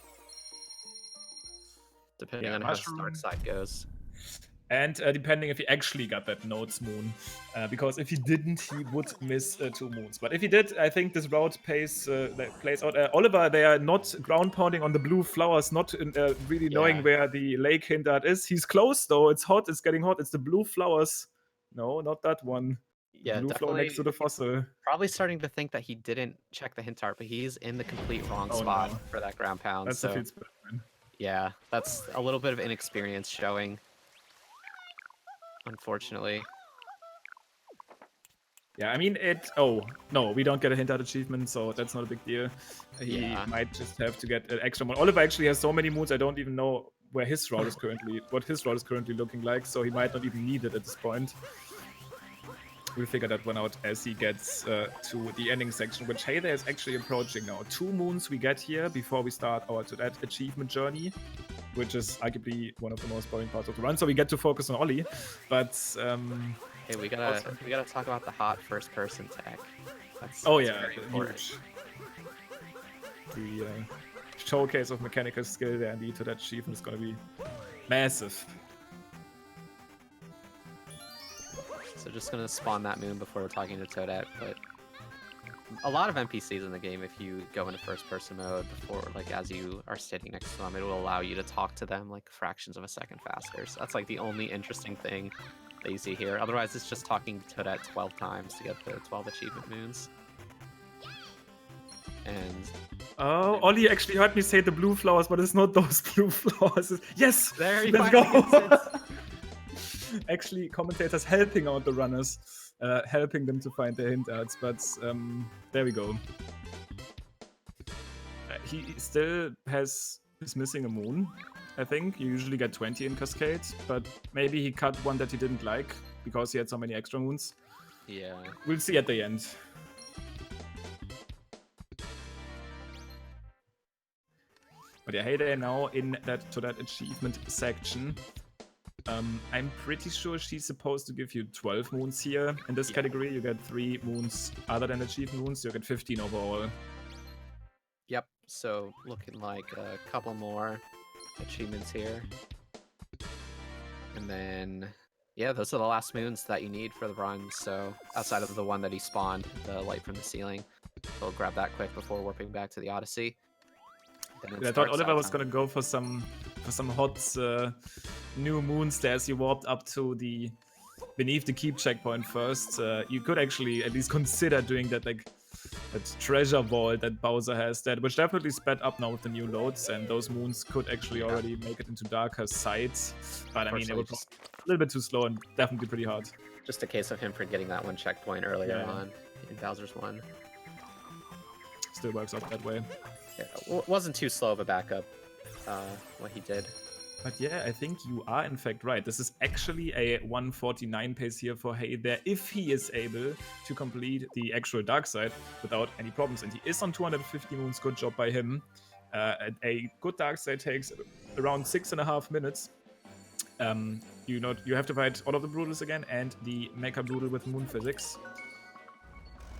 Speaker 2: depending on how the Dark Side goes.
Speaker 1: And depending if he actually got that Notes moon, because if he didn't, he would miss 2 moons. But if he did, I think this route plays out. Oliver, they are not ground pounding on the blue flowers, not really knowing where the lake hint art is. He's close though. It's hot. It's getting hot. It's the blue flowers. No, not that one.
Speaker 2: Yeah,
Speaker 1: blue flower next to the fossil.
Speaker 2: Probably starting to think that he didn't check the hint art, but he's in the complete wrong spot for that ground pound.
Speaker 1: That's the field split, man.
Speaker 2: Yeah, that's a little bit of inexperience showing, unfortunately.
Speaker 1: Yeah, I mean, oh, no, we don't get a hint out achievement, so that's not a big deal. He
Speaker 2: Yeah.
Speaker 1: might just have to get an extra one. Oliver actually has so many moons, I don't even know where his route is currently, what his route is currently looking like, so he might not even need it at this point. We'll figure that one out as he gets to the ending section, which Hey There is actually approaching now. 2 moons we get here before we start our to that achievement journey, which is arguably one of the most boring parts of the run. So we get to focus on Ollie, but
Speaker 2: hey, we gotta talk about the hot first-person tech. That's very important.
Speaker 1: Huge. The showcase of mechanical skill there indeed to that achievement is gonna be massive.
Speaker 2: So just gonna spawn that moon before we're talking to Toadette, but a lot of NPCs in the game, if you go into first-person mode before, like as you are standing next to them, it will allow you to talk to them like fractions of a second faster. So that's like the only interesting thing that you see here. Otherwise, it's just talking to Toadette 12 times to get the 12 achievement moons. And
Speaker 1: oh, Ollie actually heard me say the blue flowers, but it's not those blue flowers. Yes,
Speaker 2: there you
Speaker 1: let's go. Actually, commentators helping out the runners, helping them to find their hint outs, but there we go. He still is missing a moon, I think. You usually get 20 in Cascade, but maybe he cut one that he didn't like because he had so many extra moons.
Speaker 2: Yeah.
Speaker 1: We'll see at the end. But yeah, Hey There now in that to that achievement section. I'm pretty sure she's supposed to give you 12 moons here. In this category, you get 3 moons other than achievement moons, so you get 15 overall.
Speaker 2: Yep, so looking like a couple more achievements here. And then, yeah, those are the last moons that you need for the run, so outside of the one that he spawned, the light from the ceiling. We'll grab that quick before warping back to the Odyssey.
Speaker 1: I thought Oliver was gonna go for some hot new moons there as he warped up to the beneath the keep checkpoint first. You could actually at least consider doing that, like that treasure vault that Bowser has there, which definitely sped up now with the new loads, and those moons could actually already make it into darker sides. But I mean, it was a little bit too slow and definitely pretty hard.
Speaker 2: Just a case of him forgetting that one checkpoint earlier on in Bowser's 1.
Speaker 1: Still works out that way.
Speaker 2: Yeah, wasn't too slow of a backup, what he did.
Speaker 1: But yeah, I think you are in fact right. This is actually a 149 pace here for Hey There if he is able to complete the actual dark side without any problems. And he is on 250 moons. Good job by him. A good dark side takes around 6.5 minutes. You have to fight all of the Brutals again and the Mecha Brutal with Moon Physics.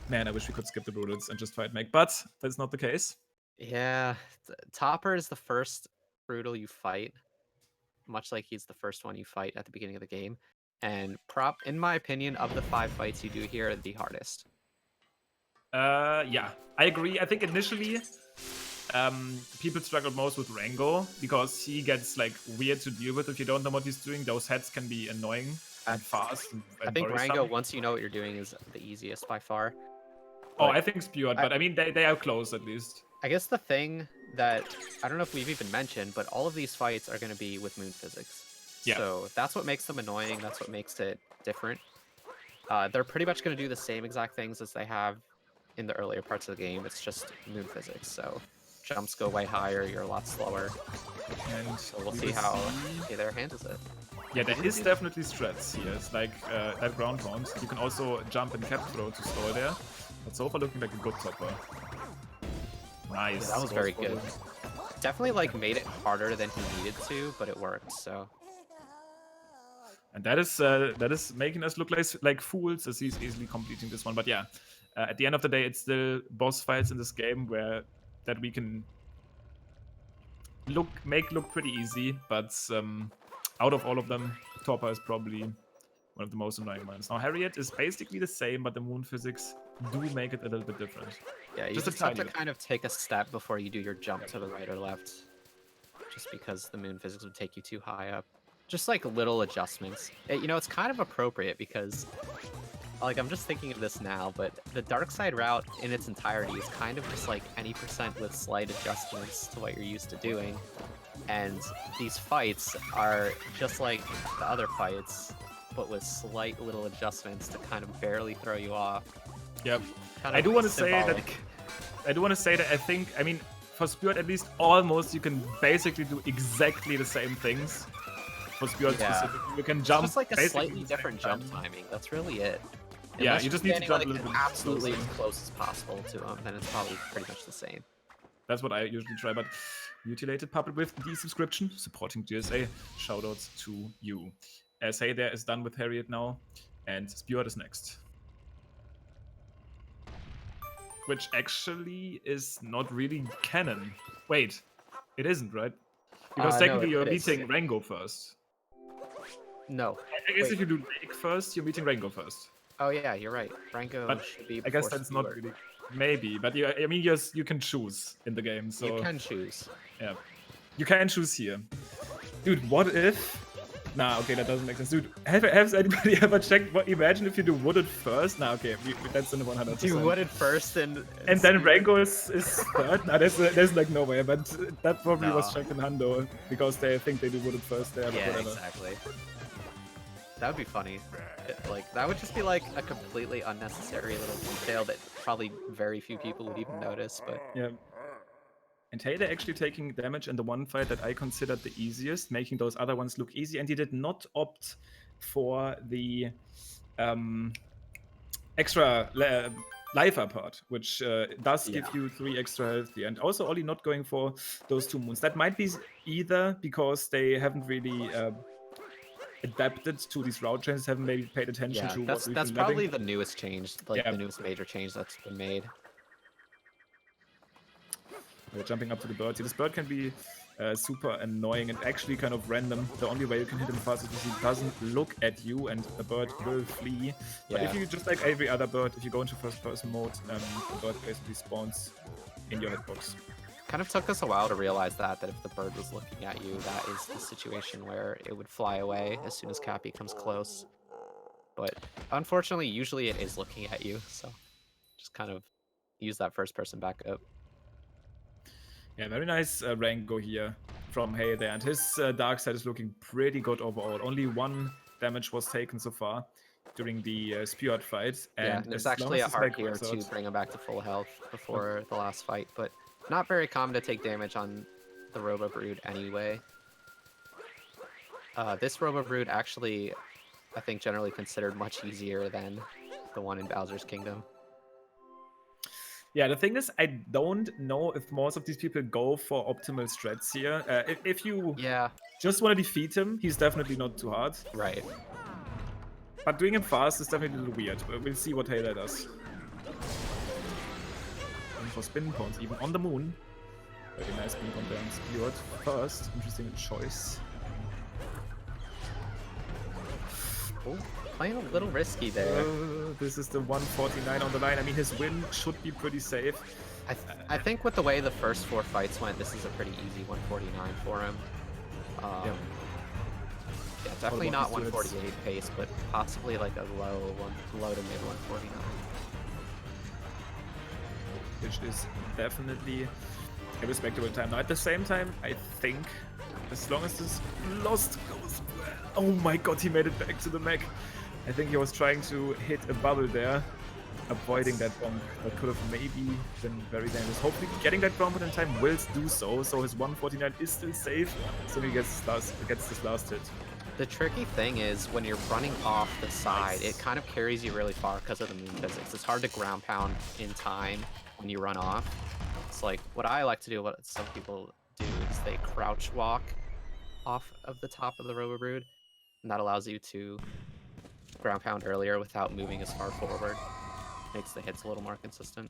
Speaker 1: Man, I wish we could skip the Brutals and just fight Mech, but that's not the case.
Speaker 2: Yeah, Topper is the first Brutal you fight, much like he's the first one you fight at the beginning of the game. And in my opinion, of the 5 fights you do here, the hardest.
Speaker 1: Yeah, I agree. I think initially, people struggled most with Rango because he gets like weird to deal with if you don't know what he's doing. Those heads can be annoying and fast. And
Speaker 2: I think Rango, once you know what you're doing, is the easiest by far.
Speaker 1: Oh, I think Spewed, but I mean, they are close at least.
Speaker 2: I guess the thing that, I don't know if we've even mentioned, but all of these fights are going to be with Moon Physics. Yeah. So that's what makes them annoying, that's what makes it different. They're pretty much going to do the same exact things as they have in the earlier parts of the game, it's just Moon Physics, so jumps go way higher, you're a lot slower. And so we'll see how Hey There handles it.
Speaker 1: Yeah, there is definitely strats here. It's like that ground round. You can also jump and cap throw to stall there. But so far looking like a good topper. Nice.
Speaker 2: Yeah, that was very good. Definitely like made it harder than he needed to, but it worked, so.
Speaker 1: And that is making us look like fools as he's easily completing this one. But yeah, at the end of the day, it's still boss fights in this game that we can look pretty easy. But out of all of them, Topper is probably one of the most annoying ones. Now Harriet is basically the same, but the Moon Physics do make it a little bit different.
Speaker 2: Yeah, you just have to kind of take a step before you do your jump to the right or left. Just because the Moon Physics would take you too high up. Just like little adjustments. It's kind of appropriate because, like, I'm just thinking of this now, but the dark side route in its entirety is kind of just like any percent with slight adjustments to what you're used to doing. And these fights are just like the other fights, but with slight little adjustments to kind of barely throw you off.
Speaker 1: Yep.
Speaker 2: Kind
Speaker 1: I
Speaker 2: of
Speaker 1: do want to say that.
Speaker 2: symbolic.
Speaker 1: I do want to say that I mean, for Spearhead at least, almost you can basically do exactly the same things. For Spearhead specifically, you can jump.
Speaker 2: It's just like a
Speaker 1: basically
Speaker 2: slightly
Speaker 1: the same
Speaker 2: different
Speaker 1: time.
Speaker 2: jump timing. That's really it.
Speaker 1: Yeah,
Speaker 2: Unless
Speaker 1: you
Speaker 2: you're
Speaker 1: just need to
Speaker 2: standing,
Speaker 1: jump
Speaker 2: like,
Speaker 1: a little bit
Speaker 2: absolutely
Speaker 1: closer.
Speaker 2: as close as possible to them, then it's probably pretty much the same.
Speaker 1: That's what I usually try, but Mutilated Puppet with the subscription, supporting GSA. Shoutouts to you. As Hey There is done with Harriet now, and Spearhead is next. Which actually is not really canon. Wait, it isn't, right? Because
Speaker 2: No,
Speaker 1: technically you're
Speaker 2: it is.
Speaker 1: meeting Rango first.
Speaker 2: No.
Speaker 1: I guess
Speaker 2: Wait.
Speaker 1: if you do Lake first, you're meeting Rango first.
Speaker 2: Oh yeah, you're right. Rango
Speaker 1: But
Speaker 2: should be
Speaker 1: I guess
Speaker 2: before
Speaker 1: that's not
Speaker 2: Speedrun.
Speaker 1: really. Maybe, but you, I mean, yes, you can choose in the game. So
Speaker 2: You can choose.
Speaker 1: yeah, you can choose here, dude. What if? Nah, okay, that doesn't make sense, dude. Has anybody ever checked? What? Imagine if you do Wooded first. Nah, okay, that's in the 100%.
Speaker 2: Do Wooded first and
Speaker 1: then
Speaker 2: Speedrun?
Speaker 1: Rango is third. Nah, there's like no way. But that probably was
Speaker 2: No.
Speaker 1: checked in Hundo because they think they do Wooded first there. But
Speaker 2: Yeah,
Speaker 1: whatever.
Speaker 2: exactly. That would be funny. Like, that would just be like a completely unnecessary little detail that probably very few people would even notice, but
Speaker 1: Yeah. And Taylor actually taking damage in the one fight that I considered the easiest, making those other ones look easy, and he did not opt for the extra lifer part, which does give you 3 extra health here. And also Ollie not going for those 2 moons. That might be either because they haven't really adapted to these route changes, haven't maybe paid attention to what we've
Speaker 2: that's
Speaker 1: been
Speaker 2: probably
Speaker 1: having.
Speaker 2: the newest change, like the newest major change that's been made.
Speaker 1: We're jumping up to the bird. See, this bird can be super annoying and actually kind of random. The only way you can hit him fast is if he doesn't look at you and the bird will flee. But if you, just like every other bird, if you go into first person mode, the bird basically spawns in your hitbox.
Speaker 2: Kind of took us a while to realize that if the bird was looking at you, that is the situation where it would fly away as soon as Cappy comes close. But unfortunately, usually it is looking at you, so just kind of use that first person backup.
Speaker 1: Yeah, very nice Rango here from Hey There, and his dark side is looking pretty good overall. Only 1 damage was taken so far during the Spearhead fight. And
Speaker 2: there's actually a heart here to bring him back to full health before the last fight, but not very common to take damage on the Robo Brood anyway. This Robo Brood actually, I think, generally considered much easier than the one in Bowser's Kingdom.
Speaker 1: Yeah, the thing is, I don't know if most of these people go for optimal strats here. If you just want to defeat him, he's definitely not too hard.
Speaker 2: Right.
Speaker 1: But doing him fast is definitely a little weird. We'll see what Taylor does. And for spin points, even on the moon. Very nice spin point there on Spearhead first. Interesting choice.
Speaker 2: Oh, playing a little risky there.
Speaker 1: This is the 149 on the line. I mean, his win should be pretty safe.
Speaker 2: I think with the way the first 4 fights went, this is a pretty easy 149 for him. Yeah, definitely not 148 pace, but possibly like a low to mid 149.
Speaker 1: Which is definitely a respectable time. Now, at the same time, I think as long as this lost goes well. Oh my god, he made it back to the mech. I think he was trying to hit a bubble there, avoiding that bomb. That could have maybe been very dangerous. Hopefully getting that bomb in time will do so. So his 149 is still safe. So he gets this last hit.
Speaker 2: The tricky thing is when you're running off the side, it kind of carries you really far because of the moon physics. It's hard to ground pound in time when you run off. It's like what I like to do, what some people do, is they crouch walk off of the top of the Robo Brood, and that allows you to ground pound earlier without moving as far forward. Makes the hits a little more consistent.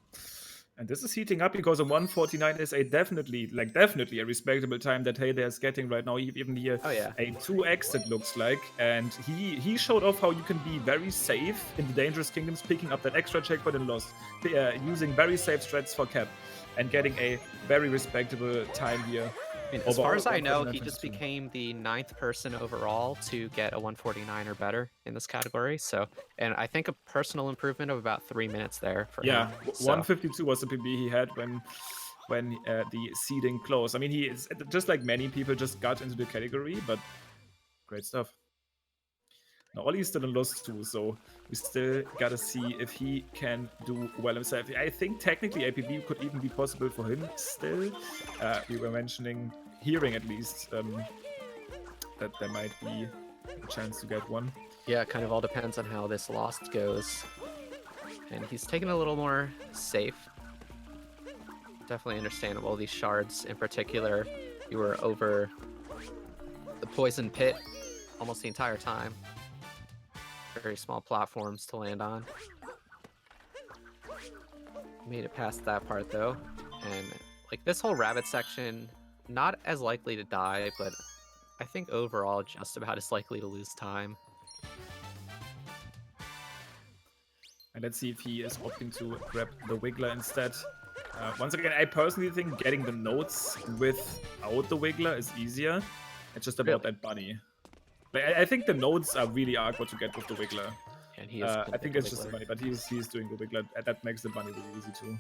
Speaker 1: And this is heating up because a 149 is definitely a respectable time that Hey There is getting right now. Even here, a 2x it looks like. And he showed off how you can be very safe in the Dangerous Kingdoms, picking up that extra checkpoint and lost, using very safe strats for Cap, and getting a very respectable time here.
Speaker 2: I mean, as far as I know, he just became the 9th person overall to get a 149 or better in this category. So, and I think a personal improvement of about 3 minutes there for him.
Speaker 1: 152 was the PB he had when when the seeding closed. I mean, he is just like many people just got into the category, but great stuff. Now, Ollie is still in loss too, so we still gotta see if he can do well himself. I think technically APB could even be possible for him still. We were mentioning, hearing at least, that there might be a chance to get one.
Speaker 2: Yeah, it kind of all depends on how this Lost goes. And he's taken a little more safe. Definitely understandable. These shards in particular, you were over the poison pit almost the entire time. Very small platforms to land on. Made it past that part though. And like this whole rabbit section, not as likely to die, but I think overall just about as likely to lose time.
Speaker 1: And let's see if he is opting to grab the Wiggler instead. Once again, I personally think getting the notes without the Wiggler is easier. It's just about that bunny. Like, I think the notes are really awkward to get with the Wiggler.
Speaker 2: And he is
Speaker 1: I think it's just the bunny, but he's doing the Wiggler. That makes the bunny really easy too.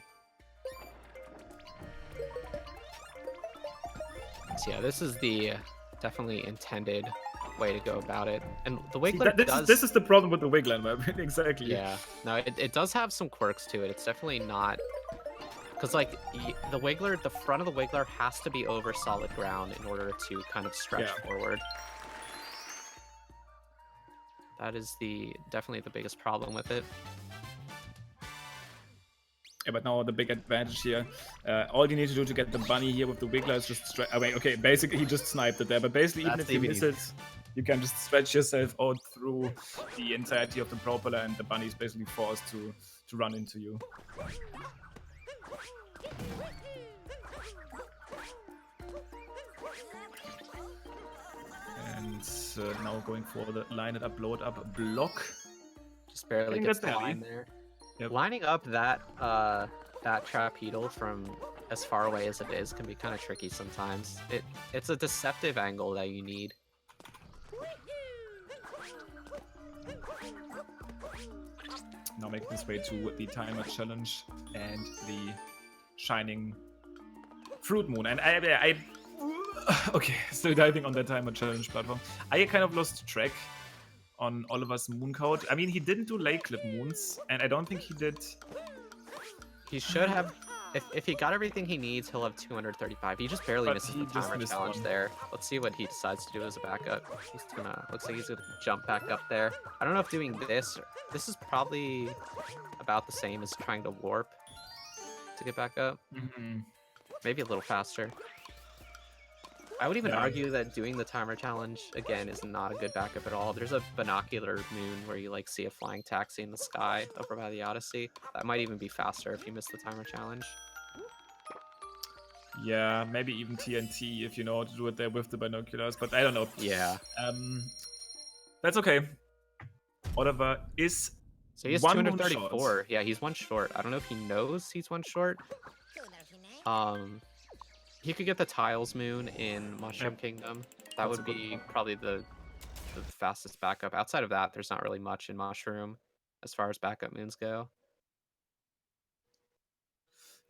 Speaker 2: So yeah, this is the definitely intended way to go about it. And the Wiggler
Speaker 1: this is the problem with the Wiggler, in my opinion. Exactly.
Speaker 2: Yeah, no, it does have some quirks to it. It's definitely not... Because, like, the Wiggler, the front of the Wiggler has to be over solid ground in order to kind of stretch forward. That is definitely the biggest problem with it.
Speaker 1: Yeah, but now the big advantage here, all you need to do to get the bunny here with the Wiggler is just okay, basically he just sniped it there, but basically even if you miss it, you can just stretch yourself out through the entirety of the propeller and the bunny is basically forced to run into you. And now going for the line it up, blow it up block.
Speaker 2: Just barely gets the line there. Yep. Lining up that trapedal from as far away as it is can be kind of tricky sometimes. It's a deceptive angle that you need.
Speaker 1: Now making his way to the timer challenge and the shining fruit moon. And I okay, still diving on that timer challenge platform. I kind of lost track on Oliver's moon count. I mean, he didn't do lake clip moons, and I don't think he did.
Speaker 2: He should have. If he got everything he needs, he'll have 235. He just barely misses the timer challenge there. Let's see what he decides to do as a backup. He's gonna. Looks like he's gonna jump back up there. I don't know if doing this. This is probably about the same as trying to warp to get back up. Maybe a little faster. I would even argue that doing the timer challenge again is not a good backup at all. There's a binocular moon where you like see a flying taxi in the sky over by the Odyssey. That might even be faster if you miss the timer challenge.
Speaker 1: Yeah, maybe even TNT if you know how to do it there with the binoculars, but I don't know.
Speaker 2: Yeah.
Speaker 1: That's okay. Oliver is
Speaker 2: so he has 234. Yeah, he's one short. I don't know if he knows he's one short. He could get the Tiles Moon in Mushroom Kingdom. That would be probably the fastest backup. Outside of that, there's not really much in Mushroom as far as backup moons go.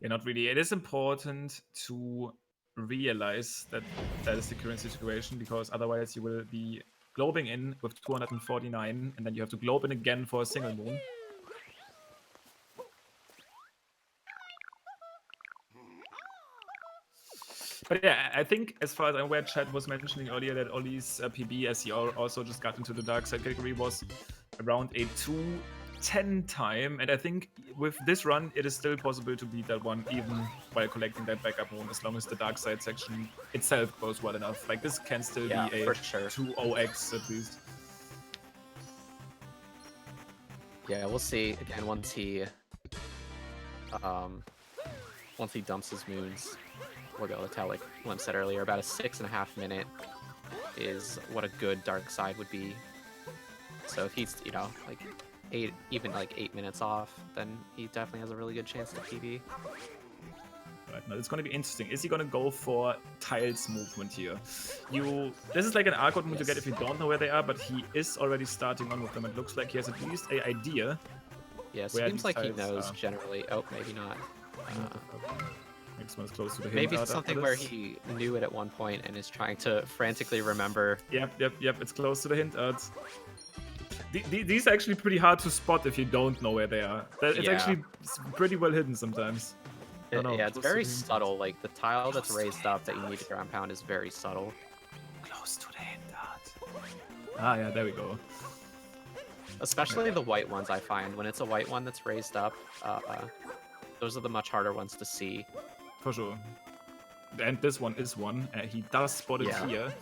Speaker 1: Yeah, not really. It is important to realize that that is the current situation, because otherwise you will be globing in with 249, and then you have to globe in again for a single moon. But yeah, I think as far as I'm aware, Chad was mentioning earlier that Ollie's PB, as he also just got into the dark side category, was around a 2:10 time. And I think with this run, it is still possible to beat that one, even while collecting that backup moon, as long as the dark side section itself goes well enough. Like, this can still be a 2-0x at least.
Speaker 2: Yeah, we'll see again once he dumps his moons. We'll be able to tell, like Lem said earlier, about a 6.5 minute is what a good dark side would be. So if he's, you know, like 8 minutes off, then he definitely has a really good chance to PB.
Speaker 1: Right, now it's going to be interesting. Is he going to go for Tiles movement here? This is like an awkward move to get if you don't know where they are, but he is already starting on with them. It looks like he has at least an idea.
Speaker 2: Yeah, seems like he knows generally. Oh, maybe not.
Speaker 1: Next one is close to the hint.
Speaker 2: Maybe
Speaker 1: art
Speaker 2: something
Speaker 1: after
Speaker 2: where
Speaker 1: this.
Speaker 2: he knew it at one point and is trying to frantically remember.
Speaker 1: Yep. It's close to the hint art. These are actually pretty hard to spot if you don't know where they are. It's actually pretty well hidden sometimes.
Speaker 2: Yeah, it's very subtle. Like the tile that's raised up that you need to ground pound is very subtle.
Speaker 1: Close to the hint art. Ah, yeah, there we go.
Speaker 2: Especially the white ones, I find. When it's a white one that's raised up, those are the much harder ones to see.
Speaker 1: For sure. And this one is one. He does spot it here.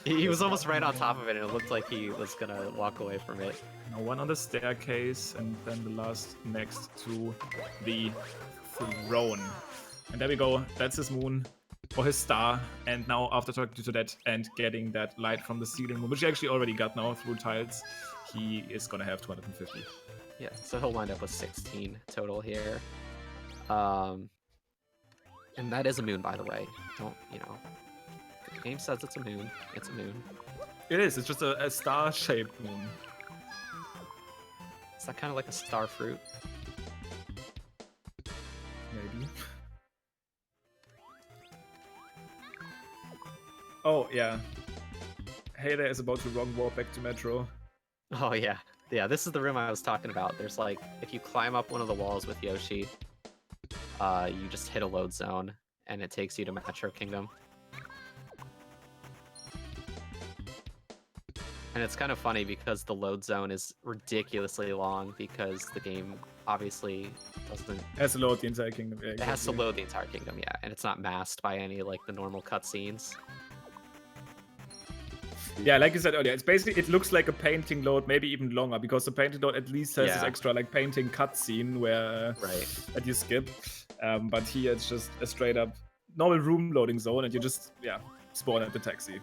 Speaker 2: He was almost right on top of it, and it looked like he was gonna walk away from it.
Speaker 1: Now one on the staircase, and then the last next to the throne. And there we go. That's his moon, or his star. And now after talking to that and getting that light from the ceiling, which he actually already got now through tiles, he is gonna have 250.
Speaker 2: Yeah, so he'll wind up with 16 total here. And that is a moon, by the way. Don't, the game says it's a moon. It's a moon.
Speaker 1: It is. It's just a star-shaped moon.
Speaker 2: Is that kind of like a star fruit?
Speaker 1: Maybe. Oh, yeah. Hey there is about to wrong walk back to Metro.
Speaker 2: Oh, yeah. Yeah, this is the room I was talking about. There's like, if you climb up one of the walls with Yoshi, you just hit a load zone, and it takes you to Metro Kingdom. And it's kind of funny because the load zone is ridiculously long because the game obviously doesn't...
Speaker 1: It has to load the entire kingdom. Yeah,
Speaker 2: exactly. It has to load the entire kingdom, yeah. And it's not masked by any, like, the normal cutscenes.
Speaker 1: Yeah, like you said earlier, it's basically, it looks like a painting load, maybe even longer, because the painting load at least has this extra, like, painting cutscene where that you skip. But here it's just a straight up normal room loading zone, and you just, spawn at the taxi.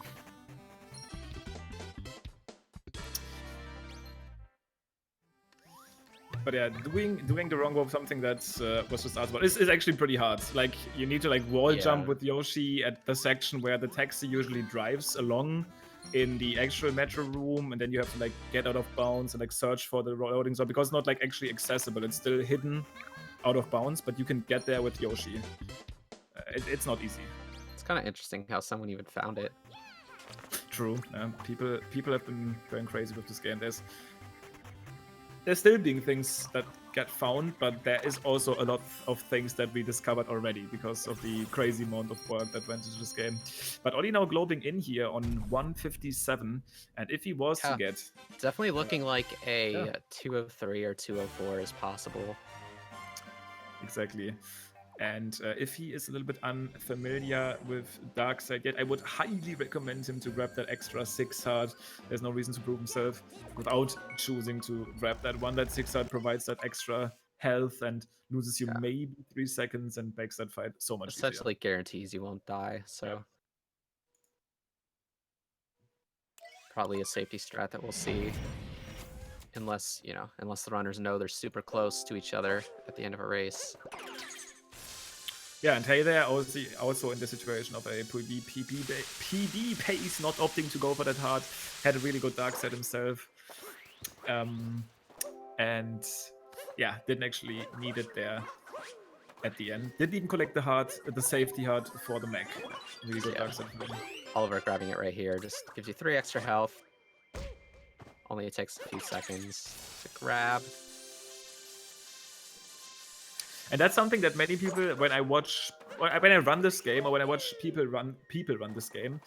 Speaker 1: But yeah, doing the wrong warp, something that was just asked about, is actually pretty hard. Like, you need to, like, wall jump with Yoshi at the section where the taxi usually drives along in the actual metro room, and then you have to, like, get out of bounds and, like, search for the loading zone, because it's not, like, actually accessible. It's still hidden out of bounds, but you can get there with Yoshi. It's not easy.
Speaker 2: It's kind of interesting how someone even found it.
Speaker 1: True. People have been going crazy with this game. There's still being things that get found, but there is also a lot of things that we discovered already because of the crazy amount of work that went into this game. But Oli now globing in here on 157, and if he was to get...
Speaker 2: Definitely looking like a 203 or 204 is possible.
Speaker 1: Exactly. And if he is a little bit unfamiliar with Darkside yet, I would highly recommend him to grab that extra 6 heart. There's no reason to prove himself without choosing to grab that one. That 6 heart provides that extra health and loses you maybe 3 seconds and makes that fight so much
Speaker 2: essentially
Speaker 1: easier.
Speaker 2: Guarantees you won't die, so probably a safety strat that we'll see. Unless the runners know they're super close to each other at the end of a race.
Speaker 1: Yeah, and hey there, also in the situation of a PB pace, not opting to go for that hard, had a really good dark set himself. And yeah, didn't actually need it there at the end. Didn't even collect the safety heart for the mech. Really good dark set for him.
Speaker 2: Oliver grabbing it right here just gives you 3 extra health. Only it takes a few seconds to grab.
Speaker 1: And that's something that many people, when I run this game, or when I watch people run this game,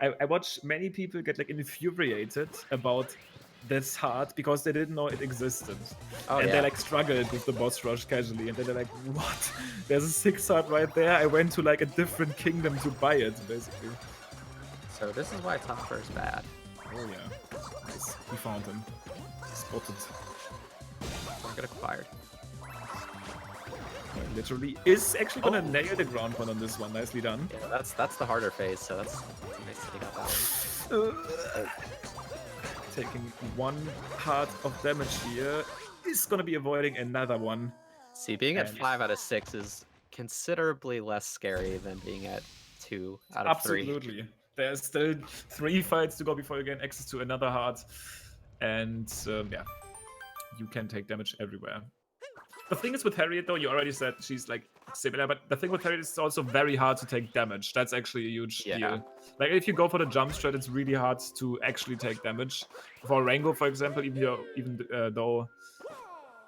Speaker 1: I watch many people get, like, infuriated about this heart because they didn't know it existed. And they, like, struggled with the boss rush casually, and then they're like, what? There's a 6 heart right there. I went to, like, a different kingdom to buy it, basically.
Speaker 2: So this is why Topper is bad.
Speaker 1: Oh yeah. Nice. We found him. Spotted.
Speaker 2: Don't get acquired.
Speaker 1: Literally is actually gonna nail the ground pound on this one. Nicely done.
Speaker 2: Yeah, that's the harder phase, so that's nice that he got that one.
Speaker 1: Taking 1 heart of damage here. Is gonna be avoiding another one.
Speaker 2: See, being at 5 out of 6 is considerably less scary than being at 2 out of 3.
Speaker 1: Absolutely. There's still 3 fights to go before you gain access to another heart. And yeah, you can take damage everywhere. The thing is with Harriet, though, you already said she's like similar, but the thing with Harriet is it's also very hard to take damage. That's actually a huge deal. Like if you go for the jump strat, it's really hard to actually take damage. For Rango, for example, even though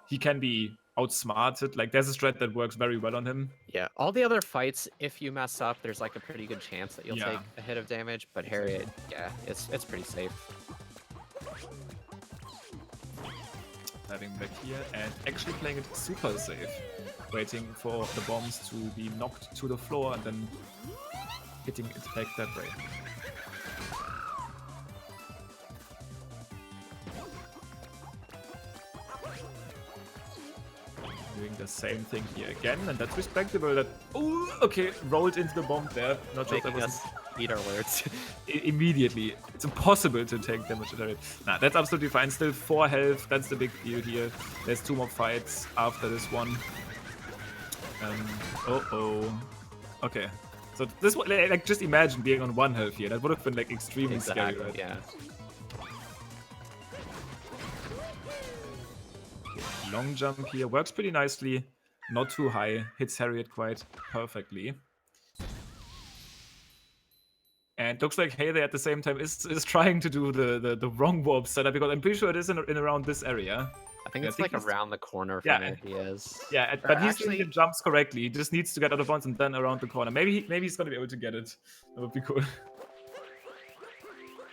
Speaker 1: he can be outsmarted, like there's a strat that works very well on him.
Speaker 2: Yeah, all the other fights, if you mess up, there's like a pretty good chance that you'll
Speaker 1: Yeah.
Speaker 2: take a hit of damage. But Harriet, yeah, it's pretty safe.
Speaker 1: Diving back here and actually playing it super safe. Waiting for the bombs to be knocked to the floor and then hitting it back that way. Doing the same thing here again, and that's respectable. That okay, rolled into the bomb there. Not sure if that was
Speaker 2: us eat our words.
Speaker 1: Immediately. It's impossible to take damage at it. Nah, that's absolutely fine. Still 4 health. That's the big deal here. There's 2 more fights after this one. Okay. So this one, like, just imagine being on 1 health here. That would have been like extremely scary, right?
Speaker 2: Yeah.
Speaker 1: Long jump here works pretty nicely. Not too high. Hits Harriet quite perfectly. And looks like Heyday at the same time is trying to do the wrong warp setup, because I'm pretty sure it is in around this area.
Speaker 2: I think it's like around the corner from where he is.
Speaker 1: Yeah, but he's doing the jumps correctly. He just needs to get out of bounds and then around the corner. Maybe he's gonna be able to get it. That would be cool.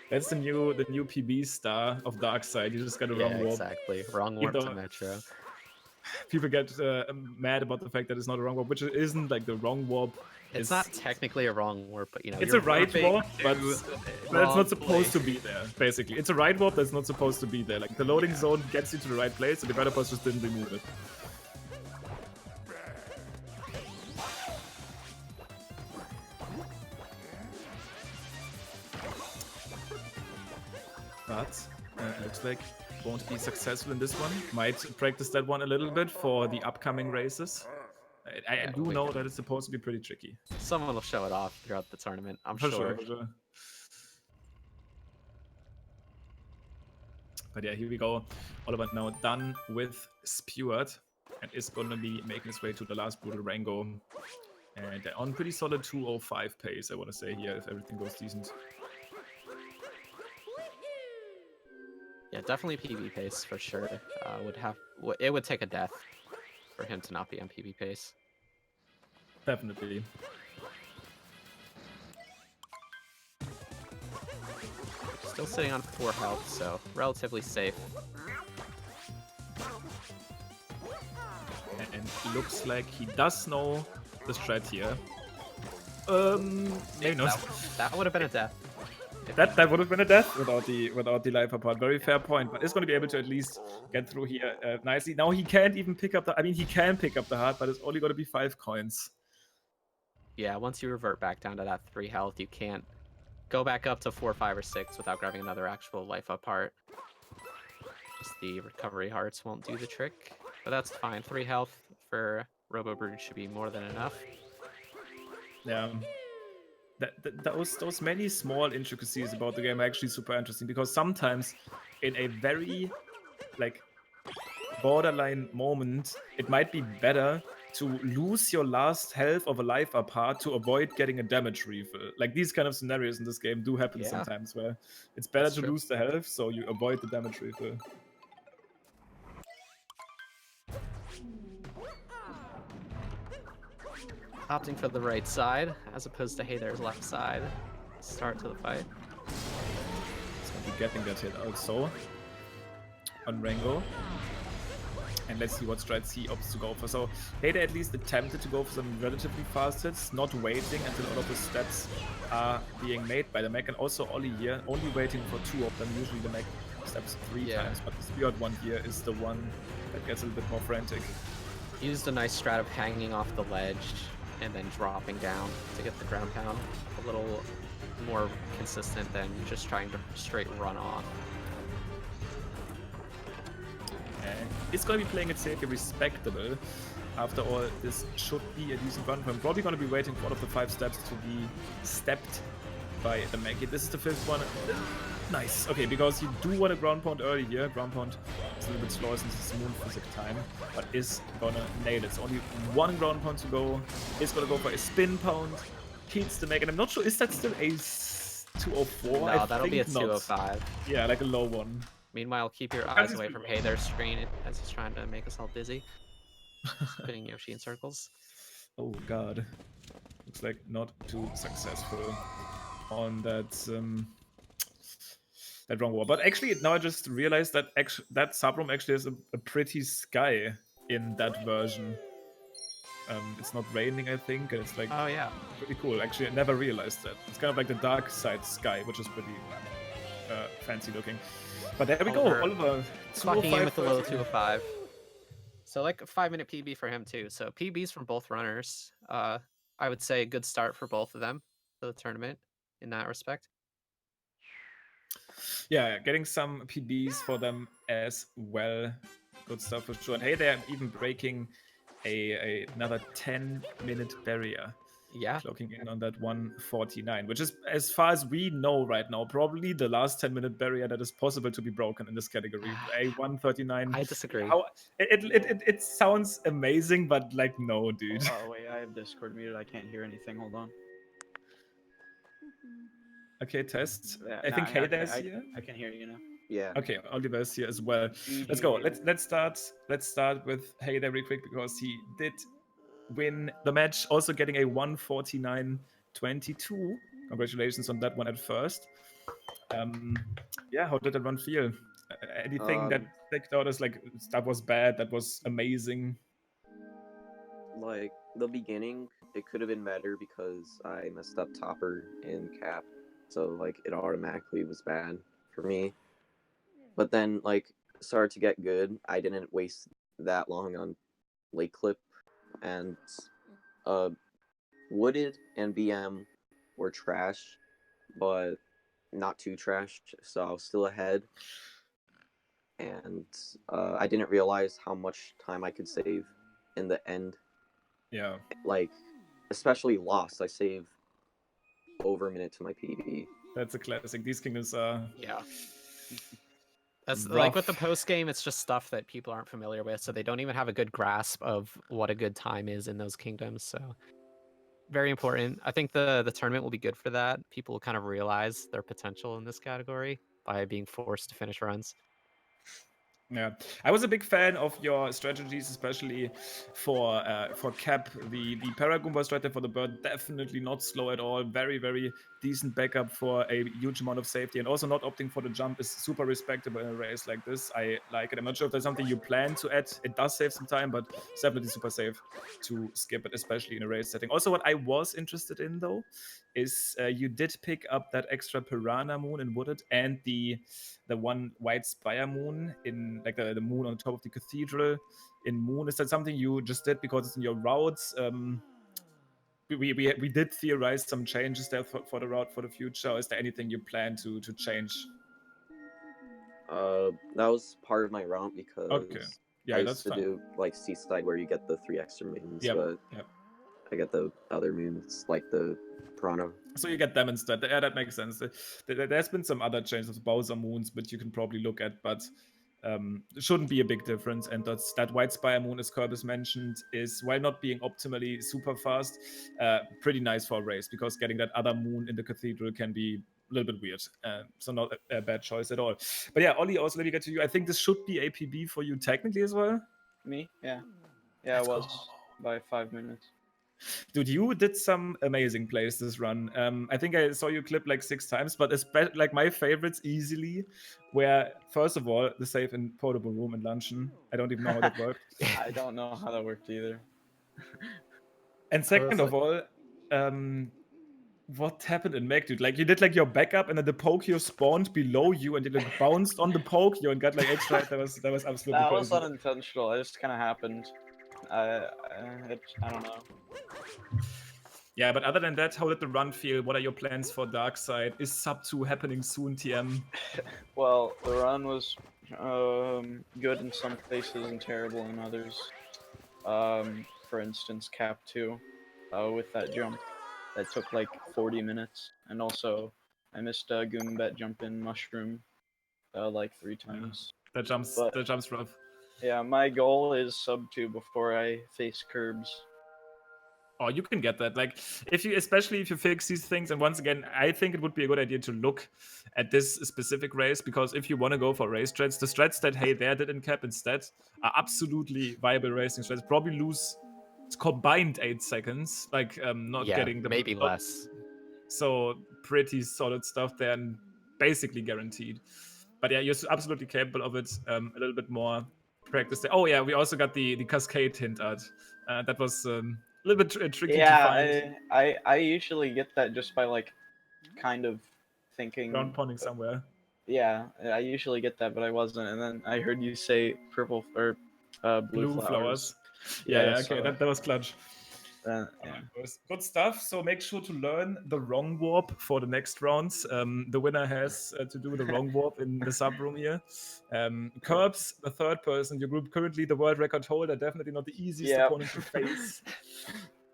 Speaker 1: That's the new PB star of Dark Side. You just got a wrong warp.
Speaker 2: Exactly. Wrong warp to Metro.
Speaker 1: People get mad about the fact that it's not a wrong warp, which it isn't. Like the wrong warp.
Speaker 2: It's not technically a wrong warp, but you know,
Speaker 1: it's a right warp, but that's not supposed to be there. Basically, it's a right warp that's not supposed to be there. Like the loading zone gets you to the right place, the developers just didn't remove it. But looks like won't be successful in this one. Might practice that one a little bit for the upcoming races. I do know that it's supposed to be pretty tricky.
Speaker 2: Someone will show it off throughout the tournament, I'm sure.
Speaker 1: For sure. But yeah, here we go. Oliver now done with Speward and is going to be making his way to the last brutal Rango. And they're on pretty solid 2:05 pace, I want to say here, if everything goes decent.
Speaker 2: Yeah, definitely PB pace for sure. It would take a death for him to not be on PB pace.
Speaker 1: Definitely.
Speaker 2: Still sitting on 4 health, so relatively safe.
Speaker 1: And looks like he does know the strat here. Maybe not.
Speaker 2: That would have been a death.
Speaker 1: That would have been a death without the life apart. Very fair point, but it's going to be able to at least get through here nicely. Now he can't even pick up the. I mean, he can pick up the heart, but it's only going to be 5 coins.
Speaker 2: Yeah, once you revert back down to that 3 health, you can't go back up to 4, 5, or 6 without grabbing another actual life apart. Just the recovery hearts won't do the trick, but that's fine. 3 health for Robo Brood should be more than enough.
Speaker 1: Yeah. Those many small intricacies about the game are actually super interesting, because sometimes in a very like borderline moment it might be better to lose your last health of a life apart to avoid getting a damage refill. Like these kind of scenarios in this game do happen sometimes, where it's better to lose the health so you avoid the damage refill.
Speaker 2: Opting for the right side, as opposed to Heydar's left side. Start to the fight.
Speaker 1: He's going to be getting that hit also on Rango. And let's see what strats he opts to go for. So Heyday at least attempted to go for some relatively fast hits, not waiting until all of the steps are being made by the mech. And also Ollie here, only waiting for 2 of them. Usually the mech steps 3 times, but the Spearheart one here is the one that gets a little bit more frantic.
Speaker 2: Used a nice strat of hanging off the ledge and then dropping down to get the ground pound. A little more consistent than just trying to straight run off.
Speaker 1: And it's going to be playing it safe and respectable. After all, this should be a decent run for him. Probably going to be waiting for all of the 5 steps to be stepped by the Maggie. This is the 5th one. Nice. Okay, because you do want a ground pound early here. Ground pound is a little bit slower since it's moon physic time, but is gonna nail it. It's only 1 ground pound to go. Is gonna go for a spin pound. Hits the Maggie. And I'm not sure, is that still a 204?
Speaker 2: No, that'll be a 205.
Speaker 1: Yeah, like a low one.
Speaker 2: Meanwhile, keep your eyes away from Hey There's screen as he's trying to make us all dizzy. Spinning Yoshi in circles.
Speaker 1: Oh god. Looks like not too successful on that that wrong wall. But actually, now I just realized that that subroom actually has a pretty sky in that version. It's not raining, I think, and it's like pretty cool. Actually, I never realized that. It's kind of like the dark side sky, which is pretty fancy looking. But there we go, Oliver.
Speaker 2: Clocking in with the low 205. So like a 5-minute PB for him too. So PBs from both runners. I would say a good start for both of them for the tournament in that respect.
Speaker 1: Yeah, getting some PBs for them as well. Good stuff for sure. And hey, they're even breaking another 10-minute barrier.
Speaker 2: Yeah.
Speaker 1: Clocking in on that 149, which is, as far as we know right now, probably the last 10-minute barrier that is possible to be broken in this category. A 139.
Speaker 2: I disagree.
Speaker 1: It sounds amazing, but like, no, dude.
Speaker 3: Oh wait, I have Discord muted. I can't hear anything. Hold on.
Speaker 1: Okay, test.
Speaker 3: Yeah,
Speaker 1: I think Hayden's here.
Speaker 3: I can hear you now.
Speaker 4: Yeah.
Speaker 1: Okay, Oliver's here as well. Let's go. Let's start with Hey there real quick, because he did win the match, also getting a 149.22. Congratulations on that one at first. Yeah, how did that one feel? Anything that sticked out as like, that was bad, that was amazing?
Speaker 4: Like, the beginning, it could have been better because I messed up topper in cap. So, like, it automatically was bad for me. But then, like, started to get good. I didn't waste that long on lake clip. And Wooded and BM were trash, but not too trash. So I was still ahead. And I didn't realize how much time I could save in the end.
Speaker 1: Yeah.
Speaker 4: Like, especially Lost, I save over a minute to my PB.
Speaker 1: That's a classic. These kingdoms are...
Speaker 2: Yeah. That's
Speaker 1: rough.
Speaker 2: like with the post game, it's just stuff that people aren't familiar with, so they don't even have a good grasp of what a good time is in those kingdoms. So very important. I think the tournament will be good for that. People will kind of realize their potential in this category by being forced to finish runs.
Speaker 1: Yeah, I was a big fan of your strategies, especially for Cap. The Paragoomba strat for the bird, definitely not slow at all. Very, very decent backup for a huge amount of safety, and also not opting for the jump is super respectable in a race like this. I like it. I'm not sure if there's something you plan to add. It does save some time, but it's definitely super safe to skip it, especially in a race setting. Also, what I was interested in though is you did pick up that extra Piranha Moon in Wooded and the one White Spire Moon in like the moon on top of the cathedral in Moon. Is that something you just did because it's in your routes? We did theorize some changes there for the route for the future. Is there anything you plan to change?
Speaker 4: That was part of my route because
Speaker 1: yeah,
Speaker 4: I used to do like Seaside where you get the 3 extra moons, but I get the other moons like the Piranha.
Speaker 1: So you get them instead. Yeah, that makes sense. There's been some other changes, Bowser moons, but you can probably look at, but it shouldn't be a big difference. And that White Spire moon, as Kerbis mentioned, is, while not being optimally super fast, pretty nice for a race, because getting that other moon in the cathedral can be a little bit weird. So not a bad choice at all. But yeah, Ollie, also let me get to you. I think this should be a PB for you technically as well.
Speaker 3: Me? Yeah. Yeah, it was by 5 minutes.
Speaker 1: Dude, you did some amazing plays this run. I think I saw you clip like 6 times, but like my favorites easily were, first of all, the save in portable room and luncheon. I don't even know how that worked.
Speaker 3: I don't know how that worked either.
Speaker 1: And second of all, what happened in Meg, dude? Like, you did like your backup, and then the Pokio spawned below you, and you like bounced on the Pokio and got like extra. That was absolutely
Speaker 3: That
Speaker 1: crazy.
Speaker 3: was unintentional. It just kind of happened. I don't know.
Speaker 1: Yeah, but other than that, how did the run feel? What are your plans for Dark Side? Is sub 2 happening soon, TM?
Speaker 3: Well, the run was good in some places and terrible in others. For instance, Cap 2 with that jump that took like 40 minutes, and also I missed Goombet jump in mushroom like 3 times.
Speaker 1: That jumps rough.
Speaker 3: Yeah, my goal is sub 2 before I face curbs.
Speaker 1: Oh, you can get that. Like, especially if you fix these things, and once again, I think it would be a good idea to look at this specific race, because if you want to go for race strats, the strats that Hey There did in Cap instead are absolutely viable racing strats. Probably lose combined 8 seconds, like not
Speaker 2: Yeah,
Speaker 1: getting the
Speaker 2: maybe less.
Speaker 1: So pretty solid stuff there, and basically guaranteed. But yeah, you're absolutely capable of it. A little bit more practice there. Oh yeah, we also got the cascade hint art. That was a little bit tricky to find.
Speaker 3: Yeah, I usually get that just by like kind of thinking.
Speaker 1: Ground ponding somewhere.
Speaker 3: Yeah, I usually get that, but I wasn't. And then I heard you say purple or blue flowers.
Speaker 1: Yeah,
Speaker 3: so
Speaker 1: okay, that was clutch.
Speaker 3: yeah.
Speaker 1: Good stuff. So make sure to learn the wrong warp for the next rounds. The winner has to do the wrong warp in the sub room here. Curbs, the third person, your group currently the world record holder, definitely not the easiest
Speaker 3: Yep.
Speaker 1: opponent to face.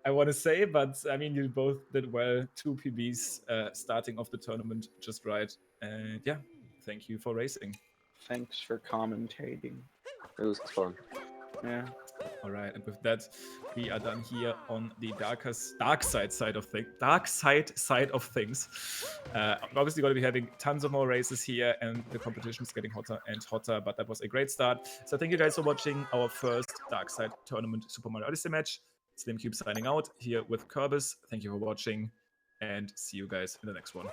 Speaker 1: I want to say, but I mean, you both did well. 2 PBs starting off the tournament just right. And yeah, thank you for racing.
Speaker 3: Thanks for commentating.
Speaker 4: It was fun.
Speaker 3: Yeah.
Speaker 1: All right, and with that, we are done here on the dark side of things. Obviously, going to be having tons of more races here, and the competition is getting hotter and hotter. But that was a great start. So thank you guys for watching our first Dark Side Tournament Super Mario Odyssey match. SlimCube signing out here with Kerbis. Thank you for watching, and see you guys in the next one.